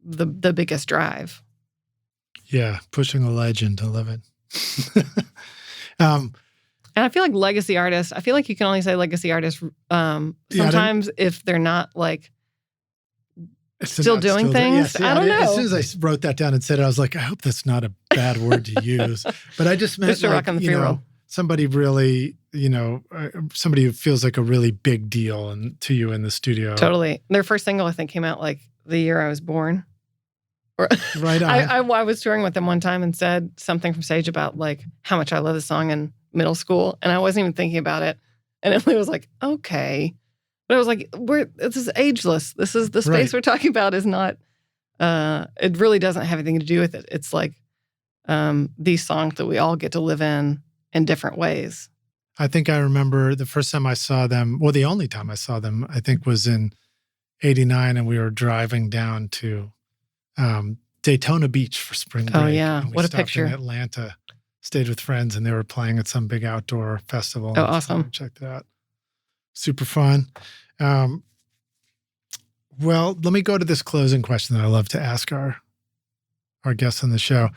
the biggest drive. Yeah, pushing a legend. I love it. And I feel like legacy artists, I feel like you can only say legacy artists sometimes if they're not like still doing things. Yes, yeah, I don't know. As soon as I wrote that down and said it, I was like, I hope that's not a bad word to use. But I just meant like, somebody really, somebody who feels like a really big deal to you in the studio. Totally. Their first single, I think, came out like the year I was born. Right on. I was touring with them one time and said something from stage about like how much I love the song in middle school, and I wasn't even thinking about it. And Emily was like, "Okay," but I was like, "This is ageless. This is the space we're talking about. Is not. It really doesn't have anything to do with it. It's like these songs that we all get to live in different ways." I think I remember the first time I saw them. Well, the only time I saw them, I think, was in '89, and we were driving down to Daytona Beach for spring break. Oh yeah, what a picture! In Atlanta, stayed with friends, and they were playing at some big outdoor festival. Oh, awesome! Checked it out. Super fun. Well, let me go to this closing question that I love to ask our guests on the show.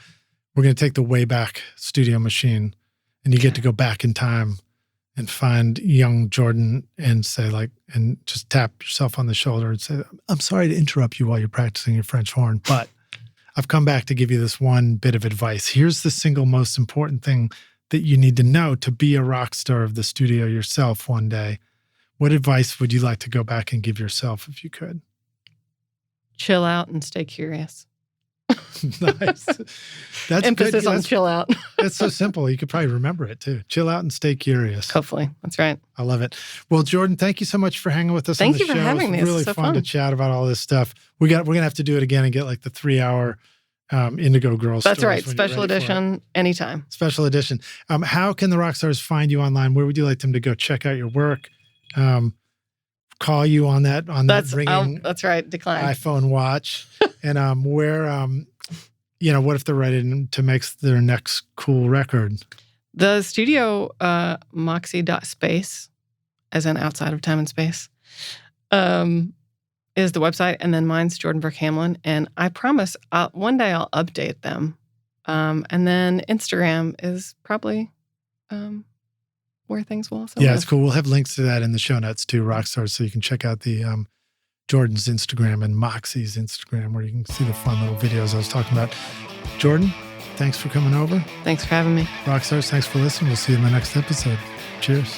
We're going to take the Wayback Studio machine, and you get to go back in time and find young Jordan and say and just tap yourself on the shoulder and say, I'm sorry to interrupt you while you're practicing your French horn, but I've come back to give you this one bit of advice. Here's the single most important thing that you need to know to be a rock star of the studio yourself one day. What advice would you like to go back and give yourself if you could? Chill out and stay curious. Nice. That's Emphasis good. on chill out. That's so simple. You could probably remember it too. Chill out and stay curious. Hopefully. That's right. I love it. Well, Jordan, thank you so much for hanging with us on the show. Thank you for having me. It's really so fun to chat about all this stuff. We're going to have to do it again and get like the 3-hour Indigo Girls. That's right. Special edition anytime. Special edition. How can the rock stars find you online? Where would you like them to go check out your work? Call you on that ringing that's right. Decline. iPhone watch. And where what if they're ready to make their next cool record? The studio, MOXE.space, as in outside of time and space, is the website. And then mine's Jordan Hamlin. And I promise one day I'll update them. And then Instagram is probably where things will also live. It's cool. We'll have links to that in the show notes too, Rockstars, so you can check out the Jordan's Instagram and Moxie's Instagram, where you can see the fun little videos I was talking about. Jordan, thanks for coming over. Thanks for having me. Rockstars, thanks for listening. We'll see you in the next episode. Cheers.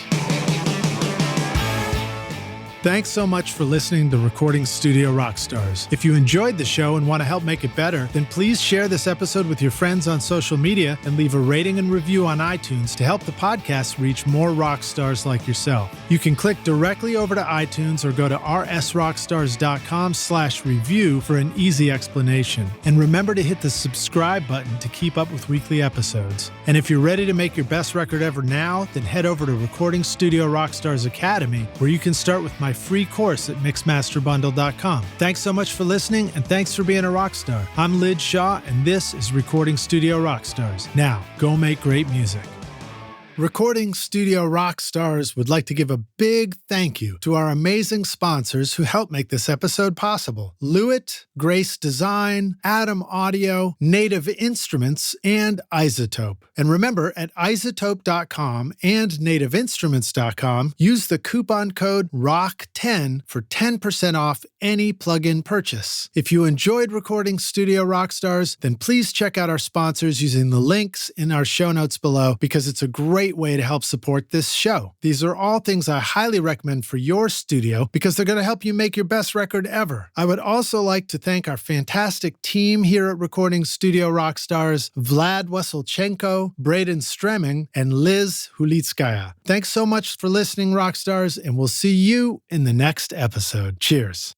Thanks so much for listening to Recording Studio Rockstars. If you enjoyed the show and want to help make it better, then please share this episode with your friends on social media and leave a rating and review on iTunes to help the podcast reach more rock stars like yourself. You can click directly over to iTunes or go to rsrockstars.com/review for an easy explanation. And remember to hit the subscribe button to keep up with weekly episodes. And if you're ready to make your best record ever now, then head over to Recording Studio Rockstars Academy, where you can start with my free course at mixmasterbundle.com. Thanks so much for listening, and thanks for being a rock star. I'm Lij Shaw, and this is Recording Studio Rockstars. Now, go make great music. Recording Studio Rockstars would like to give a big thank you to our amazing sponsors who help make this episode possible: Lewitt, Grace Design, Adam Audio, Native Instruments, and Isotope. And remember, at isotope.com and nativeinstruments.com, use the coupon code ROCK10 for 10% off any plug-in purchase. If you enjoyed Recording Studio Rockstars, then please check out our sponsors using the links in our show notes below, because it's a great way to help support this show. These are all things I highly recommend for your studio, because they're going to help you make your best record ever. I would also like to thank our fantastic team here at Recording Studio Rockstars: Vlad Weselchenko, Braden Stremming, and Liz Hulitskaya. Thanks so much for listening, Rockstars, and we'll see you in the next episode. Cheers.